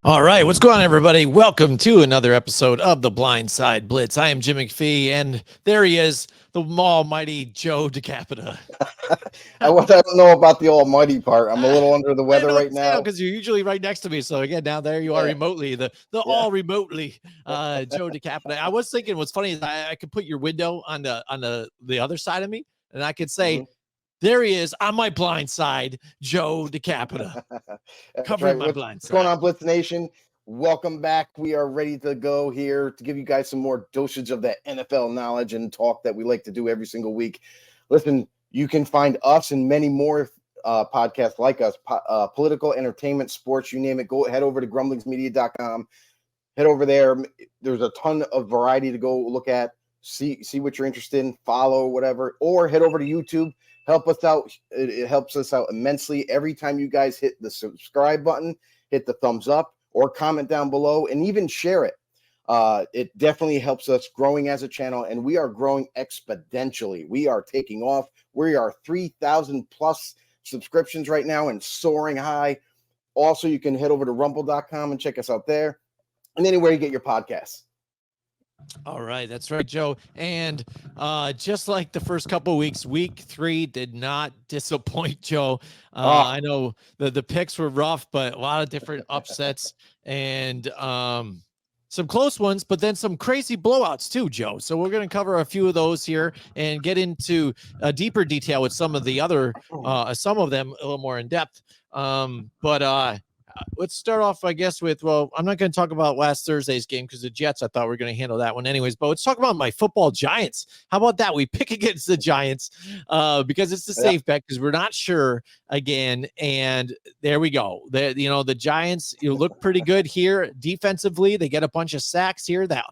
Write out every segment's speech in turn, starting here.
All right, what's going on, everybody? Welcome to another episode of the Blindside Blitz. I am Jim McPhee, and there he is, the almighty Joe DeCapita. I don't know about the almighty part. I'm a little under the weather right now because you're usually right next to me. So again, now there you are remotely, the all remotely Joe DeCapita. I was thinking what's funny is I could put your window on the other side of me, and I could say. There he is on my blind side, Joe DeCapita. Covering my blind side. What's going on, Blitz Nation? Welcome back. We are ready to go here to give you guys some more dosage of that NFL knowledge and talk that we like to do every single week. Listen, you can find us and many more podcasts like us, political, entertainment, sports, you name it. Go head over to grumblingsmedia.com. Head over there. There's a ton of variety to go look at. See what you're interested in, follow, whatever, or head over to YouTube. Help us out. It helps us out immensely. Every time you guys hit the subscribe button, hit the thumbs up, or comment down below, and even share it. It definitely helps us growing as a channel, and we are growing exponentially. We are taking off. We are 3,000 plus subscriptions right now and soaring high. Also, you can head over to rumble.com and check us out there, and anywhere you get your podcasts. All right, that's right, Joe. And just like the first couple of weeks, week 3 did not disappoint, Joe. I know the picks were rough, but a lot of different upsets and some close ones, but then some crazy blowouts too, Joe. So we're going to cover a few of those here and get into deeper detail with some of the other, some of them a little more in depth. Let's start off, I guess, with, well, I'm not going to talk about last Thursday's game because the Jets, I thought we were going to handle that one anyways, but let's talk about my football Giants. How about that? We pick against the Giants because it's the safe bet because we're not sure again. And there we go. The Giants, look pretty good here defensively. They get a bunch of sacks here the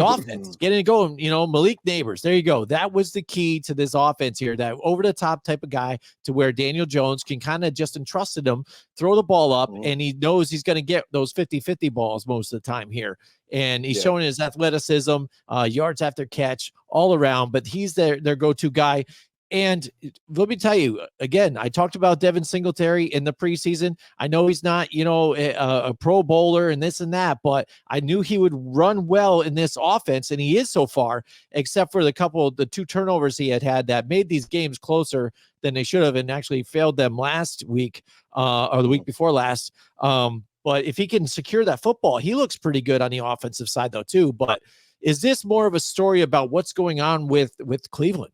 offense getting it going, Malik Neighbors. There you go. That was the key to this offense here, that over the top type of guy to where Daniel Jones can kind of just entrusted him, throw the ball up, and he knows he's going to get those 50-50 balls most of the time here. And he's showing his athleticism, yards after catch all around, but he's their go-to guy. And let me tell you, again, I talked about Devin Singletary in the preseason. I know he's not, a pro bowler and this and that, but I knew he would run well in this offense, and he is so far, except for the 2 turnovers he had that made these games closer than they should have and actually failed them last week or the week before last. But if he can secure that football, he looks pretty good on the offensive side, though, too. But is this more of a story about what's going on with Cleveland?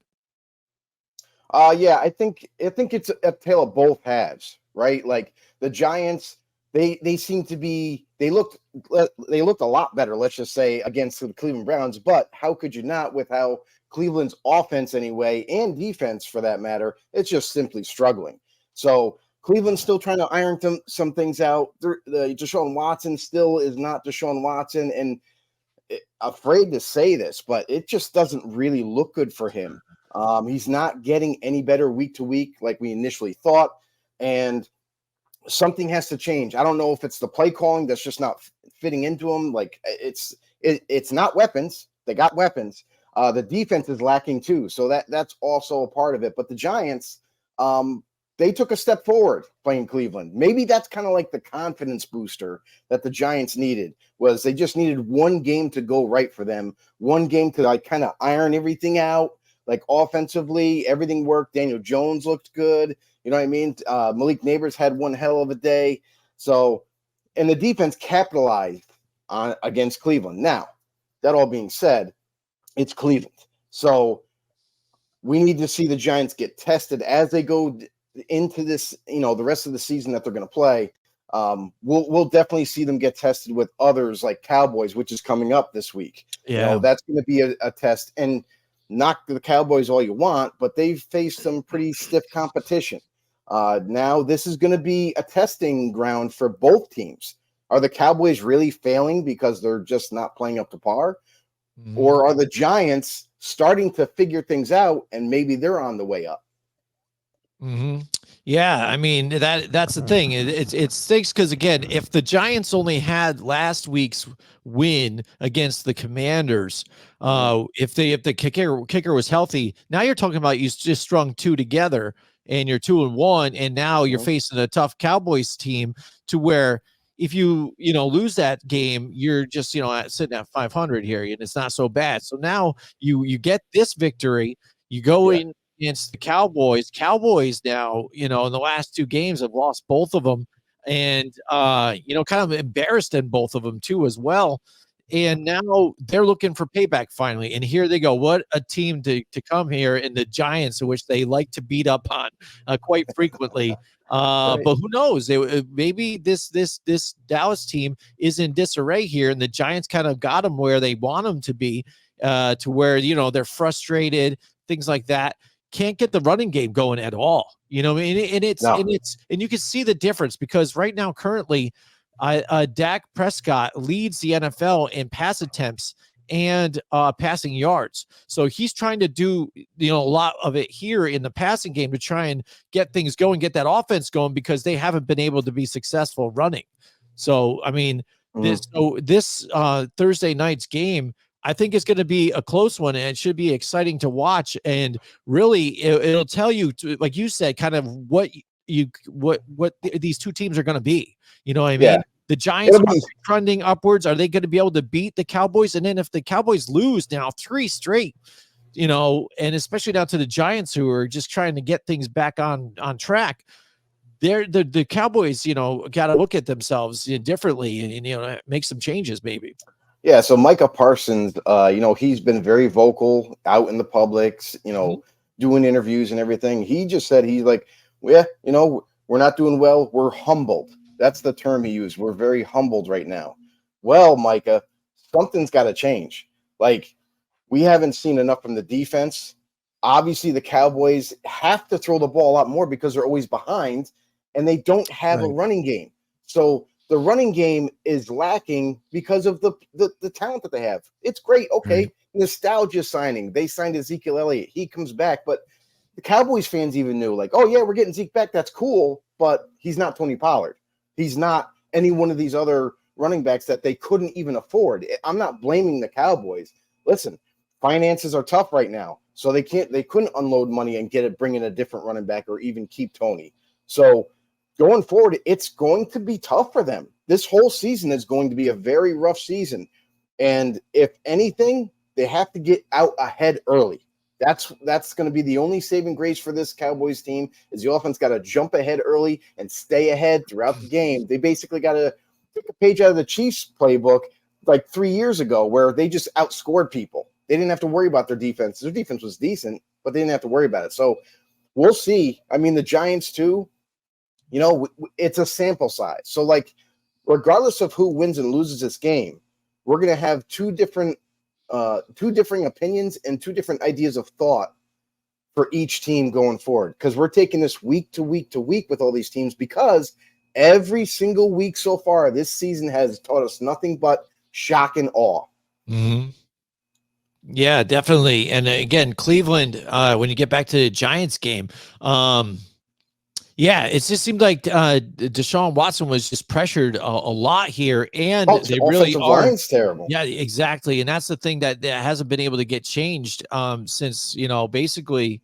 I think it's a tale of both halves, right? Like the Giants, they seem to be, they looked a lot better, let's just say, against the Cleveland Browns. But how could you not with how Cleveland's offense anyway, and defense for that matter, it's just simply struggling. So Cleveland's still trying to iron some things out. The Deshaun Watson still is not Deshaun Watson, and afraid to say this, but it just doesn't really look good for him. He's not getting any better week to week like we initially thought, and something has to change. I don't know if it's the play calling that's just not fitting into him. Like it's not weapons. They got weapons. The defense is lacking too, so that's also a part of it. But the Giants, they took a step forward playing Cleveland. Maybe that's kind of like the confidence booster that the Giants needed. Was they just needed one game to go right for them, one game to like kind of iron everything out. Like offensively, everything worked. Daniel Jones looked good. You know what I mean? Malik Neighbors had one hell of a day. So, and the defense capitalized against Cleveland. Now, that all being said, it's Cleveland. So we need to see the Giants get tested as they go into this, the rest of the season that they're going to play. We'll definitely see them get tested with others like Cowboys, which is coming up this week. Yeah. That's going to be a test. And knock the Cowboys all you want, but they've faced some pretty stiff competition. Now this is going to be a testing ground for both teams. Are the Cowboys really failing because they're just not playing up to par? Mm-hmm. Or are the Giants starting to figure things out and maybe they're on the way up? Mm-hmm. Yeah, I mean, that's the thing. It stinks because, again, if the Giants only had last week's win against the Commanders, if the kicker was healthy, now you're talking about you just strung 2 together and you're 2-1, and now you're facing a tough Cowboys team to where if you lose that game, you're just sitting at 500 here, and it's not so bad. So now you get this victory, you go in against the Cowboys. Cowboys now, in the last 2 games have lost both of them, and kind of embarrassed in both of them too as well. And now they're looking for payback finally. And here they go. What a team to come here in the Giants, which they like to beat up on quite frequently. But who knows? Maybe this Dallas team is in disarray here, and the Giants kind of got them where they want them to be, to where they're frustrated, things like that. Can't get the running game going at all. And you can see the difference because right now, currently, Dak Prescott leads the NFL in pass attempts and passing yards. So he's trying to do a lot of it here in the passing game to try and get things going, get that offense going, because they haven't been able to be successful running. So I mean, this Thursday night's game, I think it's going to be a close one, and it should be exciting to watch. And really, it'll tell you, like you said, kind of what these two teams are going to be. You know what I mean? Yeah. The Giants are trending upwards. Are they going to be able to beat the Cowboys? And then if the Cowboys lose now 3 straight, and especially down to the Giants, who are just trying to get things back on track, the Cowboys, got to look at themselves differently and make some changes maybe. Yeah. So Micah Parsons, he's been very vocal out in the public, doing interviews and everything. He just said he's like, we're not doing well. We're humbled. That's the term he used. We're very humbled right now. Well, Micah, something's got to change. Like, we haven't seen enough from the defense. Obviously, the Cowboys have to throw the ball a lot more because they're always behind, and they don't have a running game. So the running game is lacking because of the talent that they have. It's great. Okay, nostalgia signing. They signed Ezekiel Elliott. He comes back, but the Cowboys fans even knew, like, oh, yeah, we're getting Zeke back. That's cool, but he's not Tony Pollard. He's not any one of these other running backs that they couldn't even afford. I'm not blaming the Cowboys. Listen, finances are tough right now, so they couldn't unload money and bring in a different running back or even keep Tony. So going forward, it's going to be tough for them. This whole season is going to be a very rough season. And if anything, they have to get out ahead early. That's going to be the only saving grace for this Cowboys team is the offense got to jump ahead early and stay ahead throughout the game. They basically got to take a page out of the Chiefs playbook like 3 years ago where they just outscored people. They didn't have to worry about their defense. Their defense was decent, but they didn't have to worry about it. So we'll see. I mean, the Giants too, it's a sample size. So like, regardless of who wins and loses this game, we're going to have two different opinions and 2 different ideas of thought for each team going forward. Because we're taking this week to week to week with all these teams because every single week so far this season has taught us nothing but shock and awe. Mm-hmm. Yeah, definitely. And again, Cleveland, when you get back to the Giants game, yeah, it just seemed like Deshaun Watson was just pressured a lot here, and they really are. Line's terrible. Yeah, exactly, and that's the thing that hasn't been able to get changed since basically,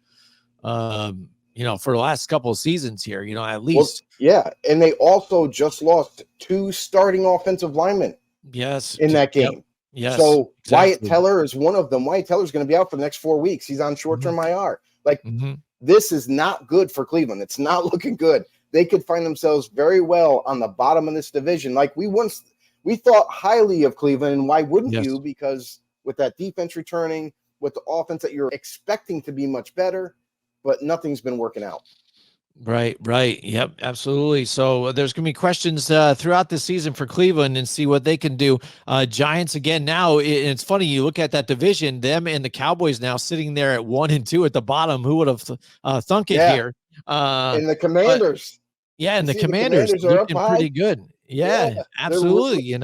for the last couple of seasons here, at least. Well, yeah, and they also just lost 2 starting offensive linemen. Yes, in that game. Yep. Yes, so exactly. Wyatt Teller is one of them. Wyatt Teller's going to be out for the next 4 weeks. He's on short-term IR. Like. This is not good for Cleveland. It's not looking good. They could find themselves very well on the bottom of this division. Like we thought highly of Cleveland, and why wouldn't you? Because with that defense returning, with the offense that you're expecting to be much better, but nothing's been working out. Right. Yep, absolutely. So there's going to be questions throughout the season for Cleveland and see what they can do. Giants again now. It's funny. You look at that division, them and the Cowboys now sitting there at 1 and 2 at the bottom. Who would have thunk it here? And the Commanders. And the Commanders are looking pretty good. Yeah, absolutely.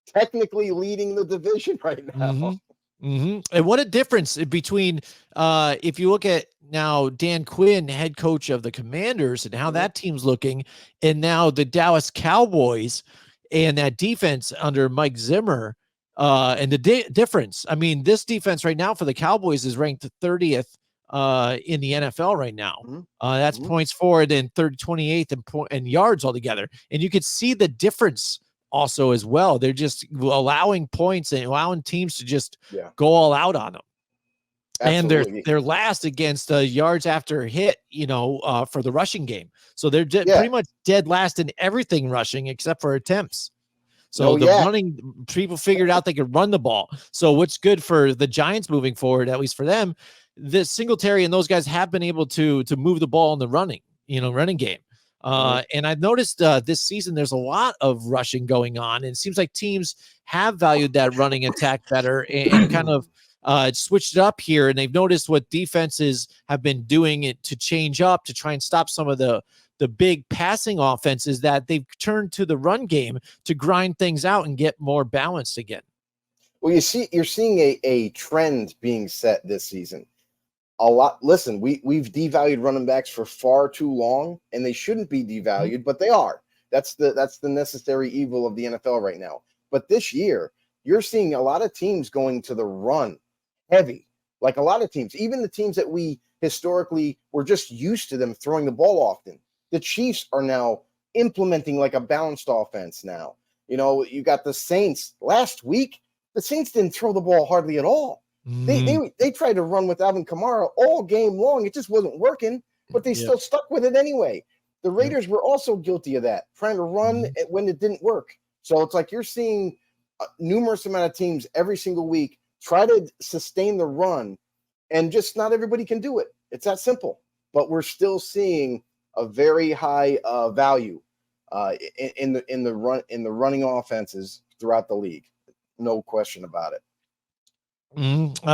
Technically leading the division right now. Mm-hmm. And what a difference between if you look at now Dan Quinn, head coach of the Commanders, and how that team's looking, and now the Dallas Cowboys and that defense under Mike Zimmer, and the difference. I mean, this defense right now for the Cowboys is ranked 30th in the NFL right now. Mhm. That's points forward and 28th and yards altogether. And you could see the difference also as well. They're just allowing points and allowing teams to just go all out on them. Absolutely. And they're last against yards after hit, for the rushing game. So they're pretty much dead last in everything rushing except for attempts. So running, people figured out they could run the ball. So what's good for the Giants moving forward, at least for them, the Singletary and those guys have been able to move the ball in the running game. And I've noticed this season there's a lot of rushing going on, and it seems like teams have valued that running attack better and kind of switched it up here. And they've noticed what defenses have been doing it to change up to try and stop some of the big passing offenses, that they've turned to the run game to grind things out and get more balanced again. Well, you're seeing a trend being set this season. A lot. Listen, we've devalued running backs for far too long, and they shouldn't be devalued, but they are. That's the necessary evil of the NFL right now. But this year, you're seeing a lot of teams going to the run heavy. Like a lot of teams, even the teams that we historically were just used to them throwing the ball often. The Chiefs are now implementing like a balanced offense now. You got the Saints. Last week, the Saints didn't throw the ball hardly at all. They tried to run with Alvin Kamara all game long. It just wasn't working, but they still stuck with it anyway. The Raiders were also guilty of that, trying to run when it didn't work. So it's like you're seeing a numerous amount of teams every single week try to sustain the run, and just not everybody can do it. It's that simple. But we're still seeing a very high value in the running offenses throughout the league. No question about it.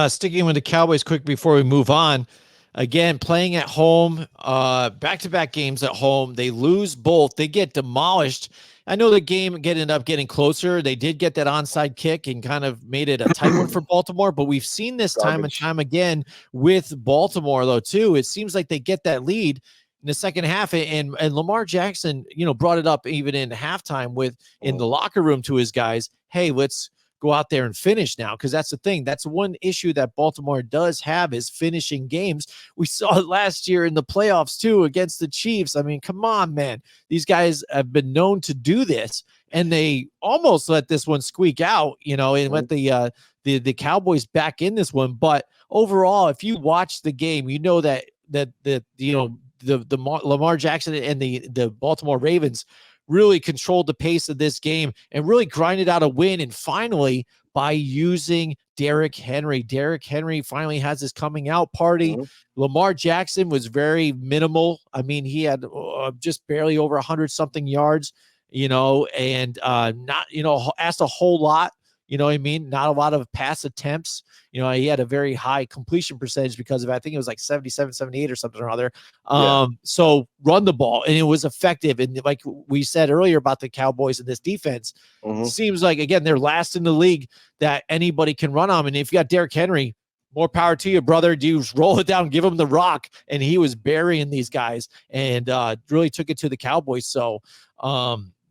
Sticking with the Cowboys quick before we move on. Again, playing at home, back-to-back games at home. They lose both. They get demolished. I know the game ended up getting closer. They did get that onside kick and kind of made it a tight one for Baltimore, but we've seen this time and time again with Baltimore, though, too. It seems like they get that lead in the second half, and Lamar Jackson, brought it up even in halftime in the locker room to his guys. Hey, let's go out there and finish now, because that's the thing. That's one issue that Baltimore does have, is finishing games. We saw it last year in the playoffs too against the Chiefs. I mean, come on, man. These guys have been known to do this, and they almost let this one squeak out, and let the Cowboys back in this one. But overall, if you watch the game, the Lamar Jackson and the Baltimore Ravens really controlled the pace of this game and really grinded out a win. And finally, by using Derrick Henry. Derrick Henry finally has his coming out party. Lamar Jackson was very minimal. I mean, he had just barely over 100-something yards, and not, asked a whole lot. You know what I mean? Not a lot of pass attempts. He had a very high completion percentage because of, I think it was like 77, 78 or something or other. So run the ball, and it was effective. And like we said earlier about the Cowboys and this defense, seems like, again, they're last in the league that anybody can run on. And if you got Derrick Henry, more power to you, brother. Do you roll it down, give him the rock? And he was burying these guys and really took it to the Cowboys. So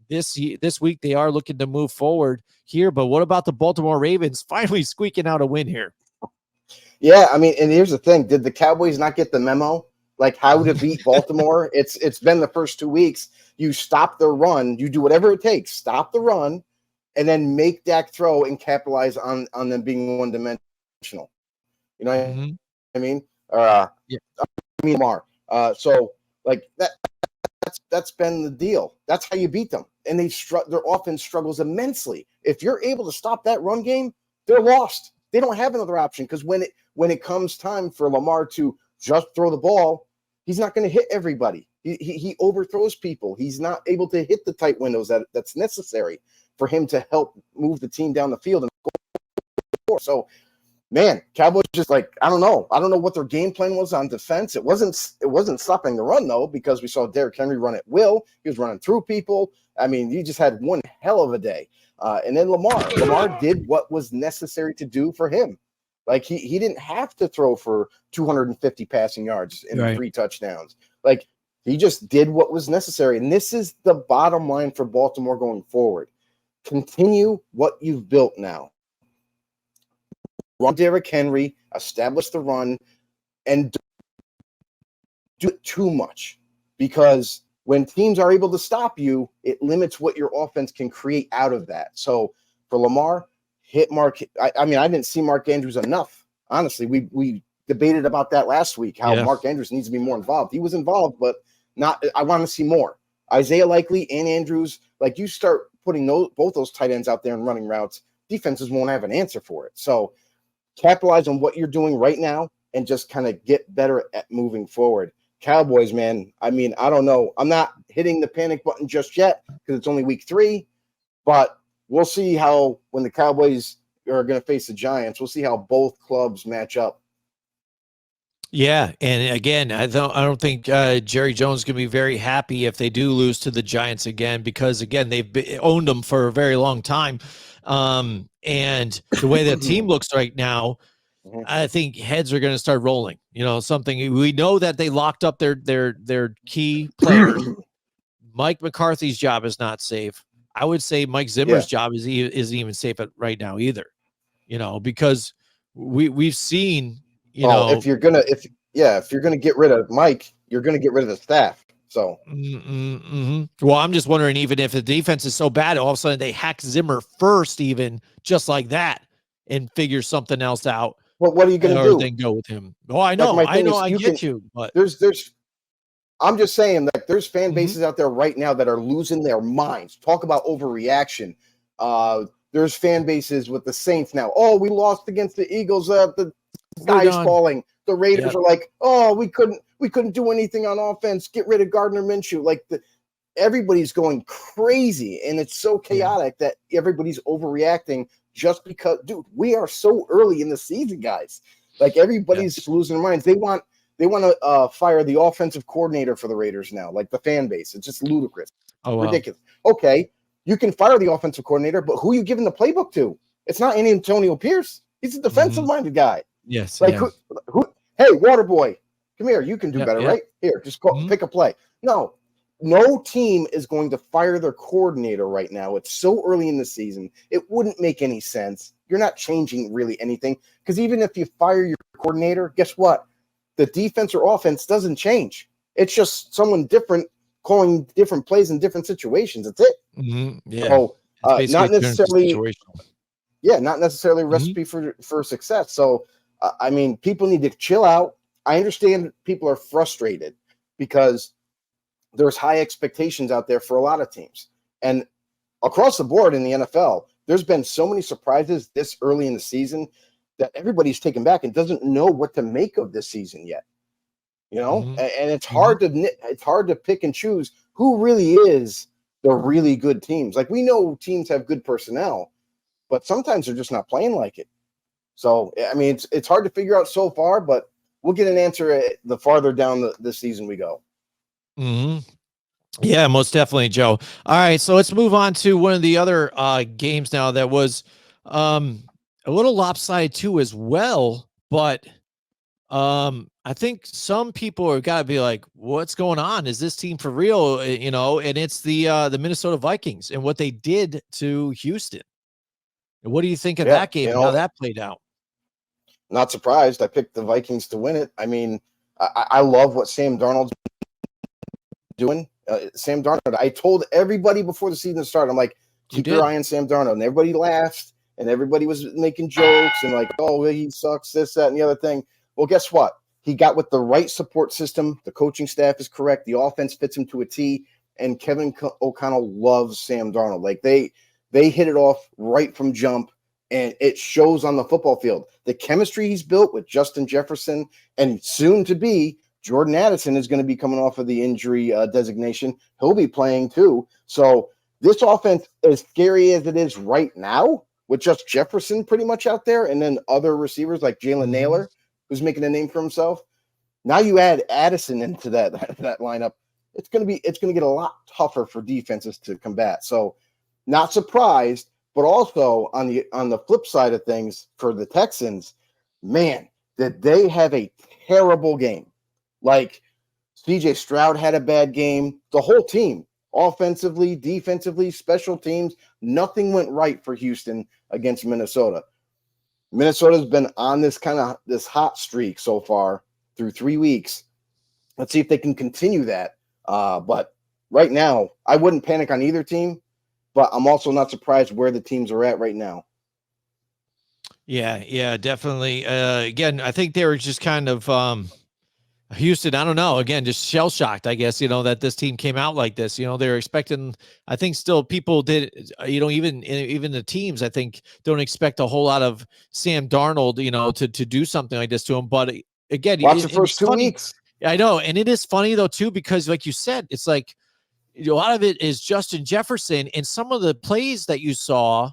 this week they are looking to move forward here. But what about the Baltimore Ravens finally squeaking out a win here? Yeah, I mean, and here's the thing. Did the Cowboys not get the memo? Like how to beat Baltimore? It's been the first 2 weeks. You stop the run. You do whatever it takes. Stop the run, and then make Dak throw and capitalize on them being one-dimensional. You know what I mean? I mean, Lamar. So like that's been the deal. That's how you beat them. And their offense struggles immensely. If you're able to stop that run game, they're lost. They don't have another option, because when it comes time for Lamar to just throw the ball, he's not going to hit everybody. He overthrows people. He's not able to hit the tight windows that's necessary for him to help move the team down the field and score. So, man, Cowboys just like, I don't know what their game plan was on defense. It wasn't stopping the run, though, because we saw Derrick Henry run at will. He was running through people. I mean, he just had one hell of a day. And then Lamar did what was necessary to do for him. Like he didn't have to throw for 250 passing yards and 3 touchdowns. Like he just did what was necessary. And this is the bottom line for Baltimore going forward. Continue what you've built now. Run Derrick Henry, establish the run, and do it too much, because when teams are able to stop you, it limits what your offense can create out of that. So for Lamar, hit Mark. I mean, I didn't see Mark Andrews enough. Honestly, we debated about that last week, how Mark Andrews needs to be more involved. He was involved, but not. I want to see more. Isaiah Likely and Andrews, like, you start putting both those tight ends out there and running routes, defenses won't have an answer for it. So capitalize on what you're doing right now and just kind of get better at moving forward. Cowboys, man, I mean, I don't know. I'm not hitting the panic button just yet because it's only week 3, but we'll see how, when the Cowboys are going to face the Giants, we'll see how both clubs match up. Yeah, and again, I don't think Jerry Jones is going to be very happy if they do lose to the Giants again, because again, they've owned them for a very long time, and the way the team looks right now, I think heads are going to start rolling. You know, something we know that they locked up their key players. Mike McCarthy's job is not safe. I would say Mike Zimmer's job isn't even safe right now either. You know, because we've seen. You know, if you're gonna get rid of Mike, you're gonna get rid of the staff. So, well, I'm just wondering, even if the defense is so bad, all of a sudden they hack Zimmer first, even just like that, and figure something else out. Well, what are you gonna do? Then go with him. Oh, I know, I get you, but there's. I'm just saying that there's fan bases out there right now that are losing their minds. Talk about overreaction. There's fan bases with the Saints now. Oh, we lost against the Eagles. The sky is falling. The Raiders are like, oh, we couldn't do anything on offense. Get rid of Gardner Minshew. Like, everybody's going crazy, and it's so chaotic that everybody's overreacting just because, dude, we are so early in the season, guys. Like, everybody's losing their minds. They want to fire the offensive coordinator for the Raiders now. Like, the fan base, it's just ludicrous. Ridiculous. Okay, you can fire the offensive coordinator, but who are you giving the playbook to? It's not Antonio Pierce. He's a defensive-minded guy. Yes. Like, who? Hey, Waterboy, come here. You can do better, right? Here, just pick a play. No team is going to fire their coordinator right now. It's so early in the season. It wouldn't make any sense. You're not changing really anything, because even if you fire your coordinator, guess what? The defense or offense doesn't change. It's just someone different calling different plays in different situations. That's it. Yeah. So, not necessarily a recipe for success. So, I mean, people need to chill out. I understand people are frustrated because there's high expectations out there for a lot of teams. And across the board in the NFL, there's been so many surprises this early in the season that everybody's taken back and doesn't know what to make of this season yet. You know, and it's hard to pick and choose who really is the really good teams. Like, we know teams have good personnel, but sometimes they're just not playing like it. So, I mean, it's hard to figure out so far, but we'll get an answer the farther down the season we go. Yeah, most definitely, Joe. All right, so let's move on to one of the other games now that was a little lopsided too as well, but I think some people have got to be like, what's going on? Is this team for real? You know, and it's the Minnesota Vikings and what they did to Houston. And what do you think of that game and how that played out? Not surprised. I picked the Vikings to win it. I mean, I love what Sam Darnold's doing. Sam Darnold, I told everybody before the season started, I'm like, keep your eye on Sam Darnold. And everybody laughed, and everybody was making jokes and like, oh, he sucks, this, that, and the other thing. Well, guess what? He got with the right support system. The coaching staff is correct. The offense fits him to a T. And Kevin O'Connell loves Sam Darnold. Like, they hit it off right from jump, and it shows on the football field. The chemistry he's built with Justin Jefferson, and soon to be Jordan Addison is going to be coming off of the injury designation. He'll be playing too. So this offense, as scary as it is right now, with just Jefferson pretty much out there, and then other receivers like Jalen Naylor, who's making a name for himself. Now you add Addison into that lineup. It's going to get a lot tougher for defenses to combat. So, not surprised, but also on the flip side of things for the Texans, man, did they have a terrible game. Like, CJ Stroud had a bad game. The whole team, offensively, defensively, special teams, nothing went right for Houston against Minnesota. Minnesota's been on this hot streak so far through 3 weeks. let's see if they can continue that. But right now, I wouldn't panic on either team, but I'm also not surprised where the teams are at right now. Yeah, definitely. Again, I think they were just kind of Houston, I don't know. Again, just shell shocked, I guess, that this team came out like this. They were expecting, I think still people did, even the teams, I think, don't expect a whole lot of Sam Darnold, to do something like this to him. But again, Watch the first 2 weeks. I know. And it is funny, though, too, because like you said, it's like a lot of it is Justin Jefferson, and some of the plays that you saw,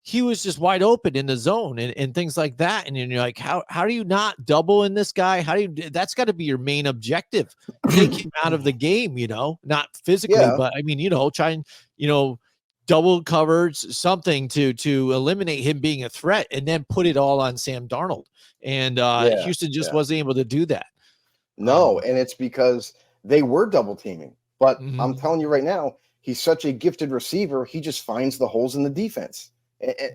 he was just wide open in the zone and things like that. And you're like, how do you not double in this guy? That's got to be your main objective. Take him out of the game, not physically, but I mean, try and, double coverage, something to eliminate him being a threat, and then put it all on Sam Darnold. And Houston just wasn't able to do that. No, and it's because they were double teaming. But I'm telling you right now, he's such a gifted receiver. He just finds the holes in the defense.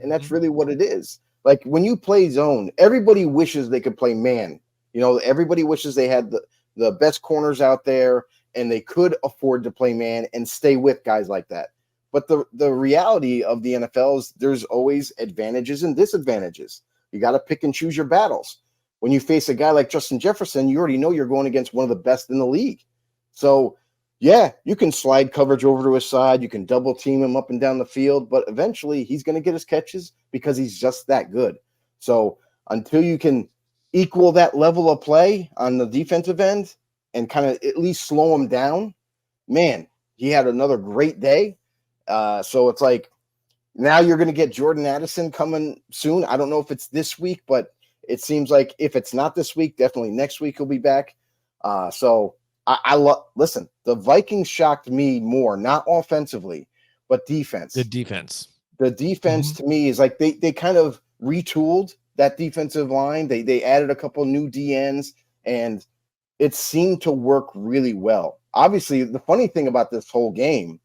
And that's really what it is. Like when you play zone, everybody wishes they could play man. Everybody wishes they had the best corners out there and they could afford to play man and stay with guys like that. But the reality of the NFL is there's always advantages and disadvantages. You got to pick and choose your battles. When you face a guy like Justin Jefferson, you already know you're going against one of the best in the league. So yeah, you can slide coverage over to his side. You can double team him up and down the field, but eventually he's going to get his catches because he's just that good. So until you can equal that level of play on the defensive end and kind of at least slow him down, man, he had another great day. So it's like now you're going to get Jordan Addison coming soon. I don't know if it's this week, but it seems like if it's not this week, definitely next week he'll be back. Listen, the Vikings shocked me more, not offensively, but defense. The defense to me is like they kind of retooled that defensive line. They added a couple new DNs, and it seemed to work really well. Obviously, the funny thing about this whole game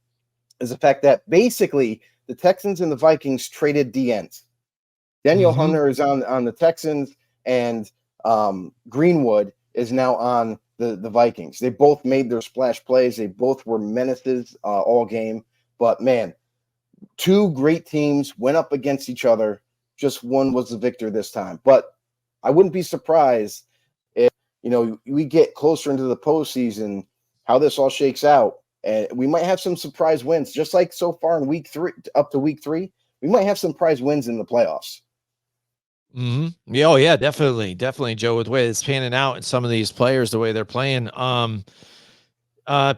is the fact that basically the Texans and the Vikings traded DNs. Daniel Hunter is on the Texans, and Greenwood is now on the Vikings. They both made their splash plays. They both were menaces all game. But, man, two great teams went up against each other. Just one was the victor this time. But I wouldn't be surprised if, we get closer into the postseason, how this all shakes out. And we might have some surprise wins, just like so far in week 3, up to week 3. We might have some prize wins in the playoffs. Yeah, oh yeah, definitely, Joe. With the way it's panning out and some of these players, the way they're playing,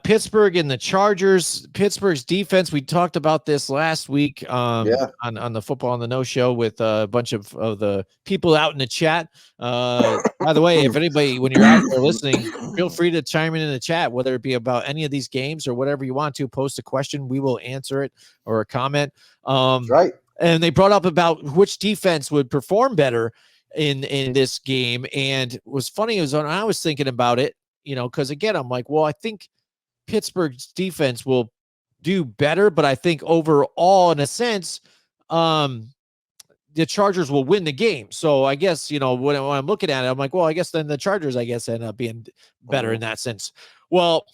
Pittsburgh and the Chargers. Pittsburgh's defense. We talked about this last week, on the Football on the No Show with a bunch of the people out in the chat. By the way, if anybody, when you're out there listening, feel free to chime in the chat, whether it be about any of these games or whatever you want to. Post a question, we will answer it, or a comment. Right. And they brought up about which defense would perform better in this game. And it was funny is when I was thinking about it, because again, I'm like, well, I think Pittsburgh's defense will do better, but I think overall, in a sense, the Chargers will win the game. So I guess, when I'm looking at it, I'm like, well, I guess then the Chargers, end up being better in that sense. Well,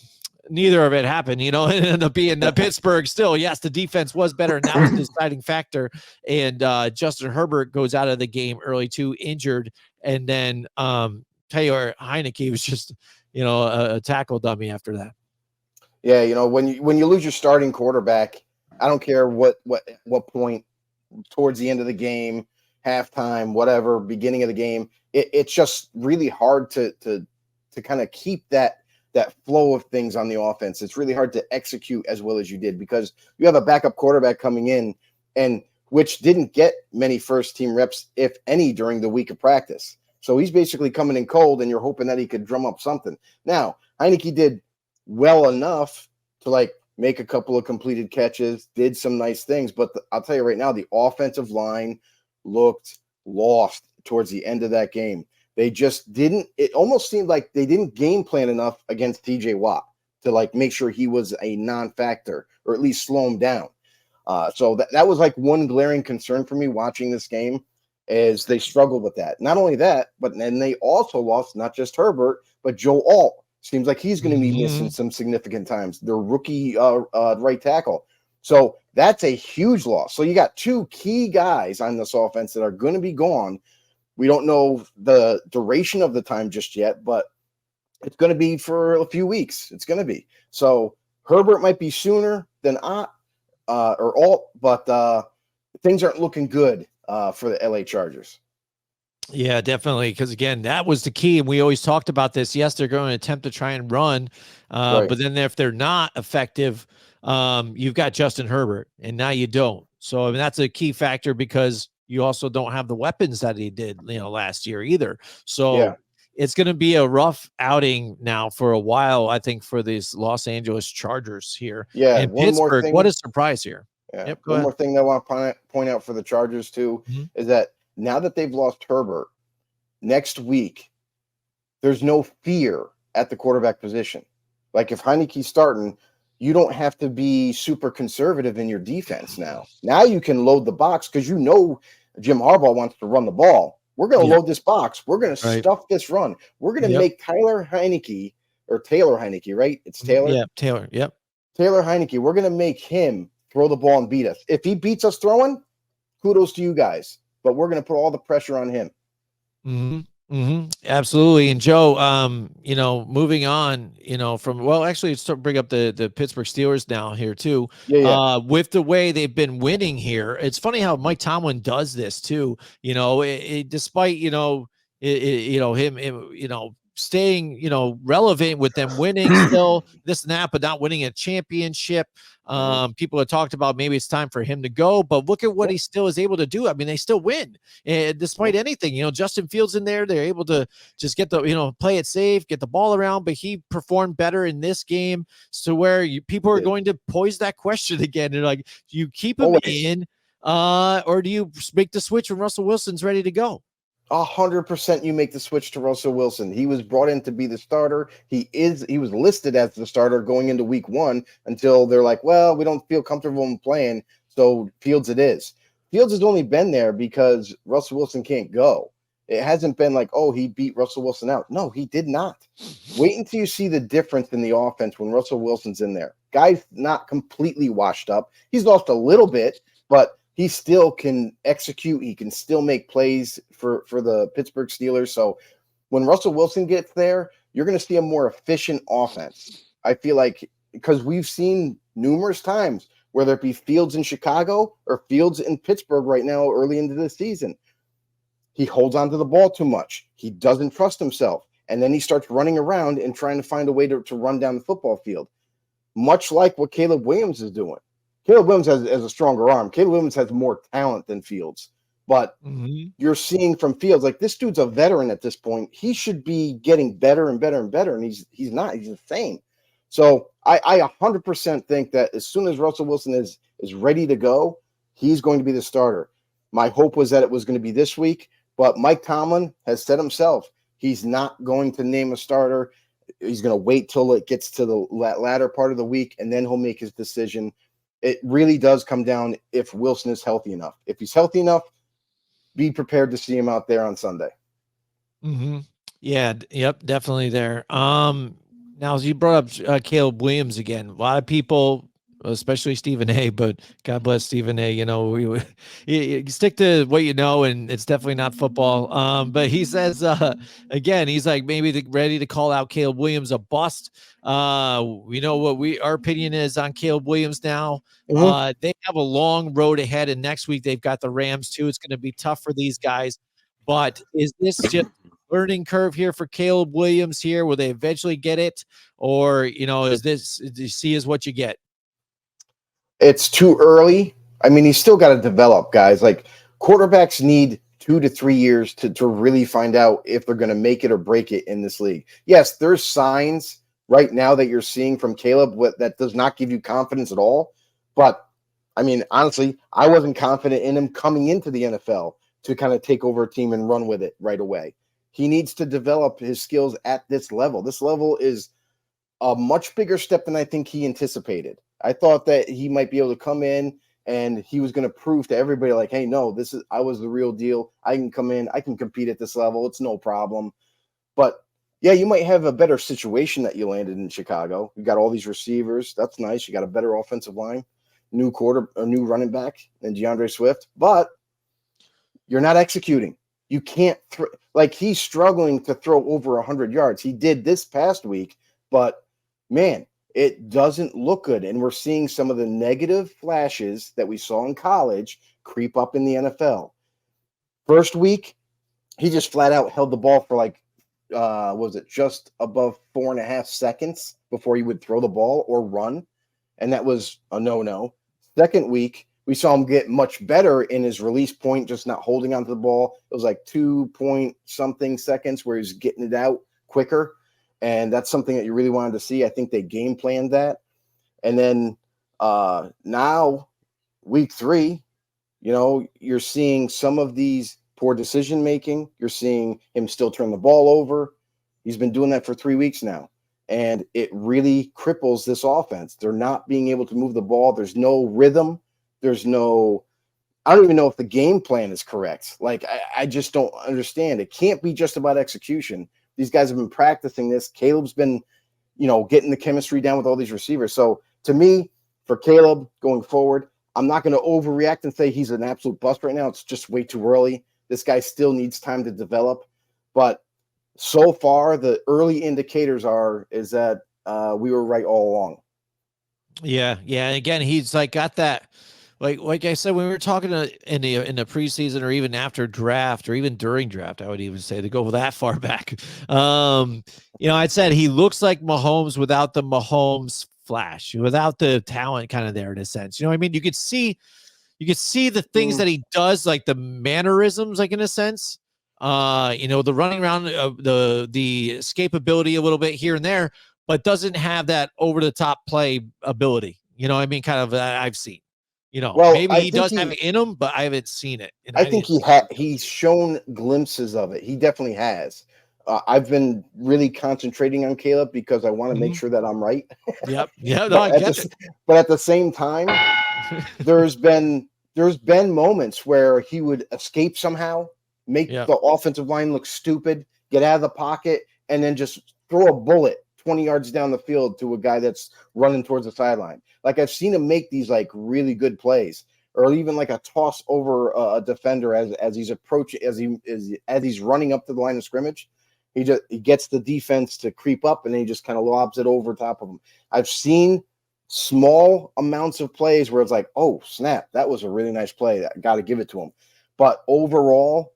neither of it happened, it ended up being Pittsburgh still. Yes, the defense was better, and that was the deciding factor. And Justin Herbert goes out of the game early too, injured. And then Taylor Heineke was just, a tackle dummy after that. Yeah, when you lose your starting quarterback, I don't care what point, towards the end of the game, halftime, whatever, beginning of the game, it's just really hard to kind of keep that flow of things on the offense. It's really hard to execute as well as you did because you have a backup quarterback coming in, and which didn't get many first team reps, if any, during the week of practice. So he's basically coming in cold, and you're hoping that he could drum up something. Now, Heineke did well enough to make a couple of completed catches, did some nice things, but I'll tell you right now, the offensive line looked lost towards the end of that game. They just didn't. It almost seemed like they didn't game plan enough against TJ Watt to make sure he was a non-factor or at least slow him down. So that was one glaring concern for me watching this game, is they struggled with that. Not only that, but then they also lost not just Herbert, but Joe Alt, Seems like he's going to be missing some significant times. Their rookie right tackle. So that's a huge loss. So you got two key guys on this offense that are going to be gone. We don't know the duration of the time just yet, but it's going to be for a few weeks. It's going to be. So Herbert might be sooner than but things aren't looking good for the LA Chargers. Yeah, definitely. Because again, that was the key. And we always talked about this. Yes, they're going to attempt to try and run. Right. But then if they're not effective, you've got Justin Herbert, and now you don't. So I mean, that's a key factor because you also don't have the weapons that he did, last year either. So it's going to be a rough outing now for a while, I think, for these Los Angeles Chargers here. Yeah. And Pittsburgh, what a surprise here. Yeah. Yep, One more thing that I want to point out for the Chargers too is that now that they've lost Herbert, next week, there's no fear at the quarterback position. Like if Heineke's starting, you don't have to be super conservative in your defense now. Now you can load the box because Jim Harbaugh wants to run the ball. We're going to load this box. We're going to stuff this run. We're going to make Taylor Heinicke, right? It's Taylor? Yeah, Taylor. Yep. Taylor Heinicke. We're going to make him throw the ball and beat us. If he beats us throwing, kudos to you guys. But we're going to put all the pressure on him. Absolutely. And Joe, moving on, actually let's bring up the Pittsburgh Steelers now here too. With the way they've been winning here, it's funny how Mike Tomlin does this too. Despite him staying relevant with them winning still this and that, but not winning a championship. People have talked about maybe it's time for him to go, but look at what he still is able to do. I mean, they still win, and despite anything, Justin Fields in there, they're able to just get the, play it safe, get the ball around, but he performed better in this game. So where people are going to pose that question again. They're like, do you keep him in, or do you make the switch when Russell Wilson's ready to go? 100% you make the switch to Russell Wilson. He was brought in to be the starter. He was listed as the starter going into week 1 until they're like, well, we don't feel comfortable in playing, so Fields it is. Fields has only been there because Russell Wilson can't go. It hasn't been like, oh, he beat Russell Wilson out. No, he did not. Wait until you see the difference in the offense when Russell Wilson's in there. Guy's not completely washed up. He's lost a little bit, but he still can execute. He can still make plays for the Pittsburgh Steelers. So when Russell Wilson gets there, you're going to see a more efficient offense. I feel like because we've seen numerous times, whether it be Fields in Chicago or Fields in Pittsburgh right now early into the season, he holds onto the ball too much. He doesn't trust himself. And then he starts running around and trying to find a way to run down the football field, much like what Caleb Williams is doing. Caleb Williams has a stronger arm. Caleb Williams has more talent than Fields. But you're seeing from Fields, like this dude's a veteran at this point. He should be getting better and better and better, and he's not. He's the same. So I 100% think that as soon as Russell Wilson is ready to go, he's going to be the starter. My hope was that it was going to be this week, but Mike Tomlin has said himself he's not going to name a starter. He's going to wait till it gets to the latter part of the week, and then he'll make his decision. It really does come down if Wilson is healthy enough. If he's healthy enough, be prepared to see him out there on Sunday. Yeah. Yep. Definitely there. Now, as you brought up Caleb Williams again, a lot of people, especially Stephen A., but God bless Stephen A., you stick to what you know, and it's definitely not football. But he says, again, he's like maybe ready to call out Caleb Williams a bust. We know what our opinion is on Caleb Williams now. They have a long road ahead, and next week they've got the Rams too. It's going to be tough for these guys. But is this just learning curve here for Caleb Williams here? Will they eventually get it? Or, is this, do you see is what you get? It's too early. I mean, he's still got to develop, guys. Like quarterbacks need 2 to 3 years to really find out if they're going to make it or break it in this league. Yes, there's signs right now that you're seeing from Caleb that does not give you confidence at all. But I mean, honestly, I wasn't confident in him coming into the NFL to kind of take over a team and run with it right away. He needs to develop his skills at this level. This level is a much bigger step than I think he anticipated. I thought that he might be able to come in and he was going to prove to everybody like, hey, no, I was the real deal. I can come in, I can compete at this level. It's no problem. But yeah, you might have a better situation that you landed in Chicago. You got all these receivers. That's nice. You got a better offensive line, a new running back than DeAndre Swift, but you're not executing. You can't throw. Like, he's struggling to throw over 100 yards. He did this past week, but man, it doesn't look good. And we're seeing some of the negative flashes that we saw in college creep up in the NFL. First week, he just flat out held the ball for like, was it just above 4.5 seconds before he would throw the ball or run? And that was a no-no. Second week, we saw him get much better in his release point, just not holding onto the ball. It was like 2-point-something seconds where he's getting it out quicker. And that's something that you really wanted to see. I think they game planned that. And then now, week 3, you're seeing some of these poor decision making. You're seeing him still turn the ball over. He's been doing that for 3 weeks now. And it really cripples this offense. They're not being able to move the ball. There's no rhythm. I don't even know if the game plan is correct. Like, I just don't understand. It can't be just about execution. These guys have been practicing this. Caleb's been, getting the chemistry down with all these receivers. So to me, for Caleb going forward, I'm not going to overreact and say he's an absolute bust right now. It's just way too early. This guy still needs time to develop. But so far, the early indicators is that we were right all along. Yeah. And again, he's like got that. Like I said, when we were talking in the preseason or even after draft or even during draft, I would even say to go that far back. I'd said he looks like Mahomes without the Mahomes flash, without the talent kind of there in a sense. You know what I mean? You could see the things that he does, like the mannerisms, like in a sense. The running around, the escapability a little bit here and there, but doesn't have that over the top play ability. You know what I mean? Kind of that I've seen. Maybe he does have it in him, but I haven't seen it. I think he's shown glimpses of it. He definitely has. I've been really concentrating on Caleb because I want to make sure that I'm right. Yep. Yeah. No, I get it. But at the same time, there's been moments where he would escape somehow, make the offensive line look stupid, get out of the pocket, and then just throw a bullet 20 yards down the field to a guy that's running towards the sideline. Like, I've seen him make these like really good plays, or even like a toss over a defender as he's approaching, as he's running up to the line of scrimmage. He gets the defense to creep up, and then he just kind of lobs it over top of him. I've seen small amounts of plays where it's like, oh snap, that was a really nice play. I got to give it to him. But overall,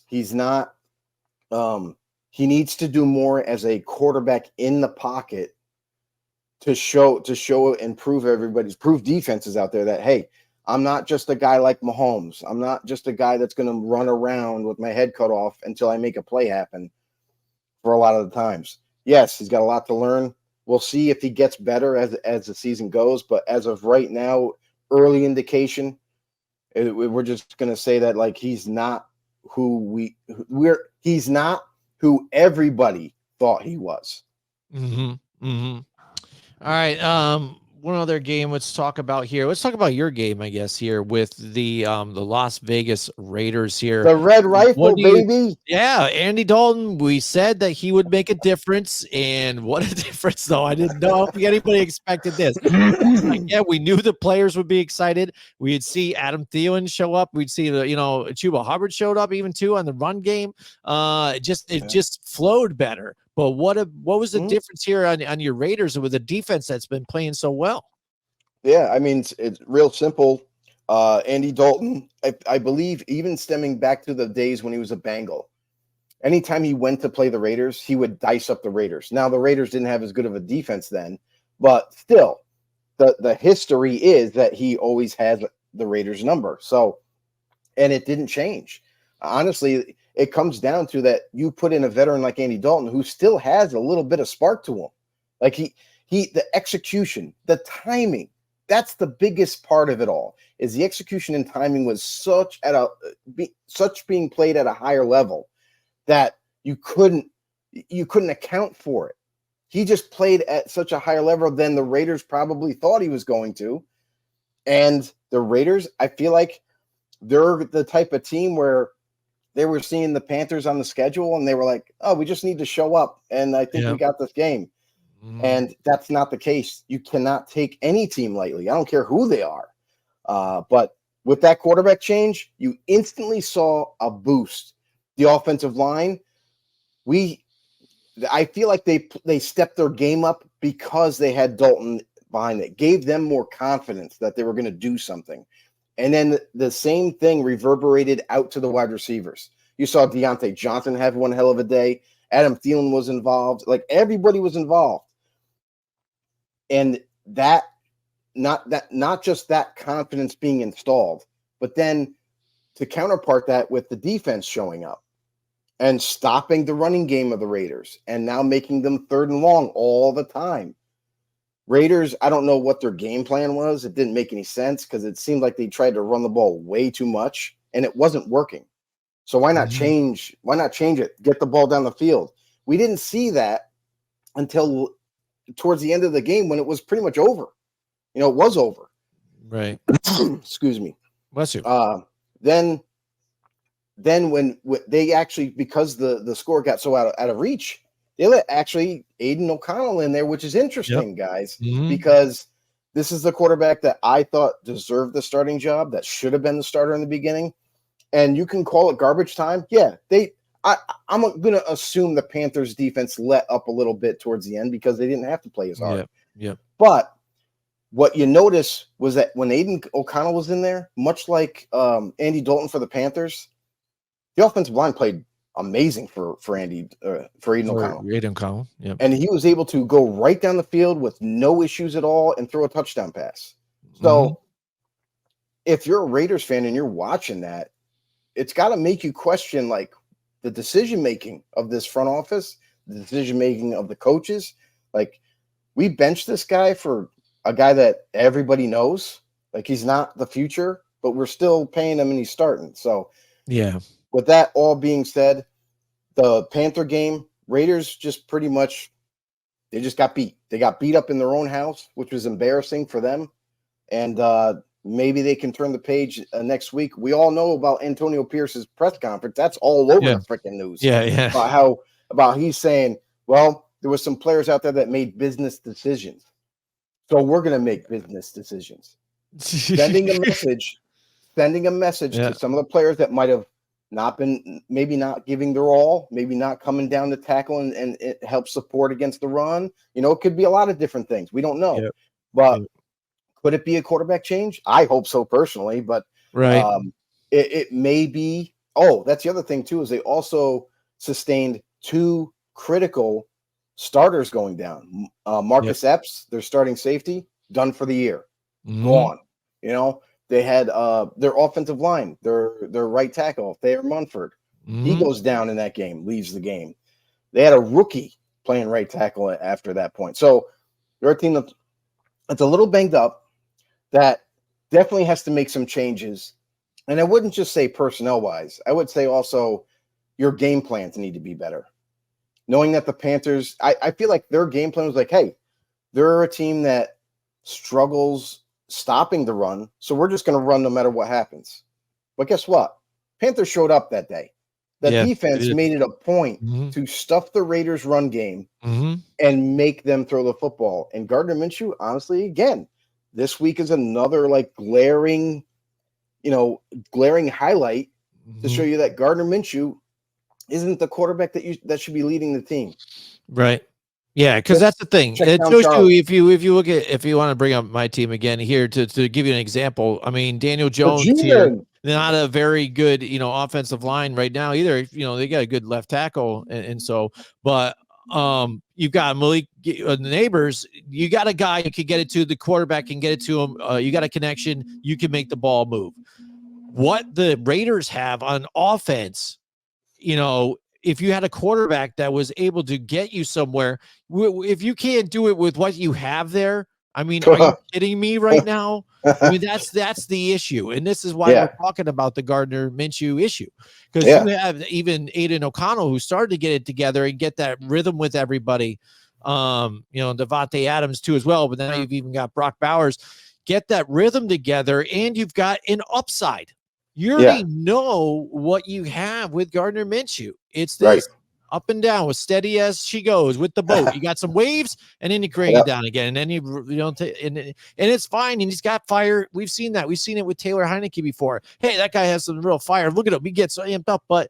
he's not. He needs to do more as a quarterback in the pocket to show and prove defenses out there that, hey, I'm not just a guy like Mahomes. I'm not just a guy that's going to run around with my head cut off until I make a play happen for a lot of the times. Yes, he's got a lot to learn. We'll see if he gets better as the season goes. But as of right now, early indication, we're just going to say that like he's not who everybody thought he was. All right. One other game let's talk about here. Let's talk about your game, I guess, here with the Las Vegas Raiders here. The Red Rifle, baby. Yeah, Andy Dalton, we said that he would make a difference, and what a difference, though. I didn't know if anybody expected this. Yeah, we knew the players would be excited. We'd see Adam Thielen show up. We'd see Chuba Hubbard showed up even too on the run game. It just flowed better. But what was the difference here on your Raiders with a defense that's been playing so well? Yeah, I mean, it's real simple. Andy Dalton, I believe, even stemming back to the days when he was a Bengal, anytime he went to play the Raiders, he would dice up the Raiders. Now, the Raiders didn't have as good of a defense then, but still, the history is that he always had the Raiders' number. So, and it didn't change. Honestly, it comes down to that you put in a veteran like Andy Dalton who still has a little bit of spark to him. Like the execution, the timing, that's the biggest part of it all. Is the execution and timing was such being played at a higher level that you couldn't account for it. He just played at such a higher level than the Raiders probably thought he was going to. And the Raiders, I feel like they're the type of team where they were seeing the Panthers on the schedule and they were like, oh, we just need to show up. And I think we got this game. And that's not the case. You cannot take any team lightly. I don't care who they are. But with that quarterback change, you instantly saw a boost. The offensive line, I feel like they stepped their game up because they had Dalton behind it. Gave them more confidence that they were going to do something. And then the same thing reverberated out to the wide receivers. You saw Deontay Johnson have one hell of a day. Adam Thielen was involved. Like, everybody was involved. And that not just that confidence being installed, but then to counterpart that with the defense showing up and stopping the running game of the Raiders and now making them 3rd and long all the time. Raiders, I don't know what their game plan was. It didn't make any sense because it seemed like they tried to run the ball way too much and it wasn't working. So why not change? Why not change it? Get the ball down the field. We didn't see that until towards the end of the game when it was pretty much over. It was over. Right. Excuse me. Bless you. Then when they actually, because the score got so out of reach, they let actually Aiden O'Connell in there, which is interesting, guys, because this is the quarterback that I thought deserved the starting job, that should have been the starter in the beginning. And you can call it garbage time. Yeah, I'm going to assume the Panthers defense let up a little bit towards the end because they didn't have to play as hard. Yeah. But what you notice was that when Aiden O'Connell was in there, much like Andy Dalton for the Panthers, the offensive line played amazing for Aiden O'Connell. Aiden O'Connell, yeah. And he was able to go right down the field with no issues at all and throw a touchdown pass. So if you're a Raiders fan and you're watching that, it's got to make you question, like, the decision-making of this front office, the decision-making of the coaches. Like, we benched this guy for a guy that everybody knows. Like, he's not the future, but we're still paying him and he's starting. So, yeah. With that all being said, the Panther game, Raiders just pretty much, they just got beat. They got beat up in their own house, which was embarrassing for them. And maybe they can turn the page next week. We all know about Antonio Pierce's press conference. That's all over the freaking news. Yeah. About he's saying, well, there was some players out there that made business decisions. So we're going to make business decisions. Sending a message to some of the players that might have maybe not giving their all, maybe not coming down to tackle and it helps support against the run. It could be a lot of different things. We don't know. But could it be a quarterback change? I hope so personally, but it may be. Oh, that's the other thing too, is they also sustained 2 critical starters going down. Marcus Epps, their starting safety, done for the year. Gone. They had their offensive line, their right tackle, Thayer Munford. He goes down in that game, leaves the game. They had a rookie playing right tackle after that point. So they're a team that's a little banged up, that definitely has to make some changes. And I wouldn't just say personnel-wise. I would say also your game plans need to be better. Knowing that the Panthers, I feel like their game plan was like, hey, they're a team that struggles stopping the run, so we're just going to run no matter what happens. But guess what? Panthers showed up that day. The defense made it a point to stuff the Raiders' run game and make them throw the football. And Gardner Minshew, honestly, again, this week is another glaring highlight to show you that Gardner Minshew isn't the quarterback that should be leading the team. Right. Yeah, because that's the thing. It shows you if you look at, if you want to bring up my team again here to give you an example. I mean, Daniel Jones here, not a very good offensive line right now either. They got a good left tackle and so, but you've got Malik Neighbors. You got a guy who can get it to the quarterback, can get it to him. You got a connection. You can make the ball move. What the Raiders have on offense, if you had a quarterback that was able to get you somewhere, if you can't do it with what you have there, I mean, are you kidding me right now? I mean, that's the issue. And this is why we're talking about the Gardner Minshew issue. Because you have even Aiden O'Connell, who started to get it together and get that rhythm with everybody. Devontae Adams too as well. But now you've even got Brock Bowers. Get that rhythm together, and you've got an upside. You already know what you have with Gardner Minshew. It's this up and down, as steady as she goes with the boat. You got some waves, and then you bring it down again, and then you don't. And it's fine. And he's got fire. We've seen that. We've seen it with Taylor Heineke before. Hey, that guy has some real fire. Look at him. He gets so amped up, but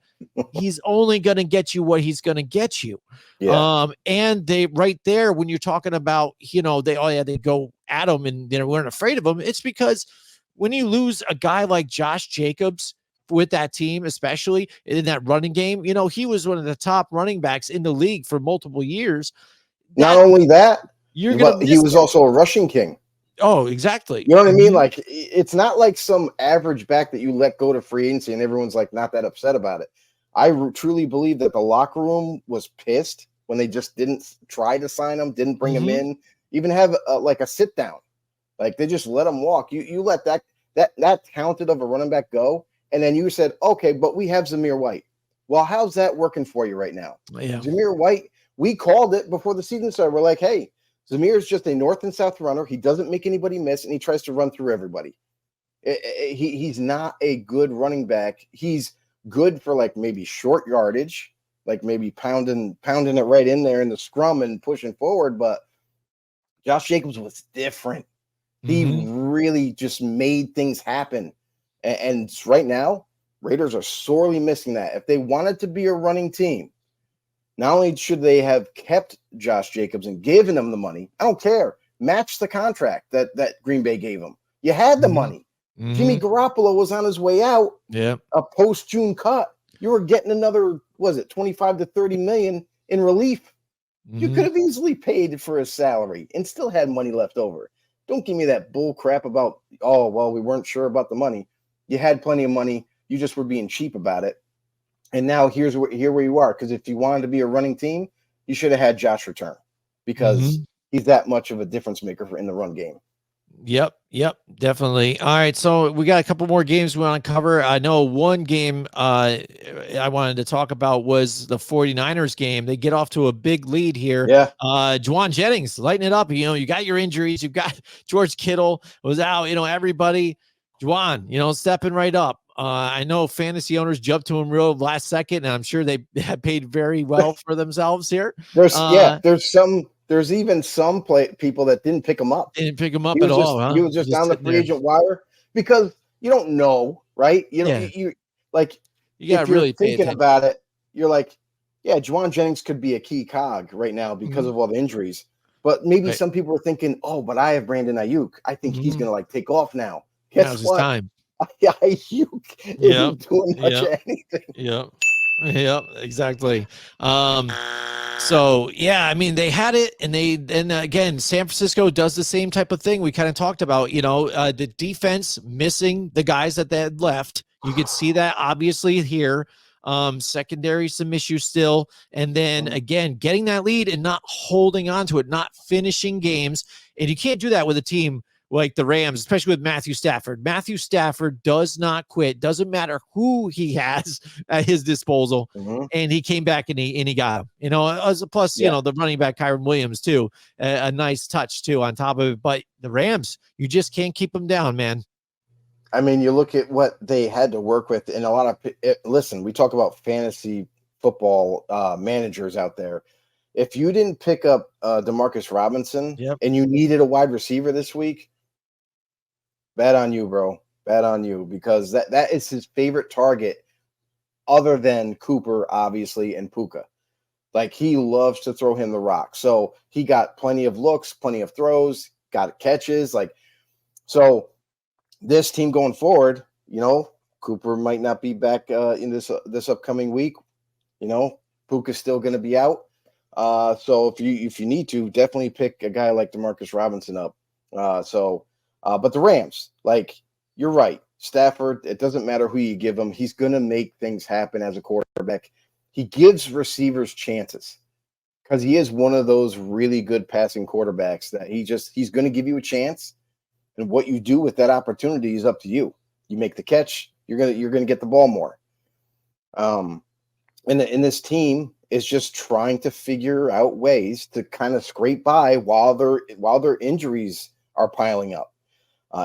he's only going to get you what he's going to get you. And they right there when you're talking about, they go at him and they weren't afraid of him. It's because when you lose a guy like Josh Jacobs with that team, especially in that running game, he was one of the top running backs in the league for multiple years. Not only that, he was also a rushing king. Oh, exactly. You know what I mean? Like, it's not like some average back that you let go to free agency and everyone's like not that upset about it. I truly believe that the locker room was pissed when they just didn't try to sign him, didn't bring him in, even have a sit down. Like, they just let him walk. You let that talented of a running back go. And then you said, okay, but we have Zamir White. Well, how's that working for you right now? Yeah. Zamir White, we called it before the season started. We're like, hey, Zamir is just a north and south runner. He doesn't make anybody miss, and he tries to run through everybody. He's not a good running back. He's good for like maybe short yardage, like maybe pounding it right in there in the scrum and pushing forward. But Josh Jacobs was different. He really just made things happen. And right now, Raiders are sorely missing that. If they wanted to be a running team, not only should they have kept Josh Jacobs and given him the money, I don't care. Match the contract that Green Bay gave him. You had the money. Jimmy Garoppolo was on his way out. Yeah. A post-June cut. You were getting another, 25 to 30 million in relief. You could have easily paid for his salary and still had money left over. Don't give me that bull crap about, we weren't sure about the money. You had plenty of money. You just were being cheap about it. And now here where you are. Because if you wanted to be a running team, you should have had Josh return because he's that much of a difference maker in the run game. Yep, definitely. All right, so we got a couple more games we want to cover. I know one game I wanted to talk about was the 49ers game. They get off to a big lead here. Yeah. Juwan Jennings, lighten it up. You got your injuries. You've got George Kittle was out. Everybody. Juwan, stepping right up. I know fantasy owners jumped to him real last second, and I'm sure they have paid very well for themselves here. There's even some people that didn't pick him up. Didn't pick him up at all. Huh? He was just on the free agent wire because you don't know, right? You got to really thinking about it. You're like, Juwan Jennings could be a key cog right now because of all the injuries. But maybe some people are thinking, but I have Brandon Ayuk. I think he's going to take off now. Now's his time. Ayuk isn't doing much of anything. Yep, exactly. So they had it, and again, San Francisco does the same type of thing we kind of talked about. The defense missing the guys that they had left. You could see that obviously here. Secondary, some issues still, and then again getting that lead and not holding on to it, not finishing games, and you can't do that with a team like the Rams, especially with Matthew Stafford. Matthew Stafford does not quit. Doesn't matter who he has at his disposal. And he came back and he got him. As a plus, the running back Kyron Williams too, a nice touch too on top of it. But the Rams, you just can't keep them down, man. I mean, you look at what they had to work with, and a lot of listen. We talk about fantasy football managers out there. If you didn't pick up Demarcus Robinson and you needed a wide receiver this week, bad on you, bro. Bad on you, because that is his favorite target other than Cooper, obviously, and Puka. Like, he loves to throw him the rock. So he got plenty of looks, plenty of throws, got catches. So this team going forward, Cooper might not be back in this upcoming week. Puka's still going to be out. So if you need to, definitely pick a guy like Demarcus Robinson up. But the Rams, you're right. Stafford, it doesn't matter who you give him. He's going to make things happen as a quarterback. He gives receivers chances because he is one of those really good passing quarterbacks that he's going to give you a chance. And what you do with that opportunity is up to you. You make the catch, you're going to get the ball more. And this team is just trying to figure out ways to kind of scrape by while their injuries are piling up.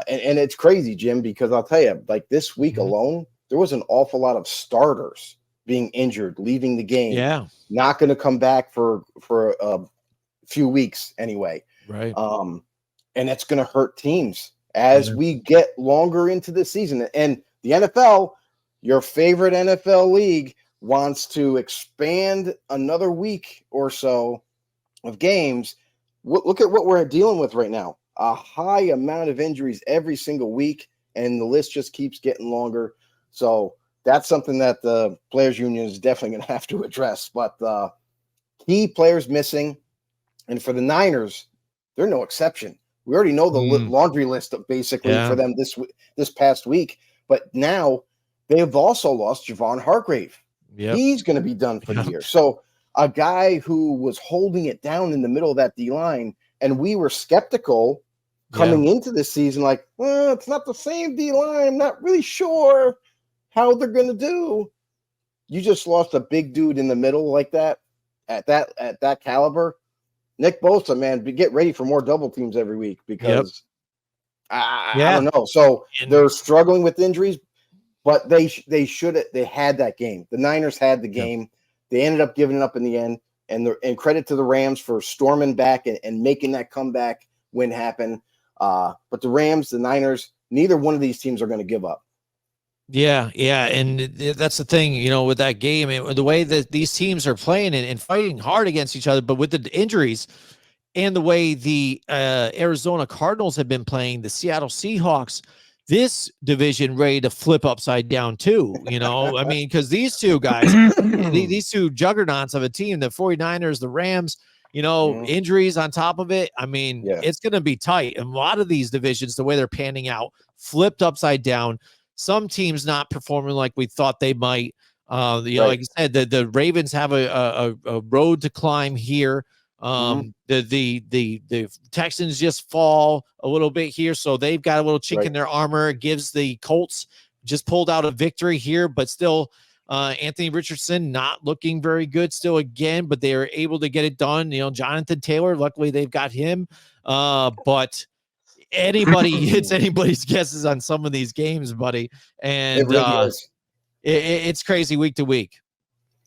And it's crazy, Jim, because I'll tell you, this week alone, there was an awful lot of starters being injured, leaving the game. Yeah. Not going to come back for a few weeks anyway. Right. And that's going to hurt teams as we get longer into the season. And the NFL, your favorite NFL league, wants to expand another week or so of games. Look at what we're dealing with right now. A high amount of injuries every single week, and the list just keeps getting longer. So that's something that the Players Union is definitely going to have to address. But key players missing. And for the Niners, they're no exception. We already know the laundry list basically for them this past week. But now they've also lost Javon Hargrave. Yep. He's going to be done for the year. So a guy who was holding it down in the middle of that D-line, and we were skeptical coming into this season, like, well, it's not the same D-line. I'm not really sure how they're going to do. You just lost a big dude in the middle like that, at that caliber. Nick Bosa, man, get ready for more double teams every week because I don't know. So they're struggling with injuries, but they had that game. The Niners had the game. Yep. They ended up giving it up in the end, and credit to the Rams for storming back and making that comeback win happen. But the Rams, the Niners, neither one of these teams are going to give up. Yeah, and that's the thing, with that game, the way that these teams are playing and fighting hard against each other, but with the injuries and the way the Arizona Cardinals have been playing, the Seattle Seahawks, this division ready to flip upside down too, I mean, because these two guys, these two juggernauts of a team, the 49ers, the Rams, injuries on top of it. I mean, it's going to be tight. And a lot of these divisions, the way they're panning out, flipped upside down. Some teams not performing like we thought they might. Like you said, the Ravens have a road to climb here. The Texans just fall a little bit here, so they've got a little chink in their armor. It gives the Colts just pulled out a victory here, but still Anthony Richardson not looking very good still again, but they are able to get it done. Jonathan Taylor, luckily they've got him. But it's anybody's guesses on some of these games, buddy. And it really is. It's crazy week to week.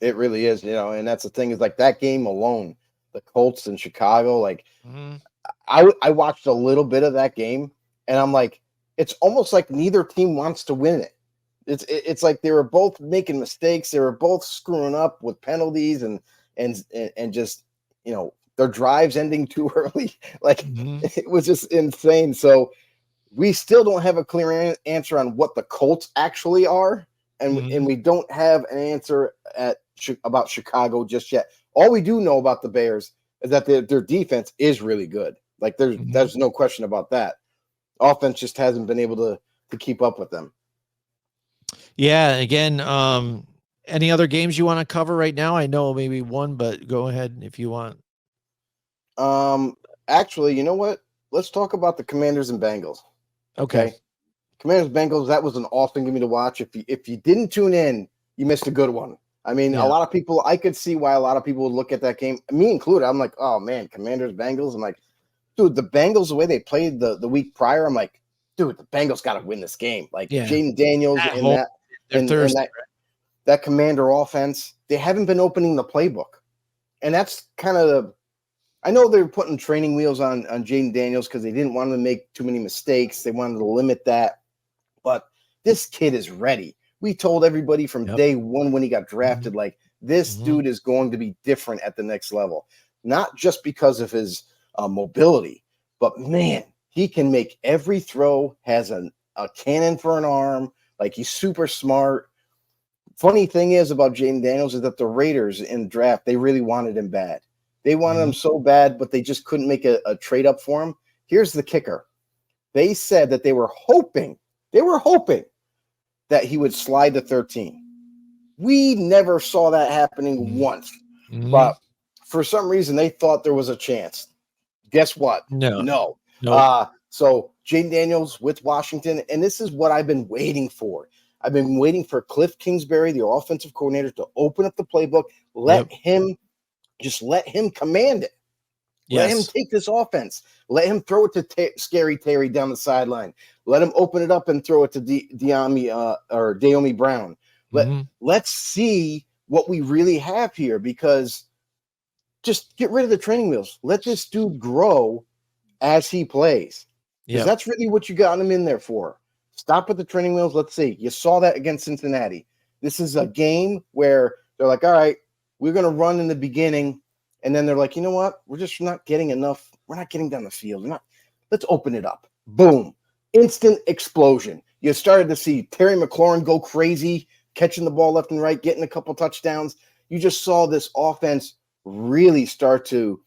It really is, and that's the thing is like that game alone, the Colts in Chicago, like I watched a little bit of that game and I'm like, it's almost like neither team wants to win it. It's like they were both making mistakes. They were both screwing up with penalties and just, their drives ending too early. Like it was just insane. So we still don't have a clear answer on what the Colts actually are. And we don't have an answer about Chicago just yet. All we do know about the Bears is that their defense is really good. Like there's no question about that. Offense just hasn't been able to keep up with them. Yeah. Again, any other games you want to cover right now? I know maybe one, but go ahead if you want. Actually, you know what? Let's talk about the Commanders and Bengals. Okay. Commanders Bengals, that was an awesome game to watch. If you didn't tune in, you missed a good one. I mean, a lot of people, I could see why a lot of people would look at that game, me included. I'm like, oh man, Commanders Bengals. I'm like, dude, the Bengals, the way they played the week prior, I'm like, dude, the Bengals got to win this game. Like Jaden Daniels and that Commander offense, they haven't been opening the playbook. And that's kind of I know they were putting training wheels on Jaden Daniels because they didn't want him to make too many mistakes. They wanted to limit that. But this kid is ready. We told everybody from day one when he got drafted, like, this dude is going to be different at the next level. Not just because of his mobility, but, man, he can make every throw, has a cannon for an arm. Like, he's super smart. Funny thing is about Jaden Daniels is that the Raiders in the draft, they really wanted him bad. They wanted him so bad, but they just couldn't make a trade up for him. Here's the kicker. They said that they were hoping that he would slide to 13. We never saw that happening once. But for some reason, they thought there was a chance. Guess what? No. So Jaden Daniels with Washington, and this is what I've been waiting for. I've been waiting for Cliff Kingsbury, the offensive coordinator, to open up the playbook, let him command it. Let him take this offense. Let him throw it to Scary Terry down the sideline. Let him open it up and throw it to Daomi Brown. Let's see what we really have here, because just get rid of the training wheels. Let this dude grow as he plays. Because that's really what you got him in there for. Stop with the training wheels. Let's see. You saw that against Cincinnati. This is a game where they're like, all right, we're going to run in the beginning. And then they're like, you know what? We're just not getting enough. We're not getting down the field. Let's open it up. Boom. Instant explosion. You started to see Terry McLaurin go crazy, catching the ball left and right, getting a couple touchdowns. You just saw this offense really start to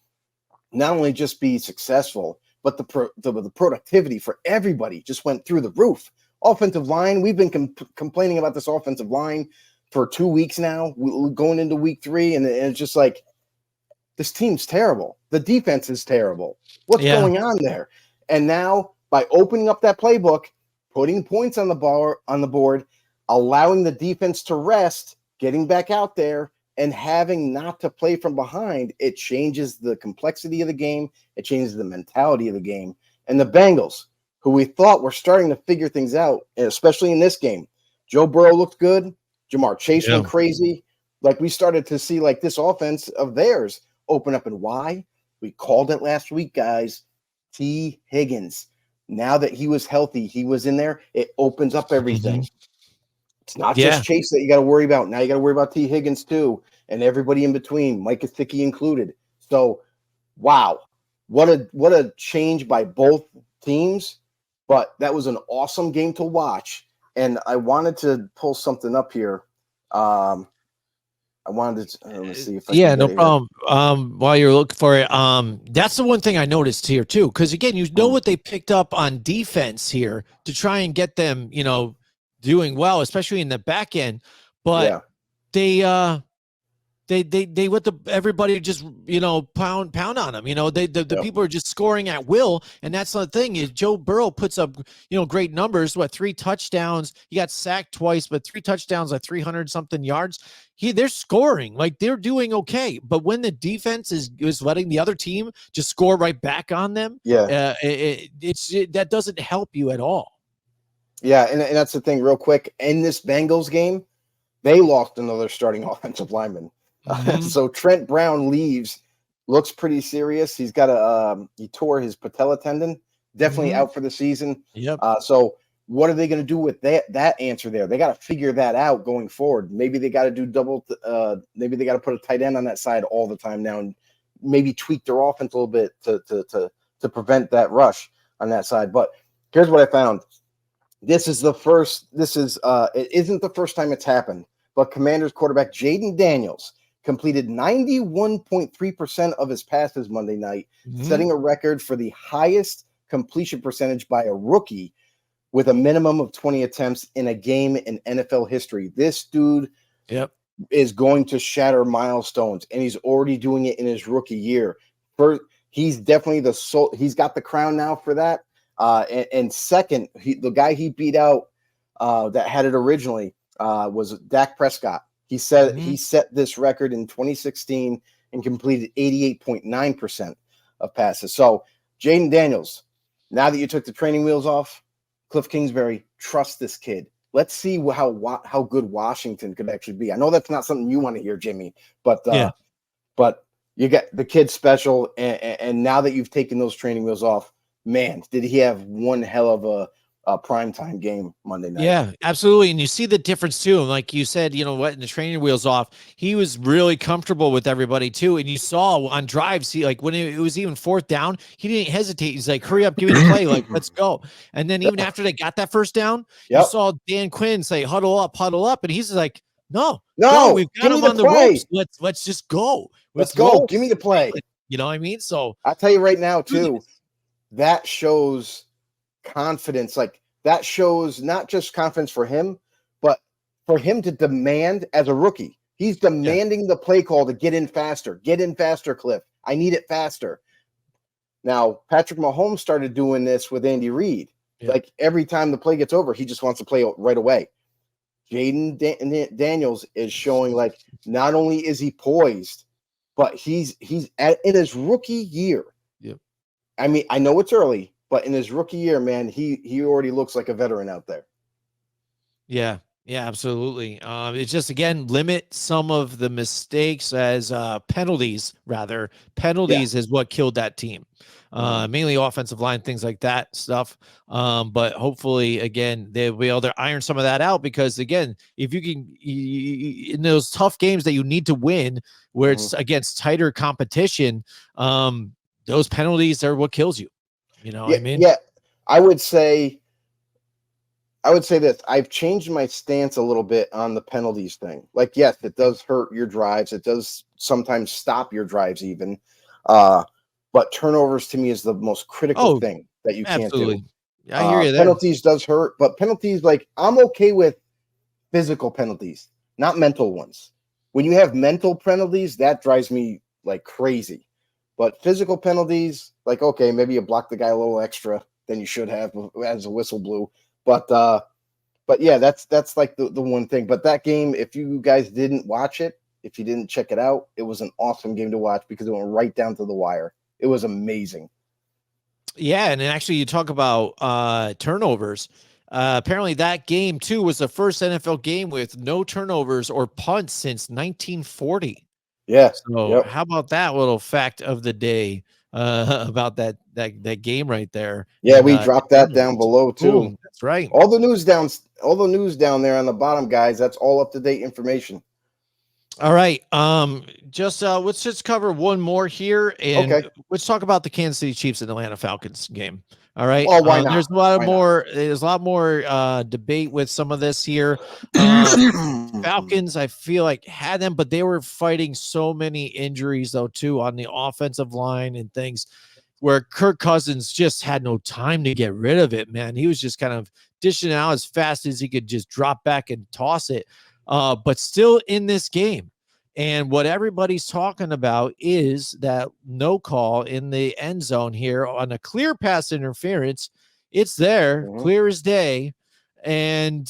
not only just be successful, but the productivity for everybody just went through the roof. Offensive line, we've been complaining about this offensive line for 2 weeks now, going into week 3, and it's just like, this team's terrible. The defense is terrible. What's going on there? And now, by opening up that playbook, putting points on the board, allowing the defense to rest, getting back out there, and having not to play from behind, it changes the complexity of the game. It changes the mentality of the game. And the Bengals, who we thought were starting to figure things out, especially in this game, Joe Burrow looked good. Jamar Chase went crazy. Like, we started to see like this offense of theirs open up. And why? We called it last week, guys. T. Higgins. Now that he was healthy, he was in there, it opens up everything. It's not just Chase that you got to worry about. Now you got to worry about T. Higgins too, and everybody in between, Mike Gesicki included. So, wow, what a change by both teams. But that was an awesome game to watch. And I wanted to pull something up here. I wanted to let me see if I can no get it problem. While you're looking for it, that's the one thing I noticed here too, because again, you know what they picked up on defense here to try and get them, doing well, especially in the back end. But they with everybody just pound on them. The people are just scoring at will, and that's the thing is Joe Burrow puts up great numbers. 3 touchdowns? He got sacked twice, but 3 touchdowns at 300 something yards. They're scoring, like they're doing okay. But when the defense is letting the other team just score right back on them, that doesn't help you at all. Yeah, and that's the thing. Real quick, in this Bengals game, they lost another starting offensive lineman. So Trent Brown leaves, looks pretty serious. He's got he tore his patella tendon, definitely out for the season. So what are they going to do with that answer there? They got to figure that out going forward. Maybe they got to do maybe they got to put a tight end on that side all the time now, and maybe tweak their offense a little bit to prevent that rush on that side. But here's what I found. It isn't the first time it's happened, but Commanders quarterback Jaden Daniels completed 91.3% of his passes Monday night, setting a record for the highest completion percentage by a rookie with a minimum of 20 attempts in a game in NFL history. This dude is going to shatter milestones, and he's already doing it in his rookie year. He's definitely he's got the crown now for that. And second, the guy he beat out that had it originally was Dak Prescott. He said he set this record in 2016 and completed 88.9% of passes. So, Jaden Daniels, now that you took the training wheels off, Cliff Kingsbury, trust this kid. Let's see how good Washington could actually be. I know that's not something you want to hear, Jimmy, but you got the kid special, and now that you've taken those training wheels off, man, did he have one hell of a primetime game Monday night. Yeah, absolutely. And you see the difference too. And like you said, in the training wheels off, he was really comfortable with everybody too. And you saw on drives, when it was even 4th down, he didn't hesitate. He's like, hurry up, give me the play. Like, let's go. And then even after they got that first down, you saw Dan Quinn say, huddle up. And he's like, no, we've got him on the ropes. Let's just go. Let's go. Give me the play. You know what I mean? So I'll tell you right now too, that shows confidence. Like, that shows not just confidence for him, but for him to demand as a rookie. He's demanding the play call to get in faster. Get in faster, Cliff. I need it faster. Now, Patrick Mahomes started doing this with Andy Reid. Like, every time the play gets over, he just wants to play right away. Jaden Daniels is showing, like, not only is he poised, but he's in his rookie year. Yep. I mean, I know it's early, but in his rookie year, man, he already looks like a veteran out there. Yeah. Yeah, absolutely. It's just, again, limit some of the mistakes as penalties, rather. Penalties is what killed that team. Mainly offensive line, things like that stuff. But hopefully, again, they'll be able to iron some of that out, because, again, if you can, in those tough games that you need to win, where it's against tighter competition, those penalties are what kills you. You know what I mean? Yeah, I would say this. I've changed my stance a little bit on the penalties thing. Like, yes, it does hurt your drives. It does sometimes stop your drives even. But turnovers to me is the most critical thing that you can't do. I hear you there. Penalties does hurt, but penalties, like, I'm okay with physical penalties, not mental ones. When you have mental penalties, that drives me like crazy. But physical penalties, like, okay, maybe you block the guy a little extra than you should have as a whistle blew. But yeah, that's like the one thing. But that game, if you guys didn't watch it, if you didn't check it out, it was an awesome game to watch because it went right down to the wire. It was amazing. Yeah, and then actually you talk about turnovers. Apparently that game too was the first NFL game with no turnovers or punts since 1940. Yeah. So how about that little fact of the day about that game right there? Yeah, and, we dropped that down below too. Boom, that's right. All the news down there on the bottom, guys. That's all up to date information. All right. Let's just cover one more here, and let's talk about the Kansas City Chiefs and Atlanta Falcons game. All right. Oh, why not? There's a lot more debate with some of this here. Falcons, I feel like, had them, but they were fighting so many injuries though too on the offensive line and things, where Kirk Cousins just had no time to get rid of it, man. He was just kind of dishing out as fast as he could just drop back and toss it. But still in this game. And what everybody's talking about is that no call in the end zone here on a clear pass interference. It's there, clear as day. And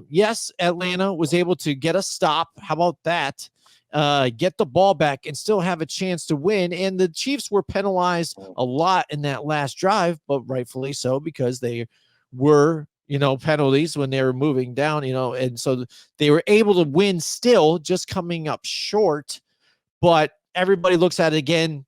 yes, Atlanta was able to get a stop. How about that? Get the ball back and still have a chance to win. And the Chiefs were penalized a lot in that last drive, but rightfully so, because they were, penalties when they were moving down, and so they were able to win still, just coming up short. But everybody looks at it again,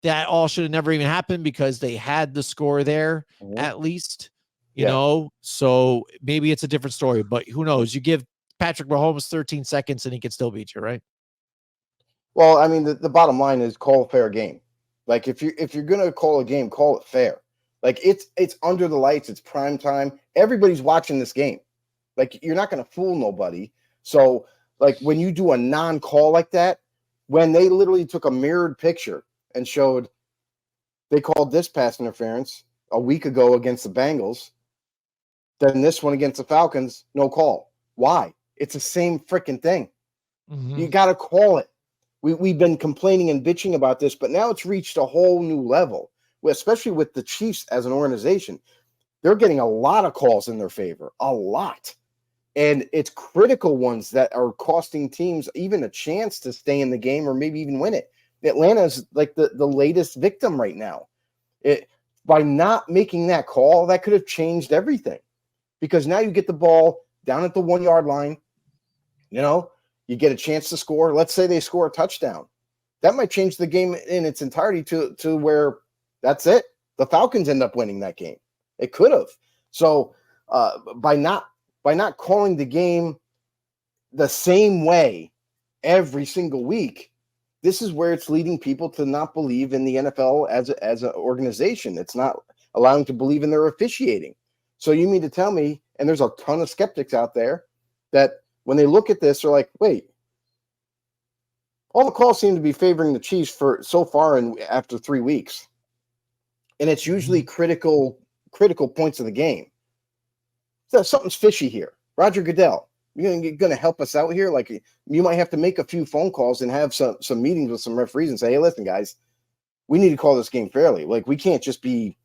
that all should have never even happened because they had the score there at least, you know, so maybe it's a different story, but who knows? You give Patrick Mahomes 13 seconds and he can still beat you, right? Well, I mean, the bottom line is call a fair game. Like, if you're going to call a game, call it fair. Like, it's under the lights. It's prime time. Everybody's watching this game. Like, you're not going to fool nobody. So, like, when you do a non-call like that, when they literally took a mirrored picture and showed they called this pass interference a week ago against the Bengals, then this one against the Falcons, no call. Why? It's the same freaking thing. You got to call it. We've been complaining and bitching about this, but now it's reached a whole new level, especially with the Chiefs as an organization. They're getting a lot of calls in their favor, a lot. And it's critical ones that are costing teams even a chance to stay in the game or maybe even win it. Atlanta's like the latest victim right now. By not making that call, that could have changed everything. Because now you get the ball down at the 1 yard line, you get a chance to score. Let's say they score a touchdown. That might change the game in its entirety to where that's it. The Falcons end up winning that game. It could have. So by not calling the game the same way every single week, this is where it's leading people to not believe in the NFL as an organization. It's not allowing to believe in their officiating. So you mean to tell me, and there's a ton of skeptics out there, that when they look at this, they're like, wait, all the calls seem to be favoring the Chiefs for so far and after 3 weeks. And it's usually critical points of the game. So something's fishy here. Roger Goodell, you're going to help us out here? Like, you might have to make a few phone calls and have some meetings with some referees and say, hey, listen, guys, we need to call this game fairly. Like, we can't just be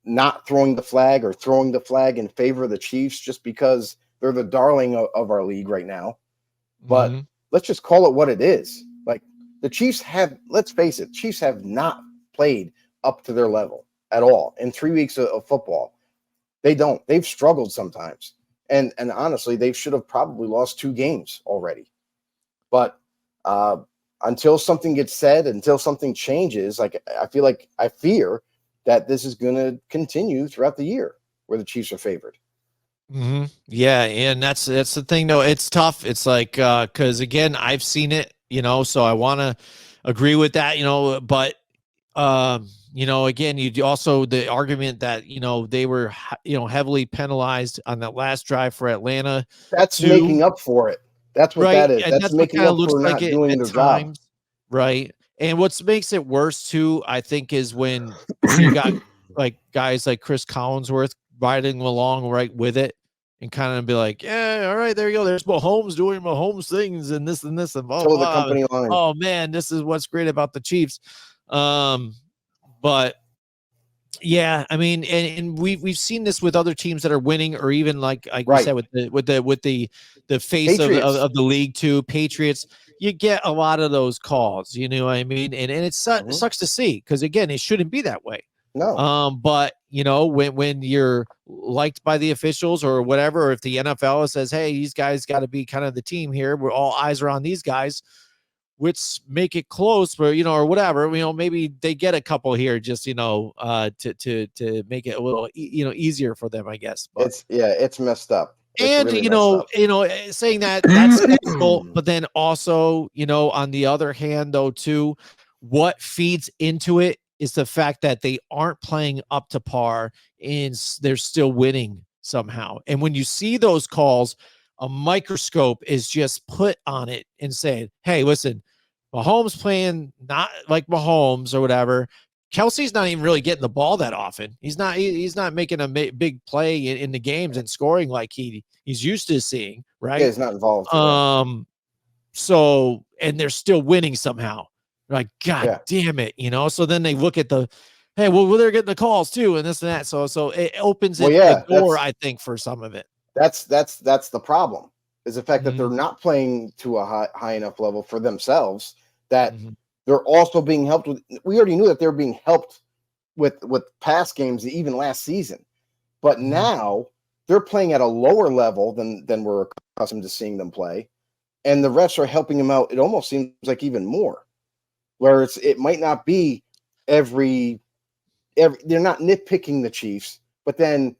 not throwing the flag or throwing the flag in favor of the Chiefs just because they're the darling of our league right now. But let's just call it what it is. Like, the Chiefs have, let's face it, Chiefs have not played up to their level at all in 3 weeks of football. They don't. They've struggled sometimes. And honestly, they should have probably lost 2 games already. But until something gets said, until something changes, like I fear that this is going to continue throughout the year where the Chiefs are favored. Mm-hmm. Yeah, and that's the thing, though. It's tough. It's like because again, I've seen it, so I want to agree with that, but again, you also the argument that they were heavily penalized on that last drive for Atlanta. That's making up for it. That's what that is. And that's making up for not doing their job. Right. And what makes it worse too, I think, is when you got like guys like Chris Collinsworth riding along right with it and kind of be like, yeah, all right, there you go. There's Mahomes doing Mahomes things and this and this and blah, blah, the company line. Oh man, this is what's great about the Chiefs. But yeah, I mean, and we've seen this with other teams that are winning, or even like you said with the face of the league too, Patriots. You get a lot of those calls, you know what I mean, and it sucks to see, because again, it shouldn't be that way. No. But when you're liked by the officials or whatever, or if the NFL says, hey, these guys got to be kind of the team here, where all eyes are on these guys, which make it close, but or whatever, maybe they get a couple here just to make it a little easier for them, I guess. But it's messed up. And really saying that's technical, but then also on the other hand, though, too, what feeds into it is the fact that they aren't playing up to par and they're still winning somehow. And when you see those calls, a microscope is just put on it and saying, hey, listen, Mahomes playing not like Mahomes or whatever. Kelsey's not even really getting the ball that often. He's not making a big play in the games and scoring like he's used to seeing, right? Yeah, he's not involved. So, and they're still winning somehow. Like, God damn it, So then they look at hey, well, they're getting the calls too, and this and that. So it opens the door, I think, for some of it. That's the problem, is the fact that they're not playing to a high enough level for themselves, that they're also being helped with. We already knew that they're being helped with past games, even last season, but now they're playing at a lower level than we're accustomed to seeing them play, and the refs are helping them out. It almost seems like even more, where it might not be every they're not nitpicking the Chiefs, but then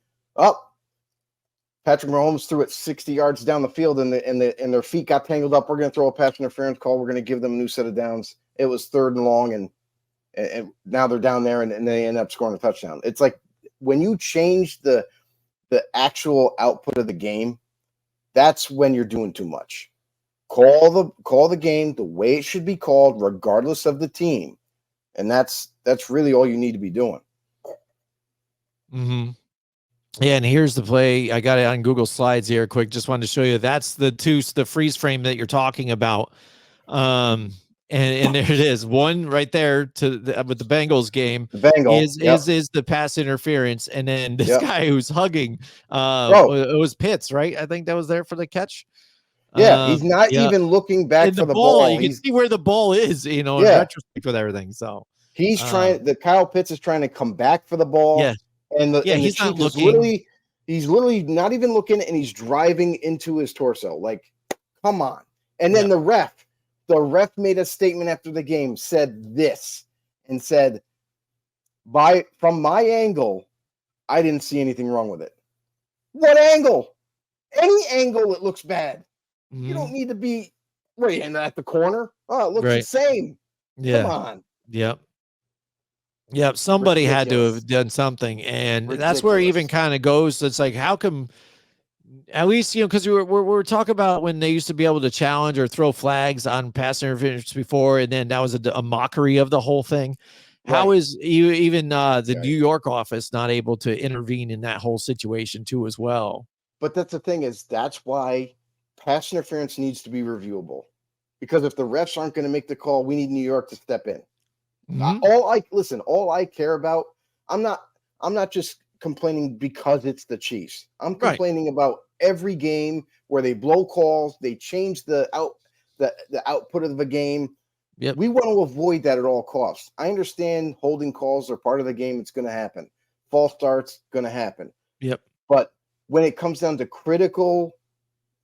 Patrick Mahomes threw it 60 yards down the field, and their feet got tangled up. We're going to throw a pass interference call. We're going to give them a new set of downs. It was 3rd and long, and now they're down there, and they end up scoring a touchdown. It's like when you change the actual output of the game, that's when you're doing too much. Call the game the way it should be called, regardless of the team, and that's really all you need to be doing. Mm-hmm. Yeah, and here's the play. I got it on Google Slides here. Quick, just wanted to show you. That's the freeze frame that you're talking about. And there it is, one right there with the Bengals game. The Bengals is the pass interference, and then this guy who's hugging. It was Pitts, right? I think that was there for the catch. Yeah, he's not even looking back for the ball. You can see where the ball is, in retrospect with everything. So he's trying. Kyle Pitts is trying to come back for the ball. Yeah. And he's not looking. He's literally not even looking, and he's driving into his torso. Like, come on. And then the ref made a statement after the game, said this, and said, from my angle, I didn't see anything wrong with it. What angle? Any angle it looks bad. You don't need to be right at the corner. Oh, it looks the same. Yeah. Come on. Yep. Yeah, somebody had to have done something, and that's where it even kind of goes. It's like, how come, at least, because we're talking about when they used to be able to challenge or throw flags on pass interference before, and then that was a mockery of the whole thing. Right. How is even the New York office not able to intervene in that whole situation too as well? But that's the thing, is that's why pass interference needs to be reviewable, because if the refs aren't going to make the call, we need New York to step in. All I care about, I'm not just complaining because it's the Chiefs. I'm complaining about every game where they blow calls, they change the output of the game. Yep. We want to avoid that at all costs. I understand holding calls are part of the game. It's going to happen. False starts going to happen. Yep. But when it comes down to critical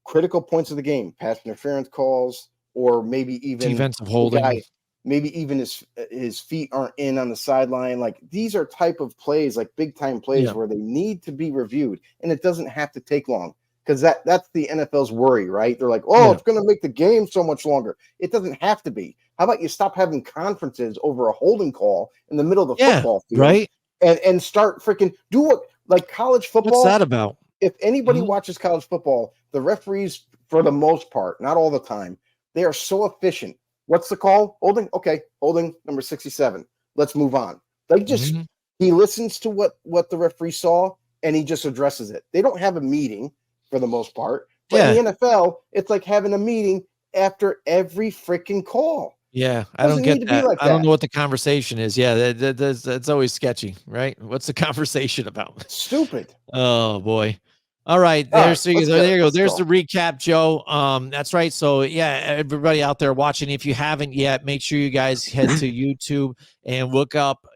points of the game, pass interference calls, or maybe even defensive holding, maybe even his feet aren't in on the sideline. Like these are type of plays, like big time plays where they need to be reviewed, and it doesn't have to take long. Because that's the NFL's worry, right? They're like, it's going to make the game so much longer. It doesn't have to be. How about you stop having conferences over a holding call in the middle of the football field, right? And start freaking do what like college football. What's that about? If anybody watches college football, the referees, for the most part, not all the time, they are so efficient. What's the call? Holding? Okay, holding number 67. Let's move on. Like he listens to what the referee saw and he just addresses it. They don't have a meeting for the most part. But in the NFL, it's like having a meeting after every freaking call. Yeah, I don't get that. Like I don't know what the conversation is. Yeah, that's always sketchy, right? What's the conversation about? Stupid. Oh boy. All right, there you go. There's the recap, Joe. That's right. So yeah, everybody out there watching, if you haven't yet, make sure you guys head to YouTube and look up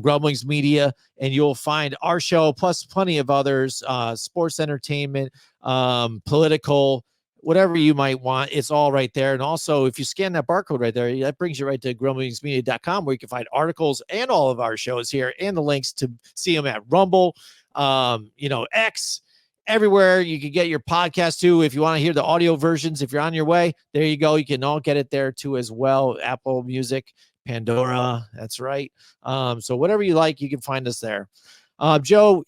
Grumblings Media, and you'll find our show plus plenty of others, sports, entertainment, political, whatever you might want. It's all right there. And also, if you scan that barcode right there, that brings you right to grumblingsmedia.com, where you can find articles and all of our shows here and the links to see them at Rumble, X, everywhere you can get your podcast too. If you want to hear the audio versions, if you're on your way, there you go. You can all get it there too as well. Apple Music, Pandora. That's right. So whatever you like, you can find us there. Joe,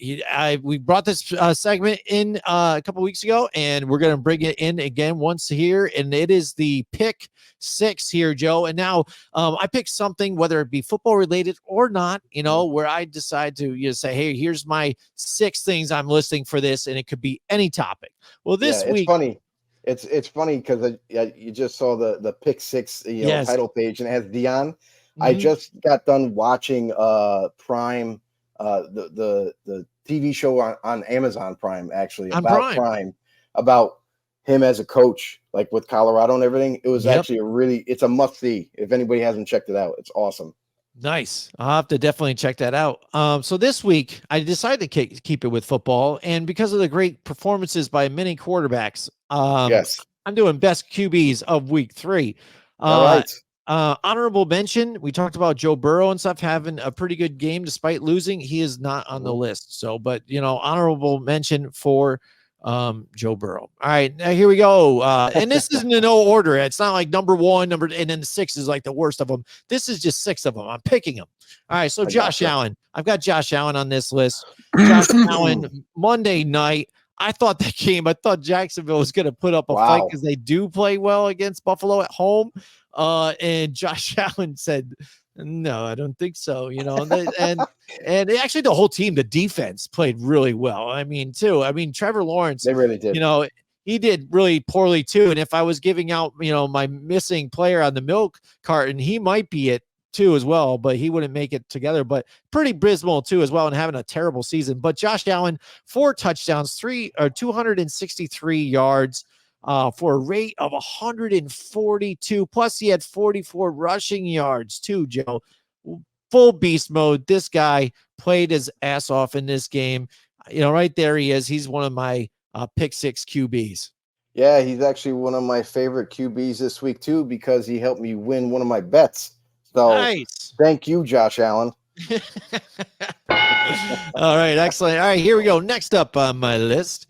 we brought this segment in a couple weeks ago, and we're going to bring it in again once here, and it is the pick six here, Joe. And now I picked something, whether it be football related or not, where I decide to say, hey, here's my 6 things I'm listing for this, and it could be any topic. Well, this week, funny. It's funny because you just saw the pick six title page, and it has Dion. I just got done watching Prime. The TV show on Amazon Prime, actually, about Prime, about him as a coach, like with Colorado and everything. It was actually it's a must see. If anybody hasn't checked it out, it's awesome. Nice. I'll have to definitely check that out. So this week I decided to keep it with football, and because of the great performances by many quarterbacks, I'm doing best QBs of week 3. All right. Honorable mention, we talked about Joe Burrow and stuff having a pretty good game despite losing. He is not on the list. So, but honorable mention for Joe Burrow. All right, now here we go. And this isn't in no order. It's not like number 1, and then 6 is like the worst of them. This is just 6 of them. I'm picking them. All right, so Josh Allen. I've got Josh Allen on this list. Josh Allen, Monday night. I thought Jacksonville was going to put up a fight because they do play well against Buffalo at home. And Josh Allen said, no, I don't think so. And actually the whole team, the defense played really well. Trevor Lawrence, they really did. He did really poorly too. And if I was giving out, my missing player on the milk carton, he might be it too as well, but he wouldn't make it together. But pretty abysmal too as well, and having a terrible season. But Josh Allen, 4 touchdowns, 263 yards. For a rate of 142. Plus, he had 44 rushing yards too, Joe. Full beast mode. This guy played his ass off in this game. Right there he is. He's one of my pick 6 QBs. Yeah, he's actually one of my favorite QBs this week too, because he helped me win one of my bets. So nice. Thank you, Josh Allen. All right, excellent. All right, here we go. Next up on my list,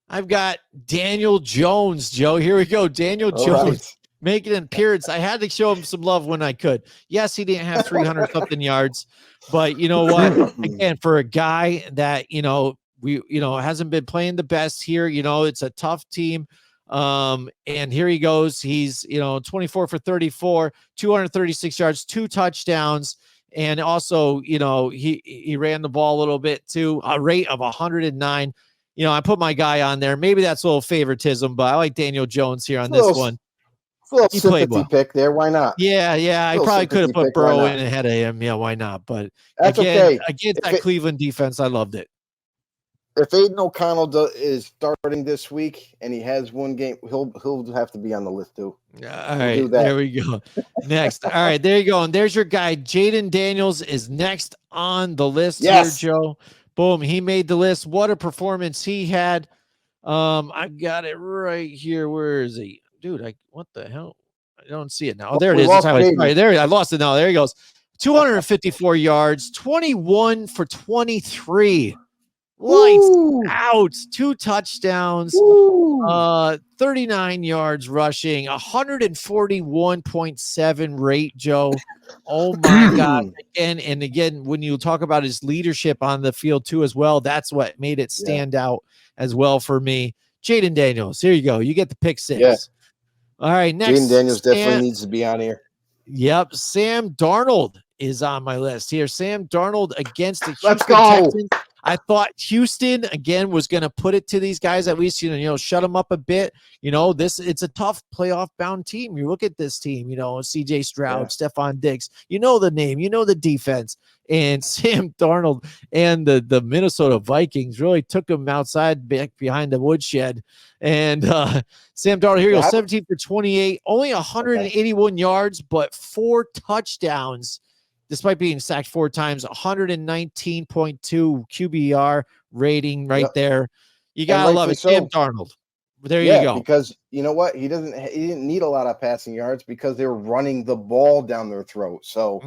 I've got Daniel Jones, Joe. Here we go. Daniel Jones making an appearance. I had to show him some love when I could. Yes, he didn't have 300 something yards, but you know what? Again, for a guy that, hasn't been playing the best here, it's a tough team. And here he goes. He's, 24 for 34, 236 yards, 2 touchdowns. And also, he ran the ball a little bit too, a rate of 109. I put my guy on there. Maybe that's a little favoritism, but I like Daniel Jones here on this one. A little sympathy pick there. Why not? Yeah. I probably could have put Burrow in ahead of him. Yeah, why not? But that's again, okay. Against that Cleveland defense, I loved it. if Aiden O'Connell is starting this week and he has one game, he'll have to be on the list too. All right, there we go. Next. All right, there you go. And there's your guy. Jaden Daniels is next on the list here, Joe. Boom, he made the list. What a performance he had. I got it right here. Where is he? Dude, what the hell? I don't see it now. Oh, there it is. Right there. I lost it now. There he goes. 254 yards, 21 for 23. Lights out, 2 touchdowns, 39 yards rushing, 141.7 rate, Joe. Oh my God. Again, when you talk about his leadership on the field too, as well, that's what made it stand out as well for me. Jaden Daniels, here you go. You get the pick 6. Yeah. All right, next. Jaden Daniels definitely needs to be on here. Yep. Sam Darnold is on my list here. Sam Darnold against the Houston Texans. I thought Houston again was going to put it to these guys, at least, shut them up a bit. It's a tough playoff bound team. You look at this team, CJ Stroud, Stephon Diggs, the name, the defense, and Sam Darnold and the Minnesota Vikings really took him outside back behind the woodshed. And Sam Darnold, here you go, 17 for 28, only 181 yards, but 4 touchdowns. Despite being sacked 4 times, 119.2 QBR rating right there. You gotta love it, Sam Darnold. There you go. Because you know what? He didn't need a lot of passing yards because they were running the ball down their throat. So,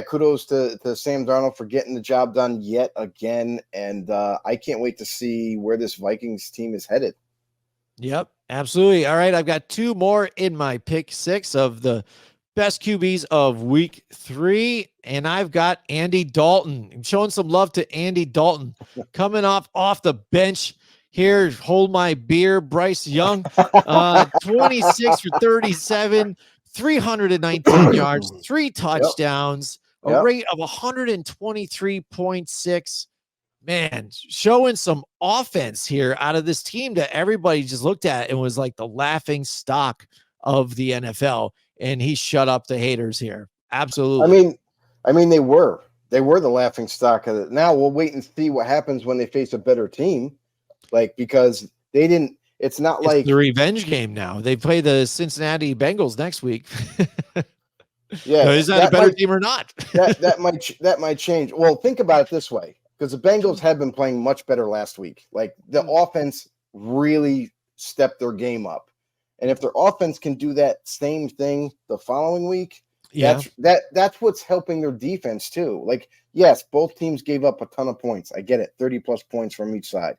kudos to Sam Darnold for getting the job done yet again. And I can't wait to see where this Vikings team is headed. Yep, absolutely. All right, I've got 2 more in my pick 6 of the best QBs of week 3, and I've got Andy Dalton. I'm showing some love to Andy Dalton coming off the bench here. Hold my beer, Bryce Young, 26 for 37, 319 yards, 3 touchdowns, a rate of 123.6. Man, showing some offense here out of this team that everybody just looked at and was like the laughing stock of the NFL. And he shut up the haters here. Absolutely. I mean, they were the laughing stock of it. Now we'll wait and see what happens when they face a better team. Because they didn't, it's the revenge game now. They play the Cincinnati Bengals next week. Is that a better team or not? that might change. Well, think about it this way, because the Bengals have been playing much better last week. The offense really stepped their game up. And if their offense can do that same thing the following week, that's what's helping their defense too. Yes, both teams gave up a ton of points. I get it, 30+ points from each side.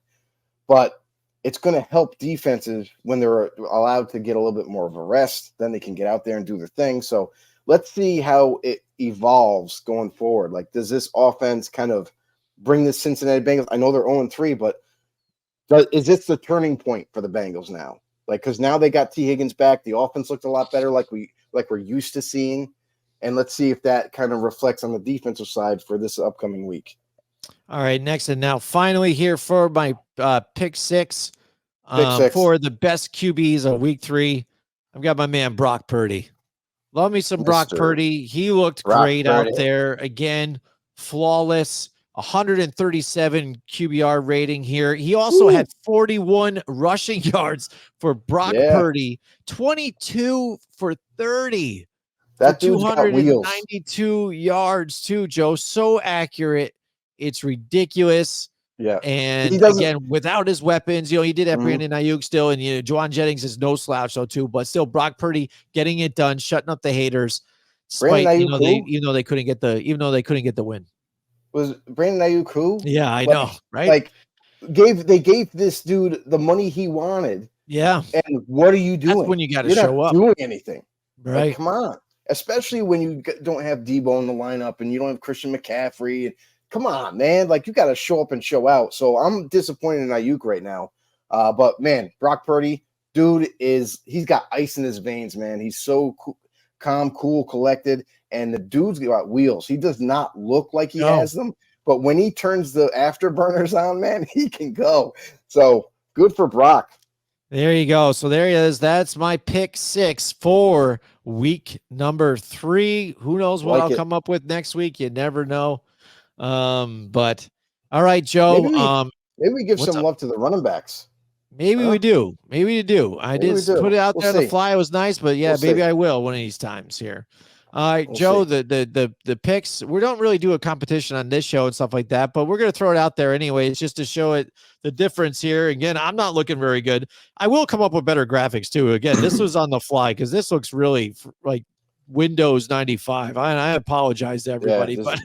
But it's going to help defenses when they're allowed to get a little bit more of a rest. Then they can get out there and do their thing. So let's see how it evolves going forward. Does this offense kind of bring the Cincinnati Bengals? I know they're 0-3, but is this the turning point for the Bengals now? Because now they got T. Higgins back. The offense looked a lot better like we're used to seeing. And let's see if that kind of reflects on the defensive side for this upcoming week. All right, next and now finally here for my pick 6. For the best QBs of week 3, I've got my man Brock Purdy. Love me some Brock Purdy. He looked great out there. Again, flawless. 137 QBR rating here. He also had 41 rushing yards for Brock Purdy, 22 for 30. That 292 yards too, Joe. So accurate. It's ridiculous. Yeah. And again, without his weapons, he did have Brandon Ayuk still, and Juwan Jennings is no slouch though too, but still Brock Purdy getting it done, shutting up the haters. Despite, even though they couldn't get the win. Was Brandon Ayuk who? Yeah, I know, right? They gave this dude the money he wanted. Yeah. And what are you doing? That's when you got to show up. Doing anything. Right. Come on. Especially when you don't have Debo in the lineup and you don't have Christian McCaffrey. Come on, man. You got to show up and show out. So I'm disappointed in Ayuk right now. But man, Brock Purdy, dude, he's got ice in his veins, man. He's so calm, cool, collected. And the dude's got wheels. He does not look like he has them, but when he turns the afterburners on, man, he can go. So good for Brock. There you go. So there he is. That's my pick 6 for week number 3. Who knows what I'll come up with next week? You never know. But All right, Joe. Maybe we give some love to the running backs. Maybe we do. Maybe we do. I did put it out there on the fly. It was nice, but yeah, maybe I will one of these times here. All right, Joe, the picks. We don't really do a competition on this show and stuff like that, but we're going to throw it out there anyways, just to show it the difference here. Again, I'm not looking very good. I will come up with better graphics too. Again, this was on the fly because this looks really like Windows 95. I apologize to everybody, but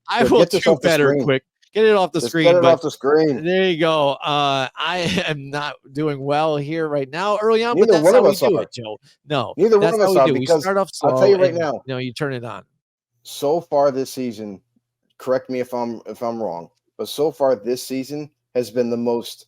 I will do better quick. Get it off the screen. Get it off the screen. There you go. I am not doing well here right now early on, Neither but that's one how of we us do are. it, Joe. No, neither one of us are, because we start off slow. I'll tell you right now. You turn it on. So far this season, correct me if I'm wrong, but so far this season has been the most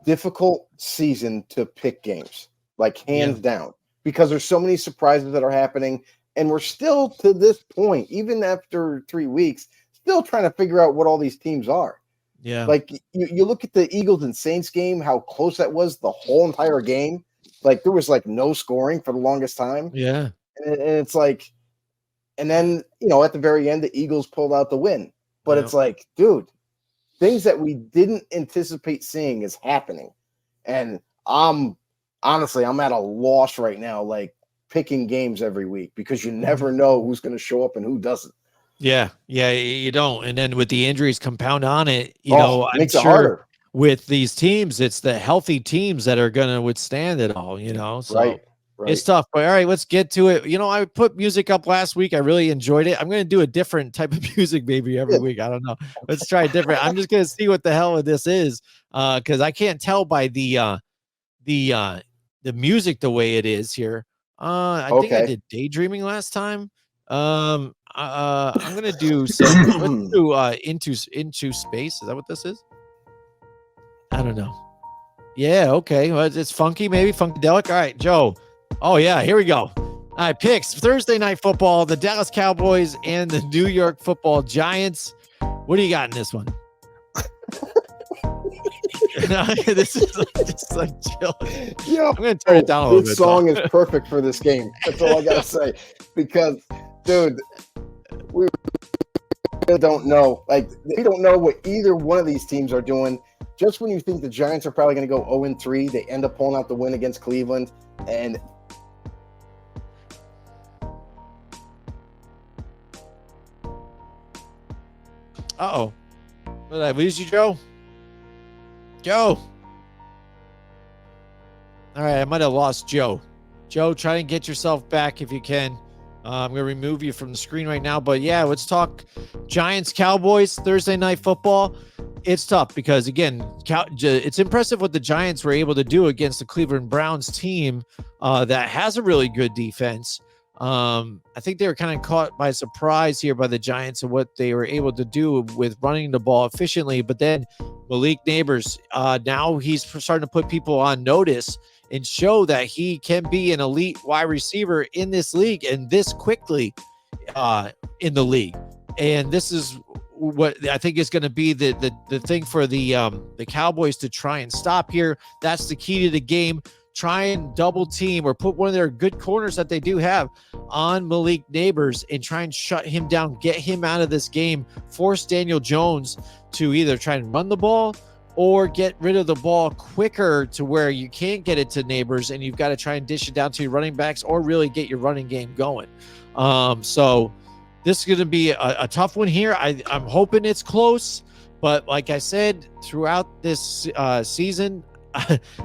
difficult season to pick games, like hands down, because there's so many surprises that are happening, and we're still to this point, even after 3 weeks, still trying to figure out what all these teams are. Yeah. Like you look at the Eagles and Saints game, how close that was the whole entire game. Like there was like no scoring for the longest time. Yeah. And it's like, and then, at the very end, the Eagles pulled out the win. But it's like, dude, things that we didn't anticipate seeing is happening. And I'm at a loss right now, like picking games every week, because you never know who's going to show up and who doesn't. Yeah, you don't. And then with the injuries compound on it, I'm sure harder. With these teams, it's the healthy teams that are going to withstand it all, So right. It's tough. But all right, let's get to it. I put music up last week. I really enjoyed it. I'm going to do a different type of music maybe every week. I don't know. Let's try different. I'm just going to see what the hell this is, because I can't tell by the music the way it is here. I think I did Daydreaming last time. I'm gonna do some. Let's do into space. Is that what this is? I don't know. Yeah, okay. Well, it's funky, maybe funkadelic. All right, Joe. Oh yeah, here we go. All right, picks Thursday Night Football: the Dallas Cowboys and the New York Football Giants. What do you got in this one? This is just like chill. Yeah, I'm gonna turn it down a little bit. This song is perfect for this game. That's all I gotta say, because. Dude, we really don't know. Like, we don't know what either one of these teams are doing. Just when you think the Giants are probably going to go 0-3, they end up pulling out the win against Cleveland. And did I lose you, Joe? Joe. All right, I might have lost Joe. Joe, try and get yourself back if you can. I'm going to remove you from the screen right now. But yeah, let's talk Giants, Cowboys, Thursday Night Football. It's tough because, again, it's impressive what the Giants were able to do against the Cleveland Browns team that has a really good defense. I think they were kind of caught by surprise here by the Giants and what they were able to do with running the ball efficiently. But then Malik Neighbors, now he's starting to put people on notice and show that he can be an elite wide receiver in this league and this quickly in the league. And this is what I think is going to be the thing for the Cowboys to try and stop here. That's the key to the game. Try and double team or put one of their good corners that they do have on Malik Neighbors and try and shut him down, get him out of this game, force Daniel Jones to either try and run the ball or get rid of the ball quicker to where you can't get it to Neighbors and you've got to try and dish it down to your running backs or really get your running game going. So this is going to be a tough one here. I'm hoping it's close, but like I said, throughout this season,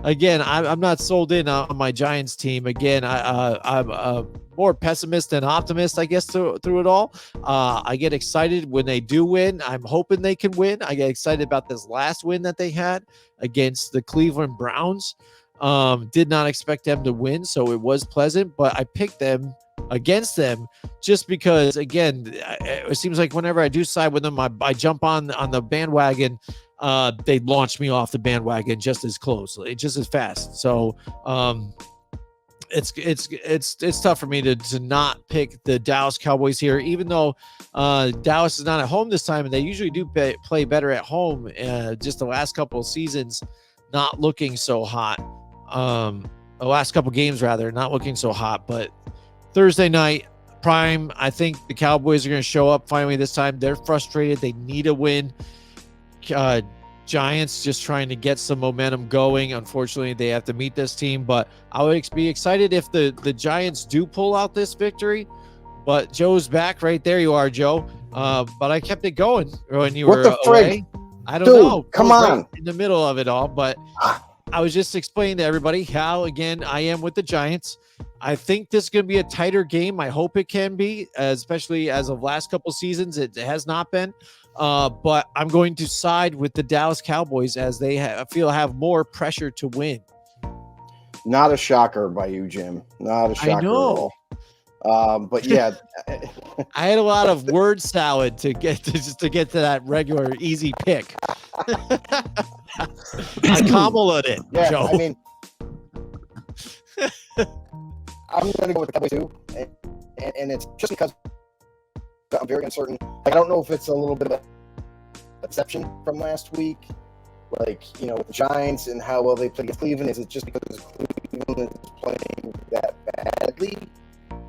again, I'm not sold in on my Giants team. Again, I'm more pessimist than optimist, I guess, through it all. I get excited when they do win. I'm hoping they can win. I get excited about this last win that they had against the Cleveland Browns. Did not expect them to win, so it was pleasant, but I picked them against them just because, again, it seems like whenever I do side with them, I jump on the bandwagon. They launched me off the bandwagon just as closely, just as fast. So it's tough for me to not pick the Dallas Cowboys here, even though Dallas is not at home this time, and they usually do play better at home. Just the last couple of seasons, not looking so hot. The last couple games, rather, not looking so hot. But Thursday night prime, I think the Cowboys are going to show up finally this time. They're frustrated. They need a win. Giants just trying to get some momentum going. Unfortunately, they have to meet this team, but I would be excited if the Giants do pull out this victory. But Joe's back right there. You are, Joe. But I kept it going when you were away. I don't know. Come on. Right in the middle of it all, but I was just explaining to everybody how, again, I am with the Giants. I think this is going to be a tighter game. I hope it can be, especially as of last couple seasons. It has not been. But I'm going to side with the Dallas Cowboys as they have more pressure to win. Not a shocker by you, Jim. Not a shocker I know. at all. But yeah, I had a lot of word salad to get to that regular easy pick. I cobbled it, yeah, Joe. I mean, I'm going to go with the Cowboys too, and it's just because I'm very uncertain. I don't know if it's a little bit of a exception from last week, like, with the Giants and how well they played against Cleveland. Is it just because Cleveland is playing that badly,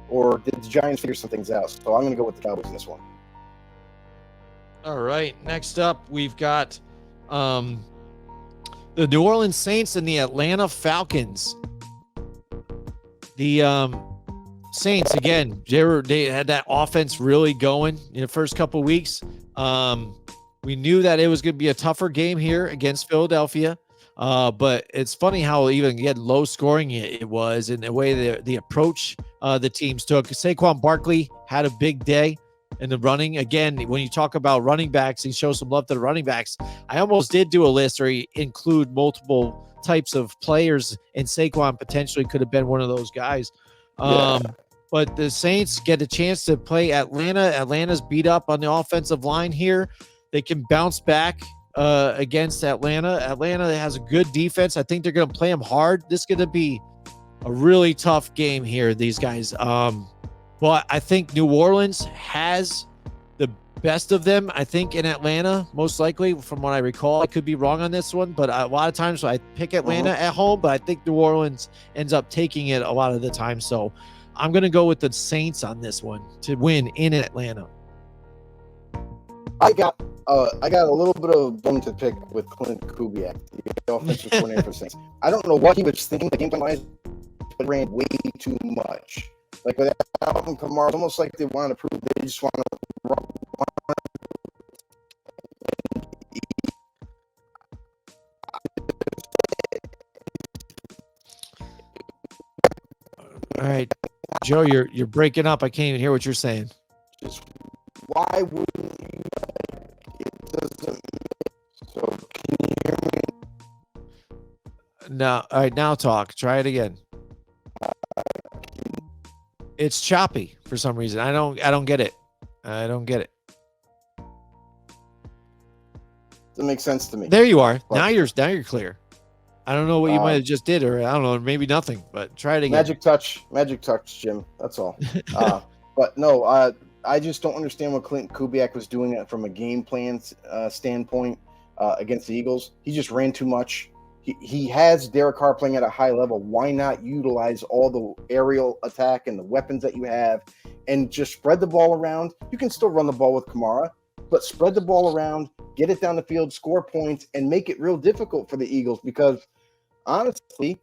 or did the Giants figure some things out? So I'm going to go with the Cowboys in this one. All right. Next up, we've got the New Orleans Saints and the Atlanta Falcons. The Saints, again, they had that offense really going in the first couple of weeks. We knew that it was going to be a tougher game here against Philadelphia. But it's funny how even low scoring it was, in the way the approach the teams took. Saquon Barkley had a big day in the running. Again, when you talk about running backs and show some love to the running backs, I almost did do a list where you include multiple types of players, and Saquon potentially could have been one of those guys. But the Saints get a chance to play Atlanta. Atlanta's beat up on the offensive line here. They can bounce back against Atlanta. Atlanta has a good defense. I think they're going to play them hard. This is going to be a really tough game here, these guys. But I think New Orleans has the best of them, I think, in Atlanta, most likely, from what I recall. I could be wrong on this one, but a lot of times I pick Atlanta at home, but I think New Orleans ends up taking it a lot of the time. So I'm going to go with the Saints on this one to win in Atlanta. I got a little bit of a bone to pick with Clint Kubiak, the offensive coordinator for Saints. I don't know what he was thinking. The game plan but ran way too much. Like with Alvin Kamara, it's almost like they want to prove they just want to run. All right, Joe, you're breaking up. I can't even hear what you're saying. Just why wouldn't you? It doesn't. So can you hear me? No. All right, now talk. Try it again. It's choppy for some reason. I don't get it. I don't get it. Doesn't make sense to me. There you are. Now you're clear. I don't know what you might have just did, or I don't know, maybe nothing. But try it again. Magic touch, Jim. That's all. But no, I just don't understand what Clint Kubiak was doing from a game plan standpoint against the Eagles. He just ran too much. He has Derek Carr playing at a high level. Why not utilize all the aerial attack and the weapons that you have and just spread the ball around? You can still run the ball with Kamara, but spread the ball around, get it down the field, score points, and make it real difficult for the Eagles, because honestly,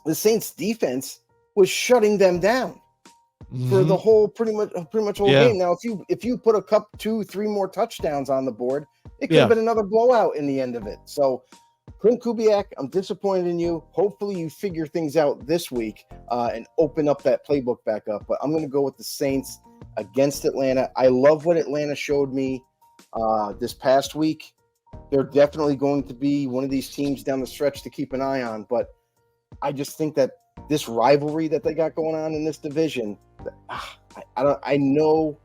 the Saints defense was shutting them down for the whole pretty much whole game. Now, if you put a 2-3 more touchdowns on the board, it could have been another blowout in the end of it. So Clint Kubiak, I'm disappointed in you. Hopefully you figure things out this week and open up that playbook back up. But I'm going to go with the Saints against Atlanta. I love what Atlanta showed me this past week. They're definitely going to be one of these teams down the stretch to keep an eye on. But I just think that this rivalry that they got going on in this division, I know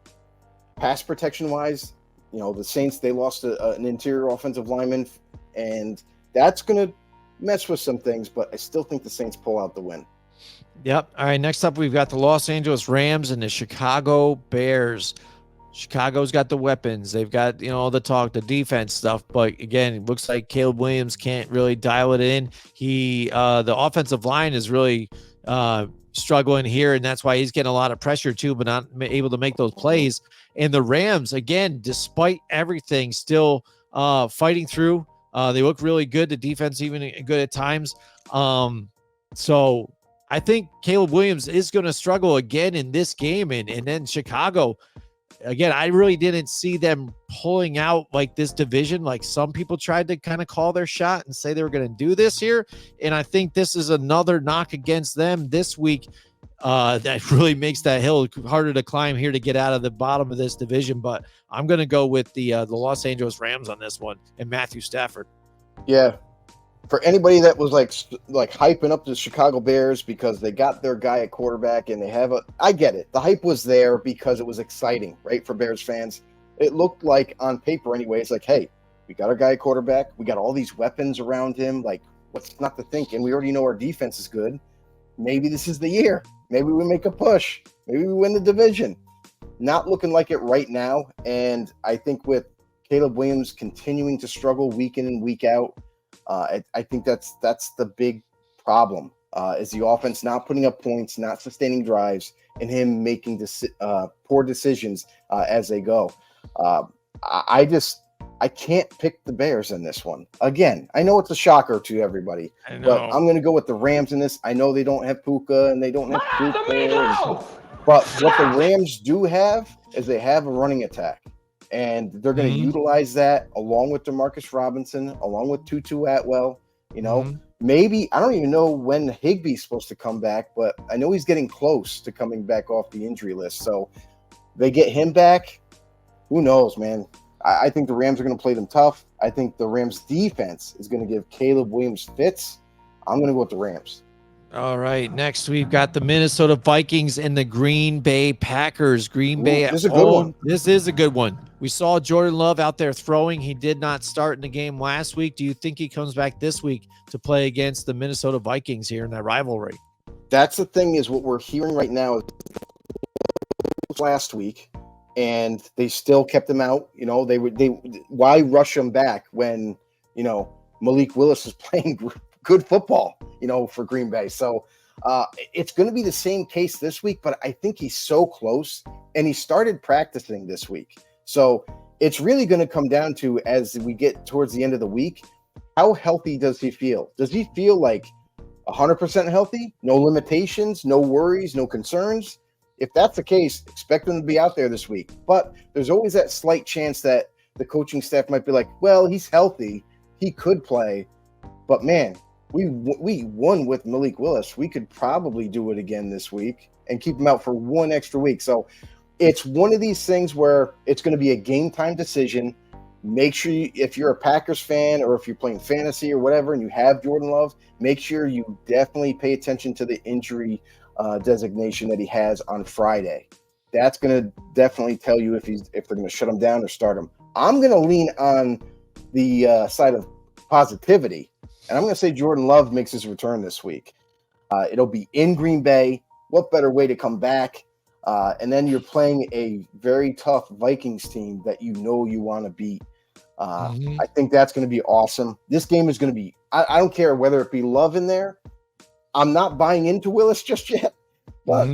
pass protection wise, the Saints, they lost an interior offensive lineman, and that's going to mess with some things, but I still think the Saints pull out the win. Yep. All right, next up, we've got the Los Angeles Rams and the Chicago Bears. Chicago's got the weapons. They've got, all the talk, the defense stuff, but again, it looks like Caleb Williams can't really dial it in. The offensive line is really struggling here, and that's why he's getting a lot of pressure too, but not able to make those plays. And the Rams, again, despite everything, still fighting through. They look really good. The defense even good at times. So I think Caleb Williams is going to struggle again in this game. And then Chicago, again, I really didn't see them pulling out like this division. Like some people tried to kind of call their shot and say they were going to do this here. And I think this is another knock against them this week. That really makes that hill harder to climb here to get out of the bottom of this division. But I'm going to go with the Los Angeles Rams on this one and Matthew Stafford. Yeah. For anybody that was like hyping up the Chicago Bears because they got their guy at quarterback and they I get it. The hype was there because it was exciting, right? For Bears fans. It looked like on paper anyway, it's like, hey, we got our guy at quarterback. We got all these weapons around him. Like, what's not to think? And we already know our defense is good. Maybe this is the year. Maybe we make a push. Maybe we win the division. Not looking like it right now. And I think with Caleb Williams continuing to struggle week in and week out, I think that's the big problem, is the offense not putting up points, not sustaining drives, and him making poor decisions as they go. I can't pick the Bears in this one. Again, I know it's a shocker to everybody, but I'm going to go with the Rams in this. I know they don't have Puka and they don't have Puka, but what the Rams do have is they have a running attack. And they're going to utilize that along with DeMarcus Robinson, along with Tutu Atwell. Maybe I don't even know when Higbee's supposed to come back, but I know he's getting close to coming back off the injury list. So they get him back. Who knows, man? I think the Rams are going to play them tough. I think the Rams defense is going to give Caleb Williams fits. I'm going to go with the Rams. All right. Next, we've got the Minnesota Vikings and the Green Bay Packers. Green Bay at home. This is a good one. We saw Jordan Love out there throwing. He did not start in the game last week. Do you think he comes back this week to play against the Minnesota Vikings here in that rivalry? That's the thing, is what we're hearing right now is last week, and they still kept him out. They why rush him back when Malik Willis is playing good football, for Green Bay. So it's going to be the same case this week, but I think he's so close, and he started practicing this week. So it's really going to come down to, as we get towards the end of the week, how healthy does he feel? Does he feel like 100% healthy? No limitations, no worries, no concerns? If that's the case, expect him to be out there this week. But there's always that slight chance that the coaching staff might be like, well, he's healthy. He could play. But, man, we won with Malik Willis. We could probably do it again this week and keep him out for one extra week. So it's one of these things where it's going to be a game time decision. Make sure if you're a Packers fan or if you're playing fantasy or whatever and you have Jordan Love, make sure you definitely pay attention to the injury designation that he has on Friday. That's going to definitely tell you if they're going to shut him down or start him. I'm going to lean on the side of positivity, and I'm going to say Jordan Love makes his return this week. It'll be in Green Bay. What better way to come back? And then you're playing a very tough Vikings team that you want to beat. I think that's going to be awesome. This game is going to be – I don't care whether it be Love in there. I'm not buying into Willis just yet. But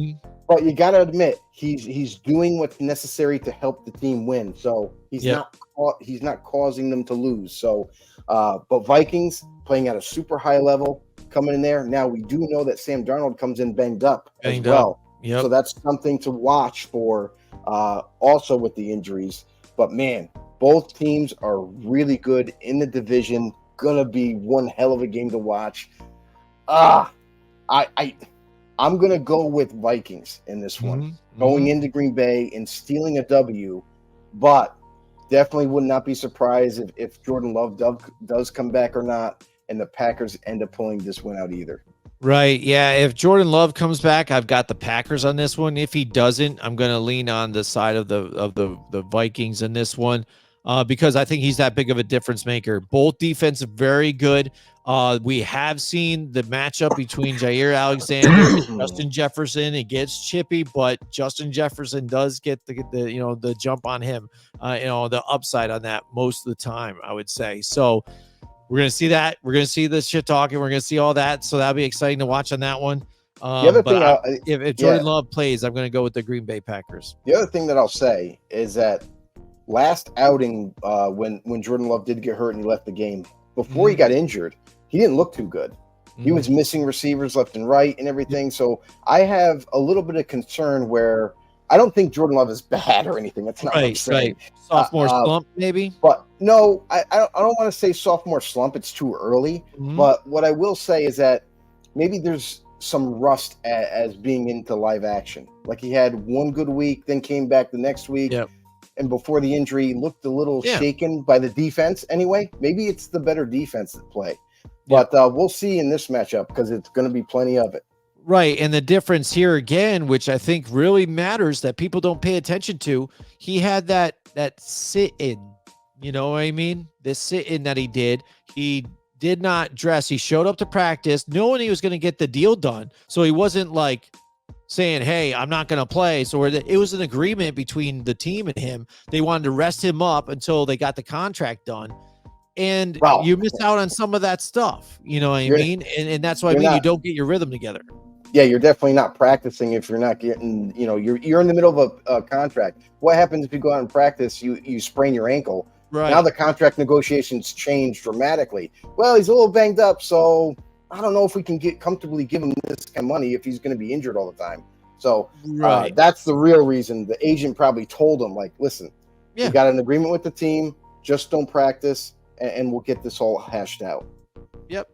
you got to admit, he's doing what's necessary to help the team win. So he's not causing them to lose. So, but Vikings playing at a super high level, coming in there. Now we do know that Sam Darnold comes in banged up as well. Yep. So that's something to watch for also with the injuries. But, man, both teams are really good in the division. Going to be one hell of a game to watch. I'm going to go with Vikings in this one. Going into Green Bay and stealing a W. But definitely would not be surprised if Jordan Love does come back or not, and the Packers end up pulling this one out either. Right. Yeah. If Jordan Love comes back, I've got the Packers on this one. If he doesn't, I'm going to lean on the side of the Vikings in this one because I think he's that big of a difference maker. Both defense very good. We have seen the matchup between Jair Alexander and Justin Jefferson. It gets chippy, but Justin Jefferson does get the jump on him, the upside on that most of the time, I would say. So we're going to see that. We're going to see the shit talking. We're going to see all that. So that'll be exciting to watch on that one. If Jordan Love plays, I'm going to go with the Green Bay Packers. The other thing that I'll say is that last outing when Jordan Love did get hurt and he left the game, before he got injured, he didn't look too good. He was missing receivers left and right and everything. So I have a little bit of concern where I don't think Jordan Love is bad or anything. That's not what I'm saying. Right. Sophomore slump, maybe? But no, I don't want to say sophomore slump. It's too early. But what I will say is that maybe there's some rust as being into live action. Like he had one good week, then came back the next week. Yep. And before the injury, looked a little shaken by the defense anyway. Maybe it's the better defense that play. But we'll see in this matchup because it's going to be plenty of it. Right. And the difference here again, which I think really matters that people don't pay attention to, he had that sit-in. You know what I mean? This sit-in that he did. He did not dress. He showed up to practice knowing he was going to get the deal done. So he wasn't like saying, hey, I'm not going to play. So it was an agreement between the team and him. They wanted to rest him up until they got the contract done. And you miss out on some of that stuff. You know what I mean? And that's what I mean. You don't get your rhythm together. Yeah, you're definitely not practicing if you're not getting, you're in the middle of a contract. What happens if you go out and practice, you sprain your ankle? Right. Now the contract negotiations change dramatically. Well, he's a little banged up, so I don't know if we can comfortably give him this kind of money if he's going to be injured all the time. So that's the real reason. The agent probably told him, like, listen, you got an agreement with the team, just don't practice, and we'll get this all hashed out. Yep.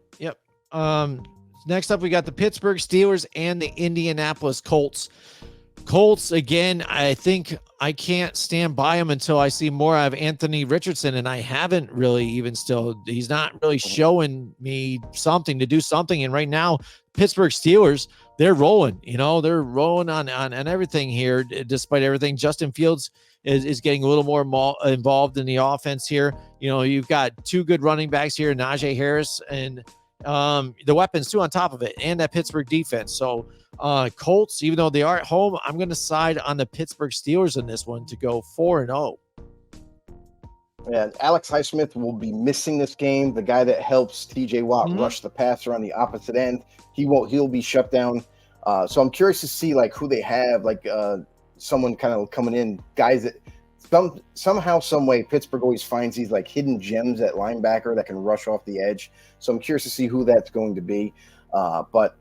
Next up, we got the Pittsburgh Steelers and the Indianapolis Colts. Colts, again, I think I can't stand by him until I see more of Anthony Richardson, and I haven't really he's not really showing me something to do something. And right now, Pittsburgh Steelers, they're rolling, they're rolling on everything here, despite everything. Justin Fields is getting a little more involved in the offense here. You've got two good running backs here, Najee Harris and the weapons too on top of it, and that Pittsburgh defense. So Colts, even though they are at home, I'm going to side on the Pittsburgh Steelers in this one to go 4-0. And Alex Highsmith will be missing this game. The guy that helps TJ Watt rush the passer on the opposite end, he'll be shut down. So I'm curious to see like who they have, like someone kind of coming in, guys that somehow, some way, Pittsburgh always finds these like hidden gems at linebacker that can rush off the edge. So I'm curious to see who that's going to be. But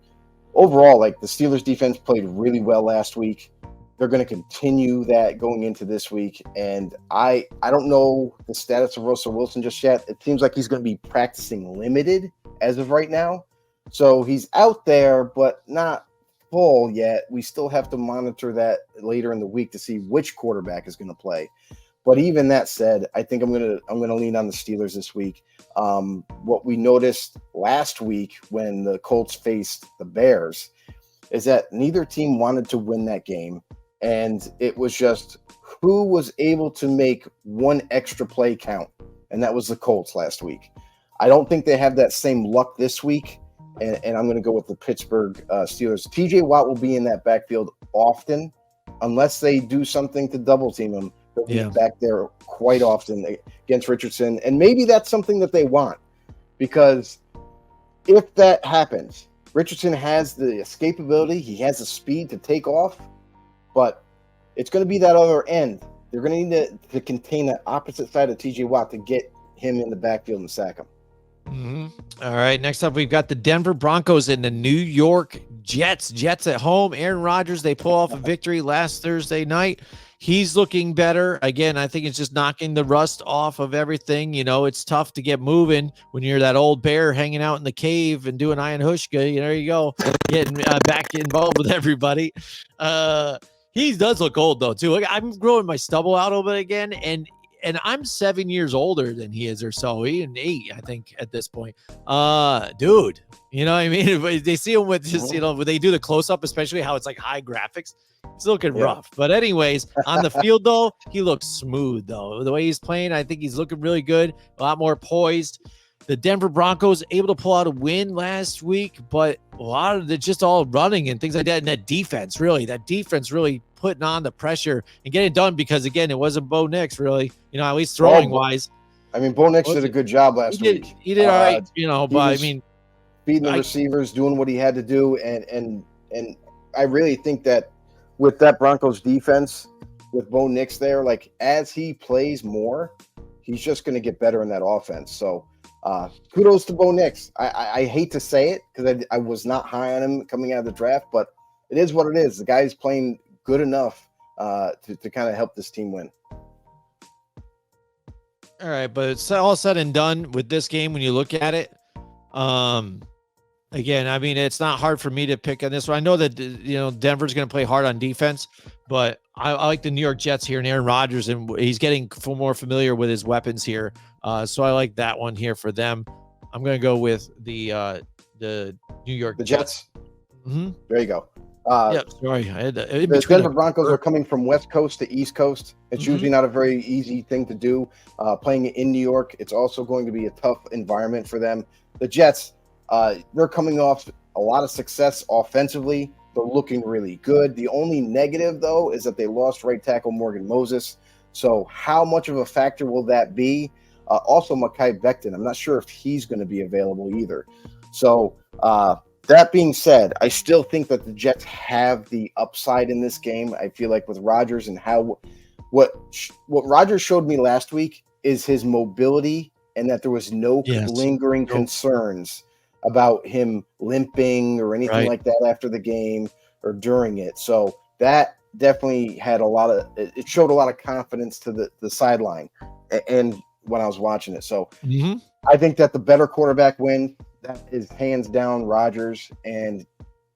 overall, like the Steelers defense played really well last week. They're going to continue that going into this week. And I don't know the status of Russell Wilson just yet. It seems like he's going to be practicing limited as of right now. So he's out there, but not full yet. We still have to monitor that later in the week to see which quarterback is going to play. But even that said, I think I'm going to lean on the Steelers this week. What we noticed last week when the Colts faced the Bears is that neither team wanted to win that game. And it was just who was able to make one extra play count. And that was the Colts last week. I don't think they have that same luck this week. And I'm going to go with the Pittsburgh Steelers. TJ Watt will be in that backfield often, unless they do something to double team him. He'll be back there quite often against Richardson. And maybe that's something that they want, because if that happens, Richardson has the escapability. He has the speed to take off, but it's going to be that other end. They're going to need to contain that opposite side of TJ Watt to get him in the backfield and sack him. All right. Next up, we've got the Denver Broncos and the New York Jets. Jets at home. Aaron Rodgers, they pull off a victory last Thursday night. He's looking better. Again, I think it's just knocking the rust off of everything. It's tough to get moving when you're that old bear hanging out in the cave and doing Iron Hushka. There you go. Getting back involved with everybody. He does look old, though, too. I'm growing my stubble out a little bit again, and I'm 7 years older than he is or so. He and 8, I think, at this point. Dude, you know what I mean? They see him with just, when they do the close-up, especially how it's like high graphics, it's looking rough. But anyways, on the field, though, he looks smooth, though. The way he's playing, I think he's looking really good, a lot more poised. The Denver Broncos able to pull out a win last week, but a lot of it just all running and things like that. And that defense really putting on the pressure and getting it done, because, again, it wasn't Bo Nix, really, at least throwing-wise. I mean, Bo Nix did a good job last week. He did all right, but, I mean. Feeding the receivers, doing what he had to do. And I really think that with that Broncos defense, with Bo Nix there, like as he plays more, he's just going to get better in that offense. So kudos to Bo Nix. I hate to say it because I was not high on him coming out of the draft, but it is what it is. The guy's playing good enough to kind of help this team win. All right, but it's all said and done with this game when you look at it. Again, I mean, it's not hard for me to pick on this one. I know that, Denver's going to play hard on defense, but I like the New York Jets here and Aaron Rodgers, and he's getting more familiar with his weapons here. So I like that one here for them. I'm going to go with the New York Jets. Mm-hmm. There you go. Sorry. The Denver Broncos are coming from West Coast to East Coast. It's usually not a very easy thing to do. Playing in New York, it's also going to be a tough environment for them. The Jets, they're coming off a lot of success offensively. They're looking really good. The only negative, though, is that they lost right tackle Morgan Moses. So how much of a factor will that be? Also, Mekhi Becton, I'm not sure if he's going to be available either. So that being said, I still think that the Jets have the upside in this game. I feel like with Rodgers and what Rodgers showed me last week is his mobility and that there was no lingering concerns about him limping or anything like that after the game or during it. So that definitely had it showed a lot of confidence to the sideline and when I was watching it. So I think that the better quarterback win, that is hands down Rodgers, and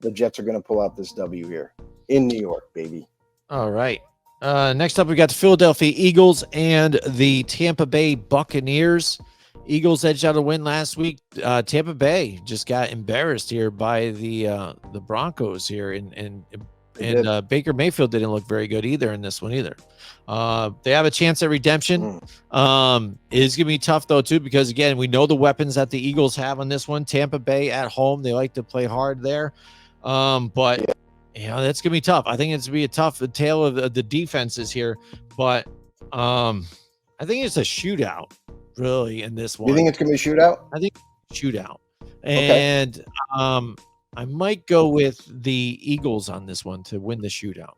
the Jets are going to pull out this W here in New York, baby. All right. Next up, we got the Philadelphia Eagles and the Tampa Bay Buccaneers. Eagles edged out a win last week. Tampa Bay just got embarrassed here by the Broncos here, and Baker Mayfield didn't look very good either in this one either. They have a chance at redemption. It's gonna be tough though too, because again, we know the weapons that the Eagles have on this one. Tampa Bay at home, they like to play hard there. But that's gonna be tough. I think it's gonna be a tough tale of the defenses here. But I think it's a shootout, really, in this one. You think it's gonna be a shootout? I think shootout. And I might go with the Eagles on this one to win the shootout.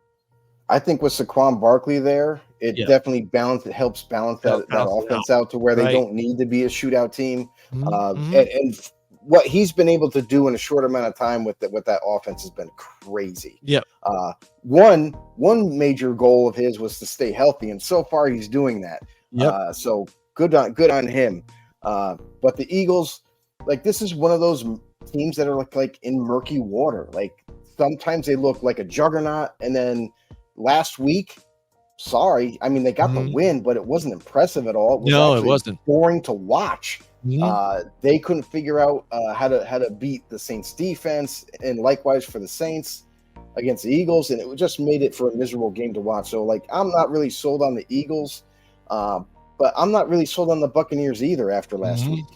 I think with Saquon Barkley there, it definitely helps balance that offense out to where they don't need to be a shootout team. And what he's been able to do in a short amount of time with that offense has been crazy. One major goal of his was to stay healthy, and so far he's doing that. So good on him. But the Eagles, like, this is one of those teams that are like in murky water. Like sometimes they look like a juggernaut, and then last week, they got the win, but it wasn't impressive at all. It wasn't boring to watch. They couldn't figure out how to beat the Saints defense, and likewise for the Saints against the Eagles, and it just made it for a miserable game to watch. So like, I'm not really sold on the Eagles, but I'm not really sold on the Buccaneers either after last week.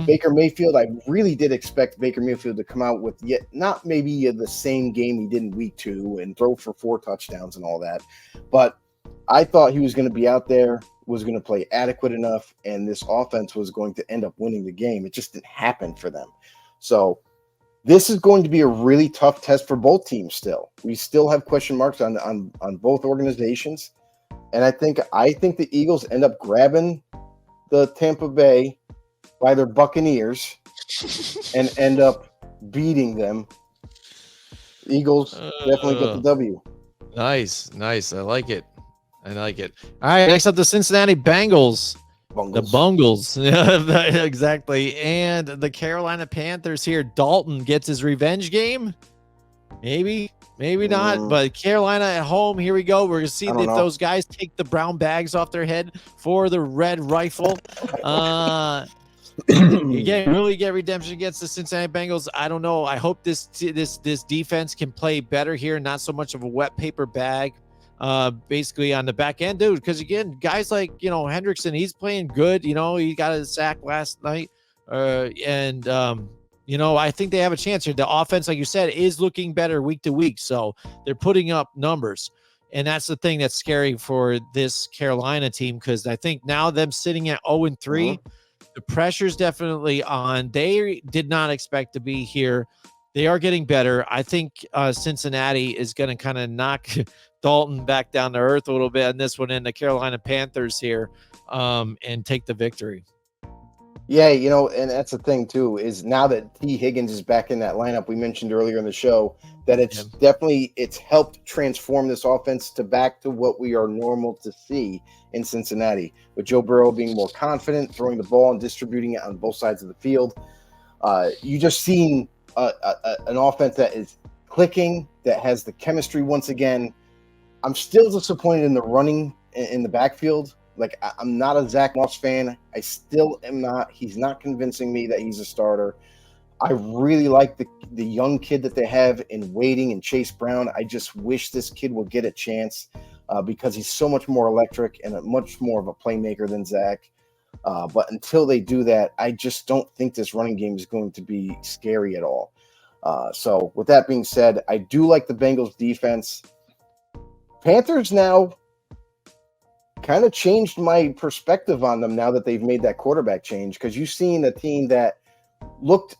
Baker Mayfield, I really did expect Baker Mayfield to come out with not maybe the same game he did in week 2 and throw for 4 touchdowns and all that. But I thought he was going to be out there, was going to play adequate enough, and this offense was going to end up winning the game. It just didn't happen for them. So this is going to be a really tough test for both teams still. We still have question marks on both organizations. And I think the Eagles end up grabbing the Tampa Bay by their Buccaneers and end up beating them. Eagles definitely get the W. Nice. I like it. All right, next up, the Cincinnati Bengals. The Bungles. Yeah, exactly. And the Carolina Panthers here. Dalton gets his revenge game. Maybe not. But Carolina at home. Here we go. We're going to see if those guys take the brown bags off their head for the red rifle. You get redemption against the Cincinnati Bengals. I don't know. I hope this defense can play better here, not so much of a wet paper bag, basically on the back end, dude. Because again, guys like Hendrickson, he's playing good. He got a sack last night, and I think they have a chance here. The offense, like you said, is looking better week to week, so they're putting up numbers. And that's the thing that's scary for this Carolina team, because I think now them sitting at 0-3. The pressure's definitely on. They did not expect to be here. they are getting better. I think Cincinnati is going to kind of knock Dalton back down to earth a little bit on this one, in the Carolina Panthers here, and take the victory. Yeah, and that's the thing too, is now that T. Higgins is back in that lineup, we mentioned earlier in the show that it's helped transform this offense back to what we are normal to see in Cincinnati, with Joe Burrow being more confident, throwing the ball and distributing it on both sides of the field. You just seen an offense that is clicking, that has the chemistry once again. I'm still disappointed in the running in the backfield. Like, I'm not a Zach Moss fan. I still am not. He's not convincing me that he's a starter. I really like the young kid that they have in Waiting and Chase Brown. I just wish this kid would get a chance because he's so much more electric and much more of a playmaker than Zach. But until they do that, I just don't think this running game is going to be scary at all. So with that being said, I do like the Bengals defense. Panthers now kind of changed my perspective on them now that they've made that quarterback change, because you've seen a team that looked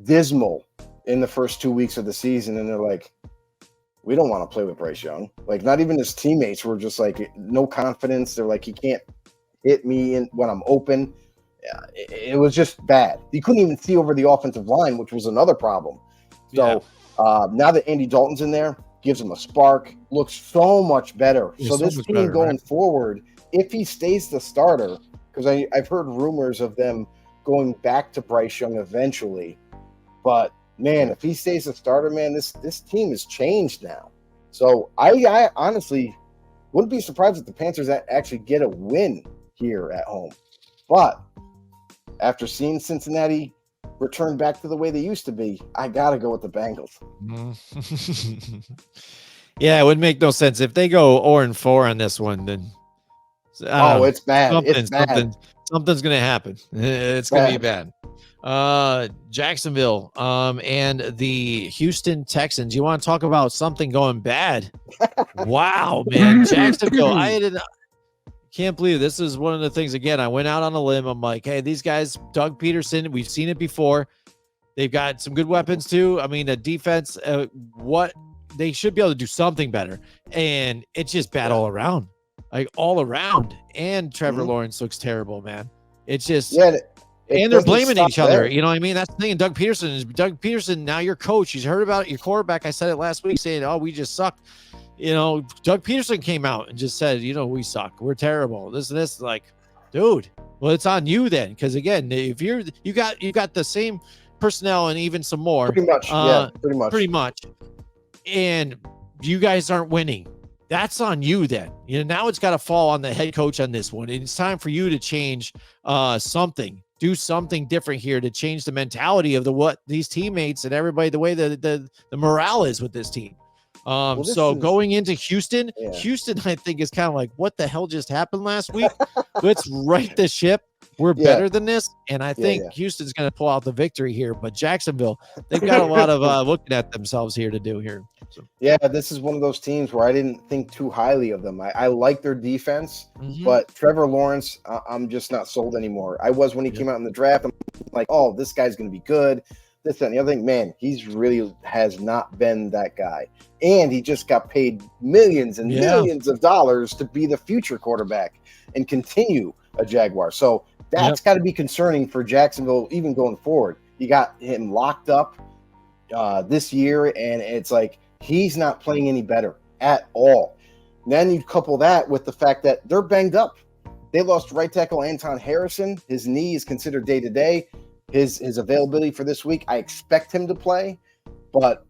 dismal in the first 2 weeks of the season, and they're like, we don't want to play with Bryce Young. Like, not even his teammates were just like, no confidence. They're like, he can't hit me when I'm open. Yeah, it was just bad. You couldn't even see over the offensive line, which was another problem. So now that Andy Dalton's in there, gives him a spark, looks so much better. So this team going forward, if he stays the starter, because I've heard rumors of them going back to Bryce Young eventually, but man, if he stays the starter, man, this team has changed now. So I honestly wouldn't be surprised if the Panthers actually get a win here at home. But after seeing Cincinnati return back to the way they used to be, I gotta go with the Bengals. Yeah, it would make no sense if they go 0-4 on this one. Then it's bad. It's bad. Something's gonna happen. It's gonna be bad. Jacksonville and the Houston Texans. You want to talk about something going bad? Wow, man, Jacksonville. Can't believe this is one of the things. Again, I went out on a limb. I'm like, hey, these guys, Doug Peterson, we've seen it before. They've got some good weapons too. I mean, the defense, what they should be able to do something better, and it's just bad all around, like all around. And Trevor Lawrence looks terrible, man. It's just and they're blaming each other. You know what I mean? That's the thing. And Doug Peterson, now your coach. He's heard about it, your quarterback. I said it last week, saying, "Oh, we just suck." You know, Doug Peterson came out and just said, we suck. We're terrible. This and this. Like, dude, well, it's on you then. Because again, if you got the same personnel and even some more, pretty much. And you guys aren't winning. That's on you then. Now it's got to fall on the head coach on this one. And it's time for you to change something. Do something different here to change the mentality of what these teammates and everybody, the way the morale is with this team. Going into Houston, I think is kind of like, what the hell just happened last week? Let's right the ship. We're better than this. And I think Houston's going to pull out the victory here. But Jacksonville, they've got a lot of looking at themselves here to do here. So. Yeah, this is one of those teams where I didn't think too highly of them. I like their defense, but Trevor Lawrence, I'm just not sold anymore. I was when he came out in the draft. I'm like, oh, this guy's going to be good. This, that, and the other thing, man, he's really has not been that guy. And he just got paid millions and millions of dollars to be the future quarterback and continue a Jaguar. So that's got to be concerning for Jacksonville, even going forward. You got him locked up this year, and it's like he's not playing any better at all. And then you couple that with the fact that they're banged up. They lost right tackle Anton Harrison. His knee is considered day-to-day. His availability for this week, I expect him to play, but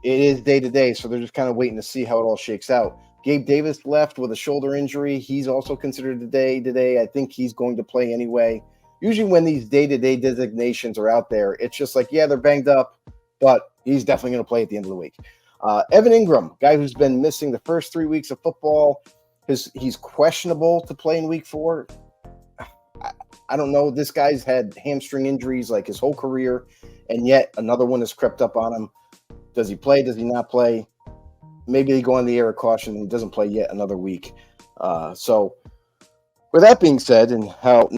it is day-to-day, so they're just kind of waiting to see how it all shakes out. Gabe Davis left with a shoulder injury. He's also considered day-to-day. I think he's going to play anyway. Usually when these day-to-day designations are out there, it's just like, they're banged up, but he's definitely going to play at the end of the week. Evan Ingram, guy who's been missing the first 3 weeks of football, he's questionable to play in week 4. I don't know. This guy's had hamstring injuries like his whole career, and yet another one has crept up on him. Does he play? Does he not play? Maybe they go on the air of caution and he doesn't play yet another week. So with that being said, and how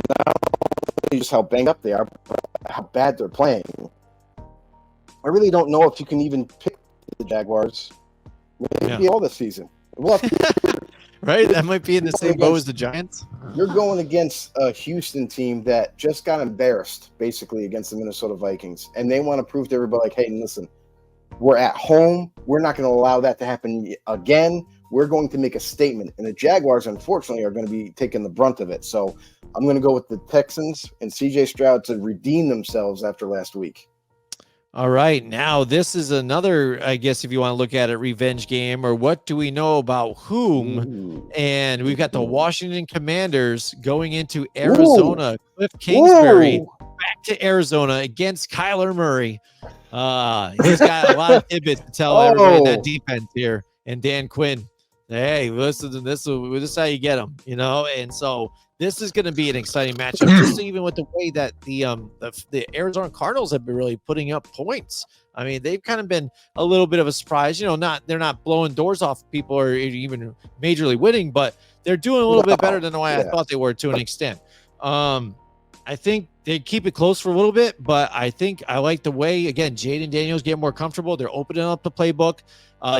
banged up they are, how bad they're playing, I really don't know if you can even pick the Jaguars. Maybe all this season. Well, right? That might be in the same boat as the Giants. You're going against a Houston team that just got embarrassed, basically, against the Minnesota Vikings. And they want to prove to everybody, like, hey, listen, we're at home. We're not going to allow that to happen again. We're going to make a statement. And the Jaguars, unfortunately, are going to be taking the brunt of it. So I'm going to go with the Texans and C.J. Stroud to redeem themselves after last week. All right. Now, this is another, I guess, if you want to look at it, revenge game, or what do we know about whom? Ooh. And we've got the Washington Commanders going into Arizona. Ooh. Cliff Kingsbury back to Arizona against Kyler Murray. He's got a lot of tidbits to tell everybody in that defense here. And Dan Quinn, hey, listen to this. This is how you get them, you know? And so this is going to be an exciting matchup, just even with the way that the Arizona Cardinals have been really putting up points. I mean, they've kind of been a little bit of a surprise. You know, they're not blowing doors off people or even majorly winning, but they're doing a little bit better than the way I thought they were to an extent. I think they keep it close for a little bit, but I think I like the way, again, Jaden Daniels getting more comfortable. They're opening up the playbook.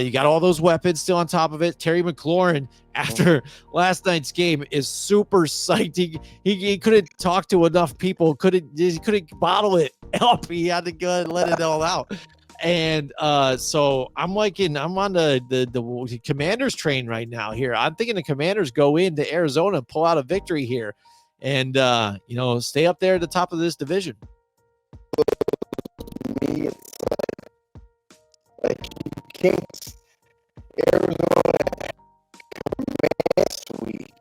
You got all those weapons still on top of it. Terry McLaurin, after last night's game, is super psyched. He couldn't talk to enough people. He couldn't bottle it up. He had to go and let it all out. And so I'm on the Commanders train right now here. I'm thinking the Commanders go into Arizona, pull out a victory here, and stay up there at the top of this division. Like Kings, Arizona last week,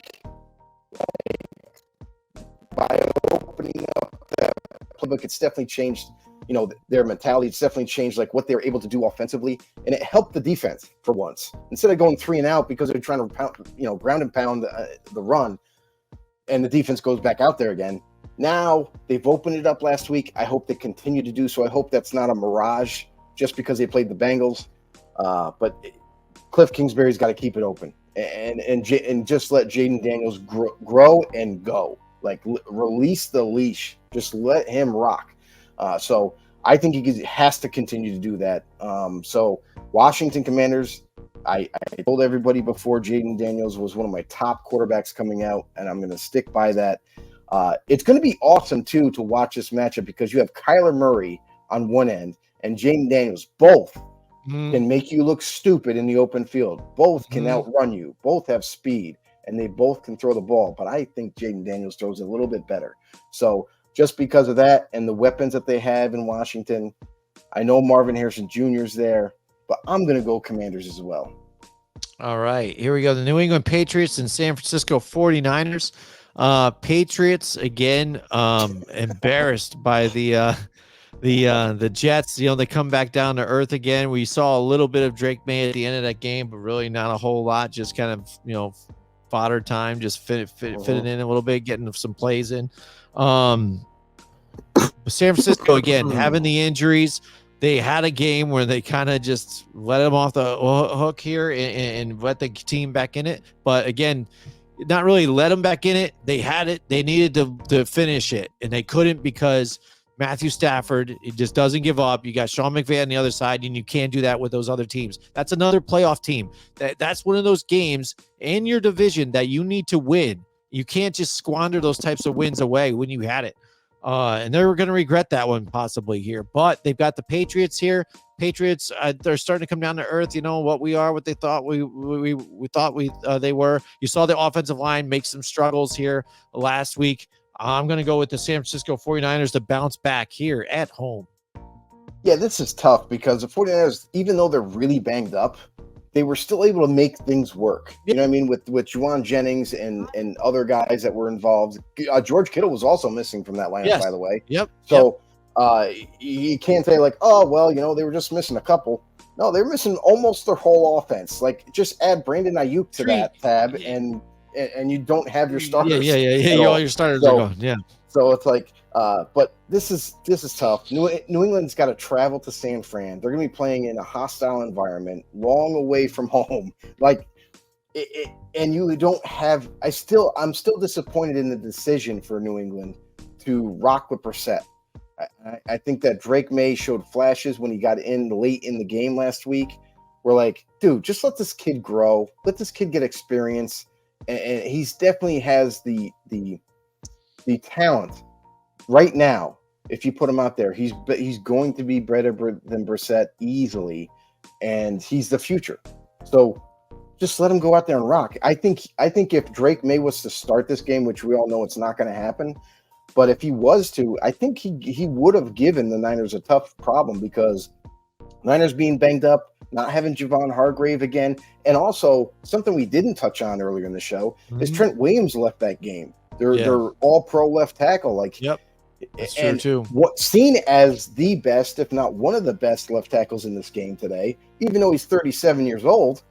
by opening up that public, it's definitely changed. Their mentality. It's definitely changed, like what they're able to do offensively, and it helped the defense for once. Instead of going 3 and out because they're trying to ground and pound the run, and the defense goes back out there again. Now they've opened it up last week. I hope they continue to do so. I hope that's not a mirage just because they played the Bengals. But Cliff Kingsbury's got to keep it open and just let Jaden Daniels grow and go. Like release the leash. Just let him rock. So I think he has to continue to do that. So Washington Commanders, I told everybody before Jaden Daniels was one of my top quarterbacks coming out, and I'm going to stick by that. It's going to be awesome, too, to watch this matchup because you have Kyler Murray on one end and Jaden Daniels. Both can make you look stupid in the open field. Both can outrun you. Both have speed, and they both can throw the ball. But I think Jaden Daniels throws a little bit better. So just because of that and the weapons that they have in Washington, I know Marvin Harrison Jr. is there, but I'm going to go Commanders as well. All right, here we go. The New England Patriots and San Francisco 49ers. Patriots, again, embarrassed by the Jets. They come back down to earth again. We saw a little bit of Drake May at the end of that game, but really not a whole lot. Just kind of, fodder time, just fit it in a little bit, getting some plays in. San Francisco, again, having the injuries. They had a game where they kind of just let them off the hook here and let the team back in it. But again, not really let them back in it. They had it. They needed to finish it, and they couldn't because Matthew Stafford, it just doesn't give up. You got Sean McVay on the other side, and you can't do that with those other teams. That's another playoff team. That's one of those games in your division that you need to win. You can't just squander those types of wins away when you had it. And they're going to regret that one possibly here. But they've got the Patriots here. Patriots, they're starting to come down to earth. What we are, what they thought they were. You saw the offensive line make some struggles here last week. I'm going to go with the San Francisco 49ers to bounce back here at home. Yeah, this is tough because the 49ers, even though they're really banged up, they were still able to make things work. You know what I mean? With Juwan Jennings and other guys that were involved. George Kittle was also missing from that lineup, by the way. Yep. So you can't say like, oh, well, they were just missing a couple. No, they're missing almost their whole offense. Like, just add Brandon Ayuk to that tab, and you don't have your starters. Yeah. All your starters are gone. Yeah. So it's like, but this is tough. New England's got to travel to San Fran. They're going to be playing in a hostile environment, long away from home. Like, and you don't have. I'm still disappointed in the decision for New England to rock with Brissett. I think that Drake May showed flashes when he got in late in the game last week. We're like, dude, just let this kid grow. Let this kid get experience. And he's definitely has the talent right now. If you put him out there, he's going to be better than Brissett easily, and he's the future. So just let him go out there and rock. I think if Drake May was to start this game, which we all know it's not going to happen, but if he was to, I think he would have given the Niners a tough problem, because Niners being banged up, not having Javon Hargrave again, and also something we didn't touch on earlier in the show is Trent Williams left that game. They're all pro left tackle. Like, yep. That's true too. What's seen as the best, if not one of the best left tackles in this game today, even though he's 37 years old,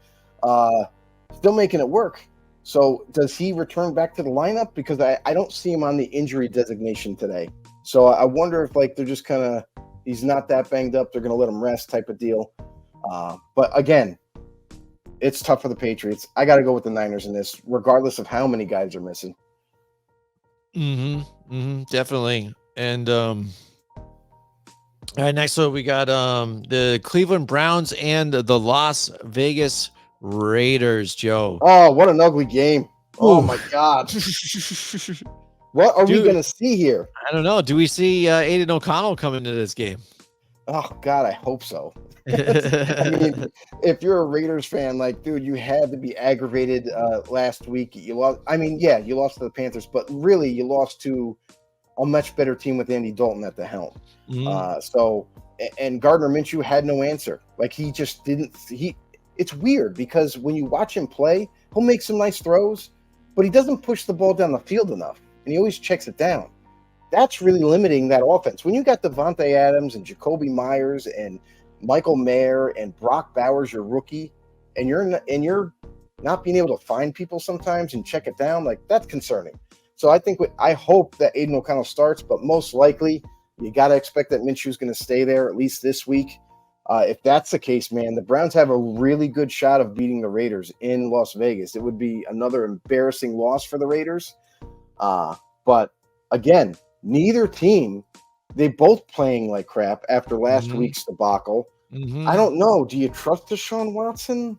still making it work. So does he return back to the lineup? Because I don't see him on the injury designation today. So I wonder if they're just kind of, he's not that banged up, they're going to let him rest type of deal. But again, it's tough for the Patriots. I got to go with the Niners in this, regardless of how many guys are missing. Definitely. And all right, next up we got the Cleveland Browns and the Las Vegas Raiders, Joe. Oh, what an ugly game. Oh my God. What are we going to see here? I don't know. Do we see Aiden O'Connell come into this game? Oh God, I hope so. I mean, if you're a Raiders fan, dude, you had to be aggravated last week. You lost. I mean, yeah, you lost to the Panthers, but really, you lost to a much better team with Andy Dalton at the helm. And Gardner Minshew had no answer. He just didn't. It's weird because when you watch him play, he'll make some nice throws, but he doesn't push the ball down the field enough, and he always checks it down. That's really limiting that offense. When you got Devontae Adams and Jacoby Myers and Michael Mayer and Brock Bowers, your rookie, and you're not being able to find people sometimes and check it down, that's concerning. So I hope that Aiden O'Connell starts, but most likely you got to expect that Minshew's going to stay there at least this week. If that's the case, man, the Browns have a really good shot of beating the Raiders in Las Vegas. It would be another embarrassing loss for the Raiders. But again, neither team, they both playing like crap after last week's debacle. I don't know. Do you trust Deshaun Watson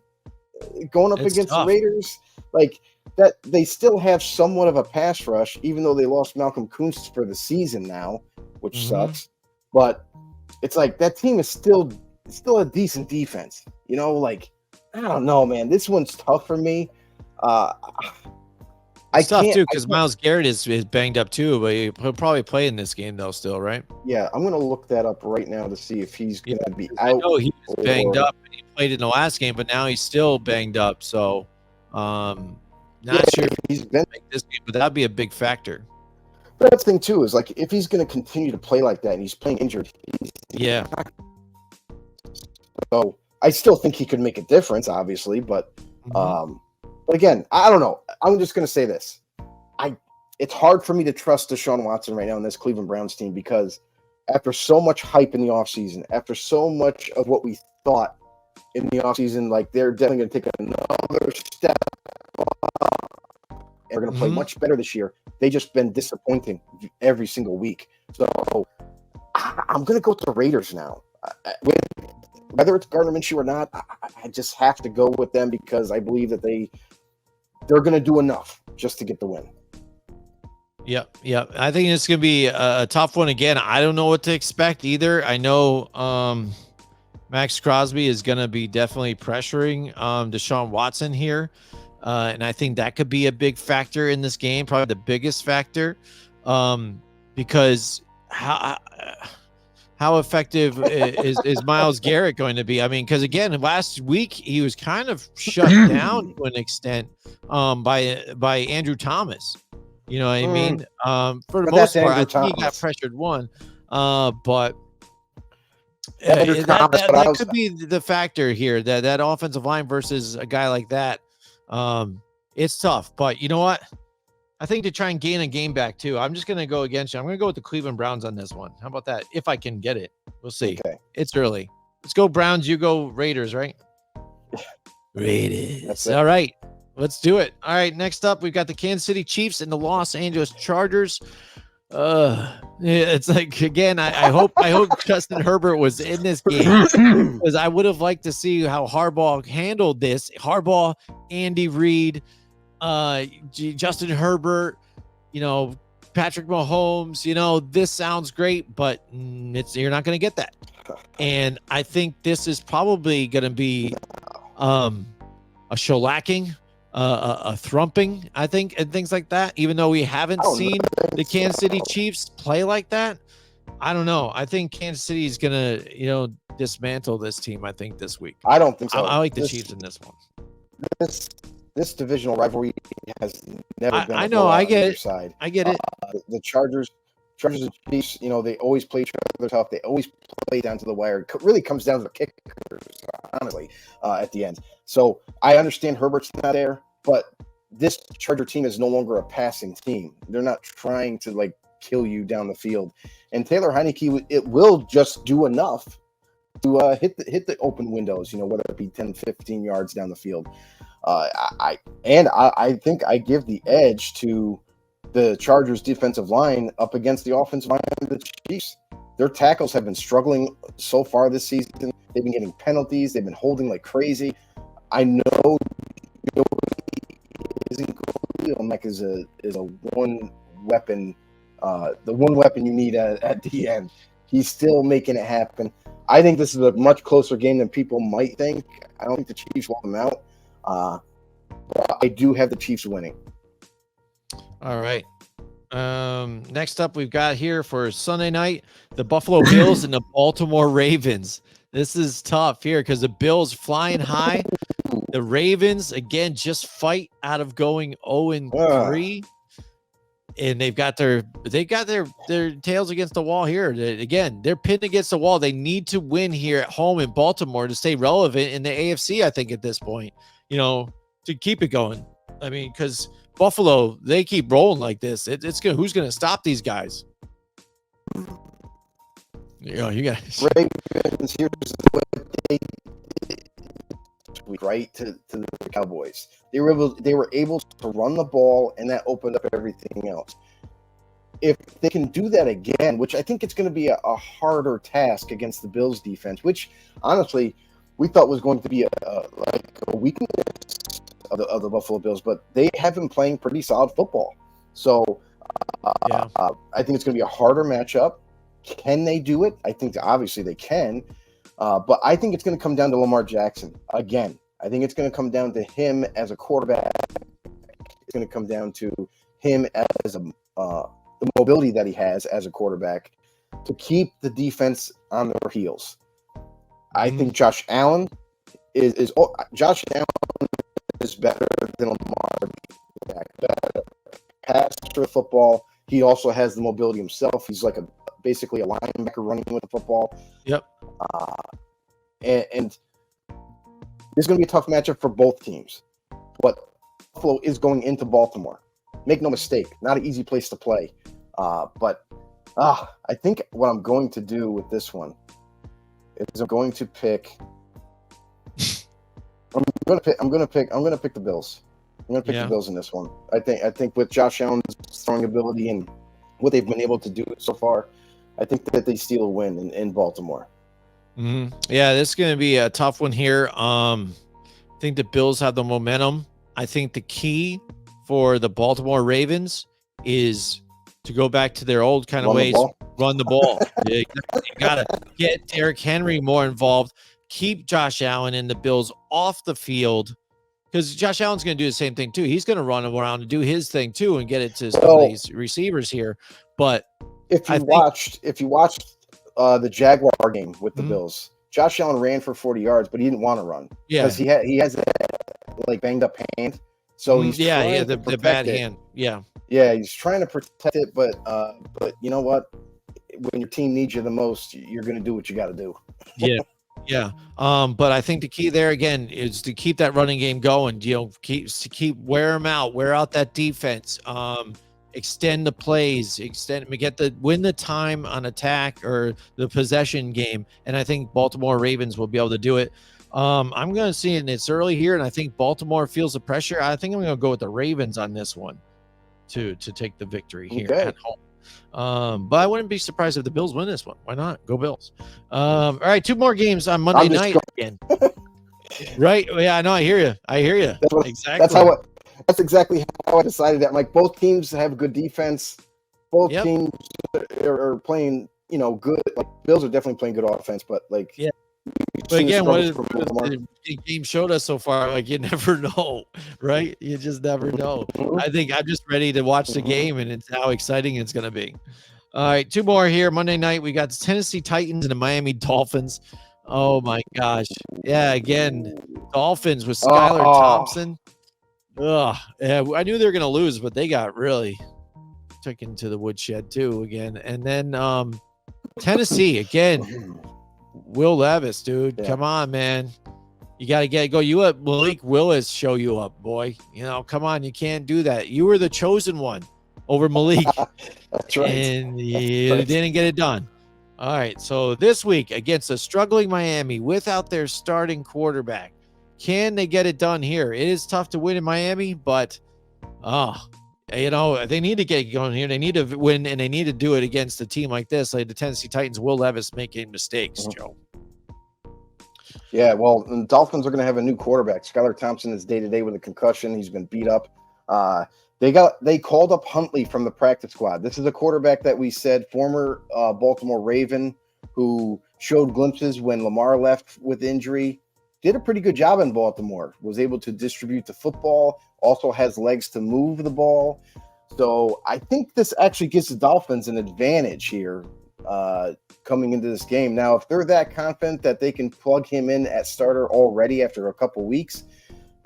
going up against the Raiders? That they still have somewhat of a pass rush, even though they lost Malcolm Kuntz for the season now, which sucks. But it's that team is still a decent defense. I don't know, man. This one's tough for me. It's tough too because Myles Garrett is banged up too, but he'll probably play in this game though, still, right? Yeah, I'm gonna look that up right now to see if he's gonna be out. I know he was banged up. He played in the last game, but now he's still banged up. So, not sure if he's been make this game, but that'd be a big factor. But that's the thing too is if he's gonna continue to play like that and he's playing injured, So I still think he could make a difference, obviously, but again, I don't know. I'm just going to say this. It's hard for me to trust Deshaun Watson right now in this Cleveland Browns team because after so much hype in the offseason, after so much of what we thought in the offseason, they're definitely going to take another step up. They're going to play much better this year. They've just been disappointing every single week. So I'm going to go to the Raiders now. Whether it's Gardner Minshew or not, I just have to go with them because I believe that they're going to do enough just to get the win. Yep. I think it's going to be a tough one again. I don't know what to expect either. I know Max Crosby is going to be definitely pressuring Deshaun Watson here, and I think that could be a big factor in this game, probably the biggest factor, because how effective is Myles Garrett going to be? I mean, because again, last week he was kind of shut down to an extent by Andrew Thomas. You know what I mean? For the most part, I think he got pressured one. But that could be the factor here. That offensive line versus a guy like that. It's tough. But you know what? I think to try and gain a game back too, I'm just going to go against you. I'm going to go with the Cleveland Browns on this one. How about that? If I can get it, we'll see. Okay. It's early. Let's go Browns. You go Raiders, right? Raiders. All right. Let's do it. All right. Next up, we've got the Kansas City Chiefs and the Los Angeles Chargers. It's like, again, I hope Justin Herbert was in this game, because I would have liked to see how Harbaugh handled this. Harbaugh, Andy Reid, Justin Herbert, Patrick Mahomes, this sounds great, but you're not going to get that. And I think this is probably going to be a shellacking, a thrumping, I think, and things like that. Even though we haven't seen the Kansas City Chiefs play like that, I don't know. I think Kansas City is going to, dismantle this team, I think, this week. I don't think so. I like the Chiefs in this one. This divisional rivalry has never been. I know. I get it. Side. I get it. The Chargers and Chiefs, they always play each other tough. They always play down to the wire. It really comes down to the kickers, honestly, at the end. So I understand Herbert's not there, but this Charger team is no longer a passing team. They're not trying to kill you down the field. And Taylor Heineke, it will just do enough to hit the open windows, whether it be 10, 15 yards down the field. I think I give the edge to the Chargers defensive line up against the offensive line of the Chiefs. Their tackles have been struggling so far this season. They've been getting penalties. They've been holding like crazy. I know Mac is a one weapon, the one weapon you need at the end. He's still making it happen. I think this is a much closer game than people might think. I don't think the Chiefs will them out. But I do have the Chiefs winning. All right. Next up, we've got here for Sunday night, the Buffalo Bills and the Baltimore Ravens. This is tough here because the Bills flying high. The Ravens, again, just fight out of going 0-3. And they've got their tails against the wall here. Again, they're pinned against the wall. They need to win here at home in Baltimore to stay relevant in the AFC, I think, at this point, to keep it going. I mean, because Buffalo, they keep rolling like this. Who's going to stop these guys? You guys. Ravens, here's what they did, right, to the Cowboys. They were able to run the ball, and that opened up everything else. If they can do that again, which I think it's going to be a harder task against the Bills defense, which honestly we thought was going to be a weakness of the Buffalo Bills, but they have been playing pretty solid football. So I think it's going to be a harder matchup. Can they do it? I think obviously they can, but I think it's going to come down to Lamar Jackson again. I think it's going to come down to him as a quarterback. It's going to come down to him as the mobility that he has as a quarterback to keep the defense on their heels. I think Josh Allen is better than Lamar. Better passer of football. He also has the mobility himself. He's basically a linebacker running with the football. Yep. And this is going to be a tough matchup for both teams. But Buffalo is going into Baltimore. Make no mistake, not an easy place to play. But I think what I'm going to do with this one is I'm going to pick the Bills. I'm going to pick the Bills in this one. I think with Josh Allen's throwing ability and what they've been able to do so far, I think that they steal a win in Baltimore. Mm-hmm. Yeah, this is going to be a tough one here. I think the Bills have the momentum. I think the key for the Baltimore Ravens is to go back to their old kind of ways, run the ball. You got to get Derrick Henry more involved, keep Josh Allen and the Bills off the field, because Josh Allen's going to do the same thing too. He's going to run around and do his thing too and get it to some of these receivers here. But if you watched the Jaguar game with the Bills, Josh Allen ran for 40 yards, but he didn't want to run because he has that banged up hand. So he's the bad hand. Yeah, he's trying to protect it, but you know what? When your team needs you the most, you're going to do what you got to do. Yeah. But I think the key there again is to keep that running game going. Keep wear them out, wear out that defense. Extend the plays, win the time on attack or the possession game. And I think Baltimore Ravens will be able to do it. I'm going to see it, and it's early here, and I think Baltimore feels the pressure. I think I'm going to go with the Ravens on this one to take the victory here at home. But I wouldn't be surprised if the Bills win this one. Why not? Go Bills. All right, 2 more games on Monday night again. Right? Yeah, I know. I hear you. Exactly. That's exactly how I decided that. Like, both teams have good defense. Both teams are playing, good. Like, Bills are definitely playing good offense, but like, yeah. But again, what the game showed us so far, like, you never know, right? You just never know. I think I'm just ready to watch the game, and it's how exciting it's going to be. All right, 2 more here. Monday night, we got the Tennessee Titans and the Miami Dolphins. Oh, my gosh. Yeah, again, Dolphins with Skylar Thompson. Ugh. Yeah, I knew they were going to lose, but they got really taken to the woodshed, too, again. And then Tennessee, again. Will Levis, dude. Yeah. Come on, man. You got to go. You let Malik Willis show you up, boy. Come on. You can't do that. You were the chosen one over Malik. That's right. And you didn't get it done. All right. So this week against a struggling Miami without their starting quarterback, can they get it done here? It is tough to win in Miami, but they need to get going here. They need to win, and they need to do it against a team like this, like the Tennessee Titans. Will Levis making mistakes, Joe. Yeah, well, the Dolphins are going to have a new quarterback. Skylar Thompson is day-to-day with a concussion. He's been beat up. They called up Huntley from the practice squad. This is a quarterback that we said, former Baltimore Raven, who showed glimpses when Lamar left with injury. Did a pretty good job in Baltimore. Was able to distribute the football. Also has legs to move the ball. So I think this actually gives the Dolphins an advantage here coming into this game. Now, if they're that confident that they can plug him in at starter already after a couple weeks,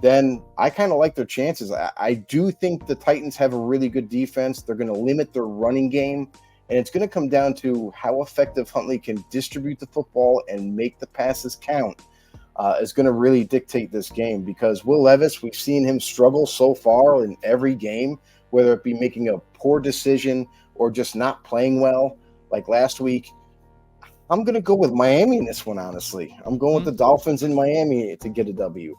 then I kind of like their chances. I do think the Titans have a really good defense. They're going to limit their running game, and it's going to come down to how effective Huntley can distribute the football and make the passes count. Is going to really dictate this game, because Will Levis, we've seen him struggle so far in every game, whether it be making a poor decision or just not playing well, like last week. I'm going to go with Miami in this one, honestly. I'm going with the Dolphins in Miami to get a W.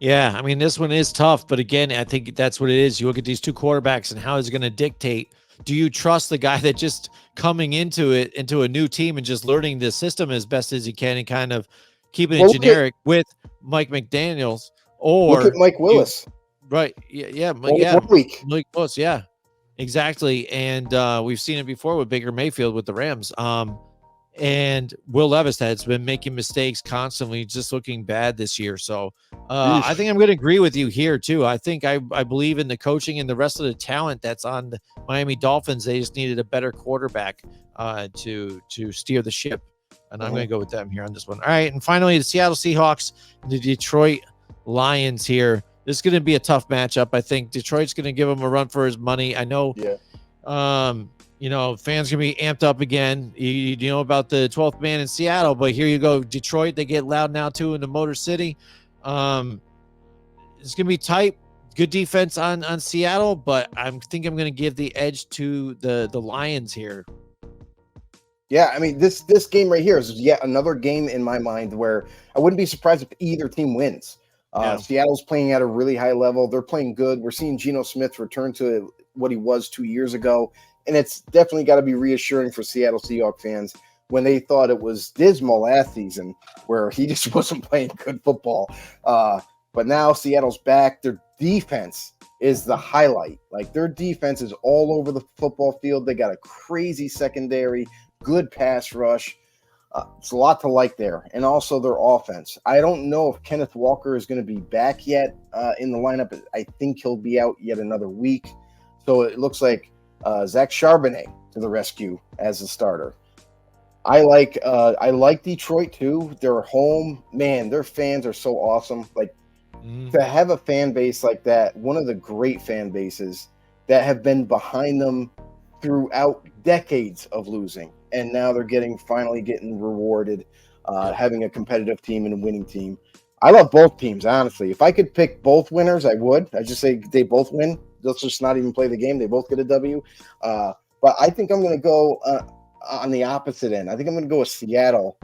Yeah, I mean, this one is tough, but again, I think that's what it is. You look at these 2 quarterbacks and how it's going to dictate. Do you trust the guy that just coming into a new team and just learning the system as best as he can and kind of keeping it generic with Mike McDaniels, or look at Mike Willis, right? Yeah. Mike Willis, yeah, exactly. And we've seen it before with Baker Mayfield with the Rams. And Will Levis has been making mistakes constantly, just looking bad this year. So I think I'm going to agree with you here too. I think I believe in the coaching and the rest of the talent that's on the Miami Dolphins. They just needed a better quarterback to steer the ship. And I'm going to go with them here on this one. All right. And finally, the Seattle Seahawks and the Detroit Lions here. This is going to be a tough matchup. I think Detroit's going to give him a run for his money. I know, fans going to be amped up again. You know about the 12th man in Seattle, but here you go. Detroit, they get loud now too in the Motor City. It's going to be tight. Good defense on Seattle, but I think I'm going to give the edge to the Lions here. Yeah, I mean, this game right here is yet another game in my mind where I wouldn't be surprised if either team wins. Seattle's playing at a really high level. They're playing good. We're seeing Geno Smith return to what he was 2 years ago, and it's definitely got to be reassuring for Seattle Seahawks fans when they thought it was dismal last season where he just wasn't playing good football. But now Seattle's back. Their defense is the highlight. Like, their defense is all over the football field. They got a crazy secondary, good pass rush. It's a lot to like there. And also their offense. I don't know if Kenneth Walker is going to be back yet in the lineup. I think he'll be out yet another week. So it looks like Zach Charbonnet to the rescue as a starter. I like Detroit too. They're home. Man, their fans are so awesome. Like, to have a fan base like that, one of the great fan bases that have been behind them throughout decades of losing. And now they're finally getting rewarded, having a competitive team and a winning team. I love both teams, honestly. If I could pick both winners, I would. I just say they both win. Let's just not even play the game. They both get a W. But I think I'm going to go on the opposite end. I think I'm going to go with Seattle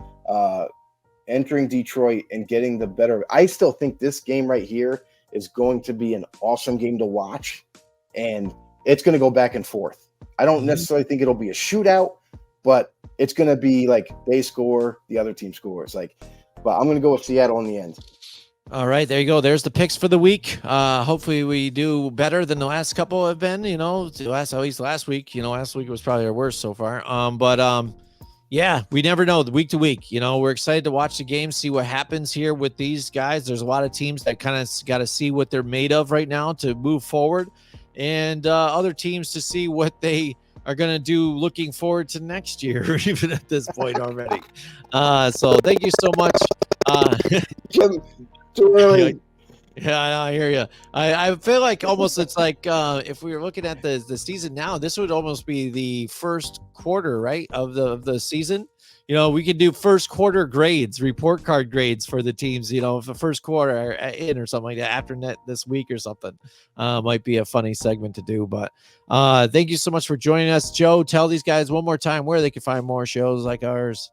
entering Detroit and getting the better. I still think this game right here is going to be an awesome game to watch, and it's going to go back and forth. I don't necessarily think it'll be a shootout, but it's going to be like they score, the other team scores. But I'm going to go with Seattle in the end. All right, there you go. There's the picks for the week. Hopefully we do better than the last couple have been, at least last week. Last week was probably our worst so far. Yeah, we never know week to week. We're excited to watch the game, see what happens here with these guys. There's a lot of teams that kind of got to see what they're made of right now to move forward, and other teams to see what they are going to do looking forward to next year, even at this point already. So thank you so much. Jim, too early. Yeah, I hear you. I feel like almost it's like if we were looking at the season now, this would almost be the first quarter, right, of the season. We could do first quarter grades, report card grades for the teams. If the first quarter in or something like that after this week or something, might be a funny segment to do. But thank you so much for joining us, Joe. Tell these guys one more time where they can find more shows like ours.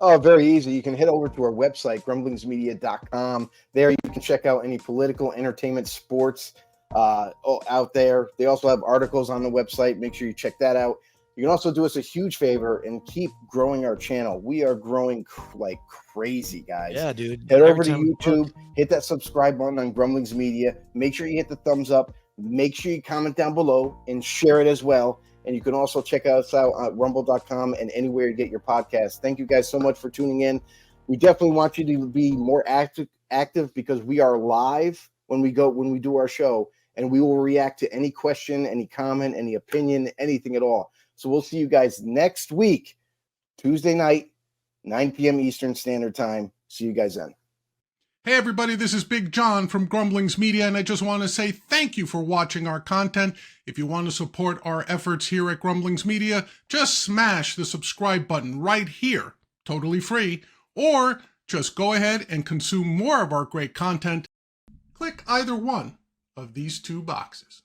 Oh, very easy. You can head over to our website, grumblingsmedia.com. There you can check out any political, entertainment, sports out there. They also have articles on the website. Make sure you check that out. You can also do us a huge favor and keep growing our channel. We are growing like crazy, guys. Yeah, dude. Head over to YouTube, hit that subscribe button on Grumblings Media. Make sure you hit the thumbs up. Make sure you comment down below and share it as well. And you can also check us out at rumble.com and anywhere you get your podcast. Thank you guys so much for tuning in. We definitely want you to be more active because we are live when we do our show, and we will react to any question, any comment, any opinion, anything at all. So we'll see you guys next week, Tuesday night, 9 p.m. Eastern Standard Time. See you guys then. Hey everybody, this is Big John from Grumblings Media, and I just want to say thank you for watching our content. If you want to support our efforts here at Grumblings Media, just smash the subscribe button right here, totally free, or just go ahead and consume more of our great content. Click either one of these two boxes.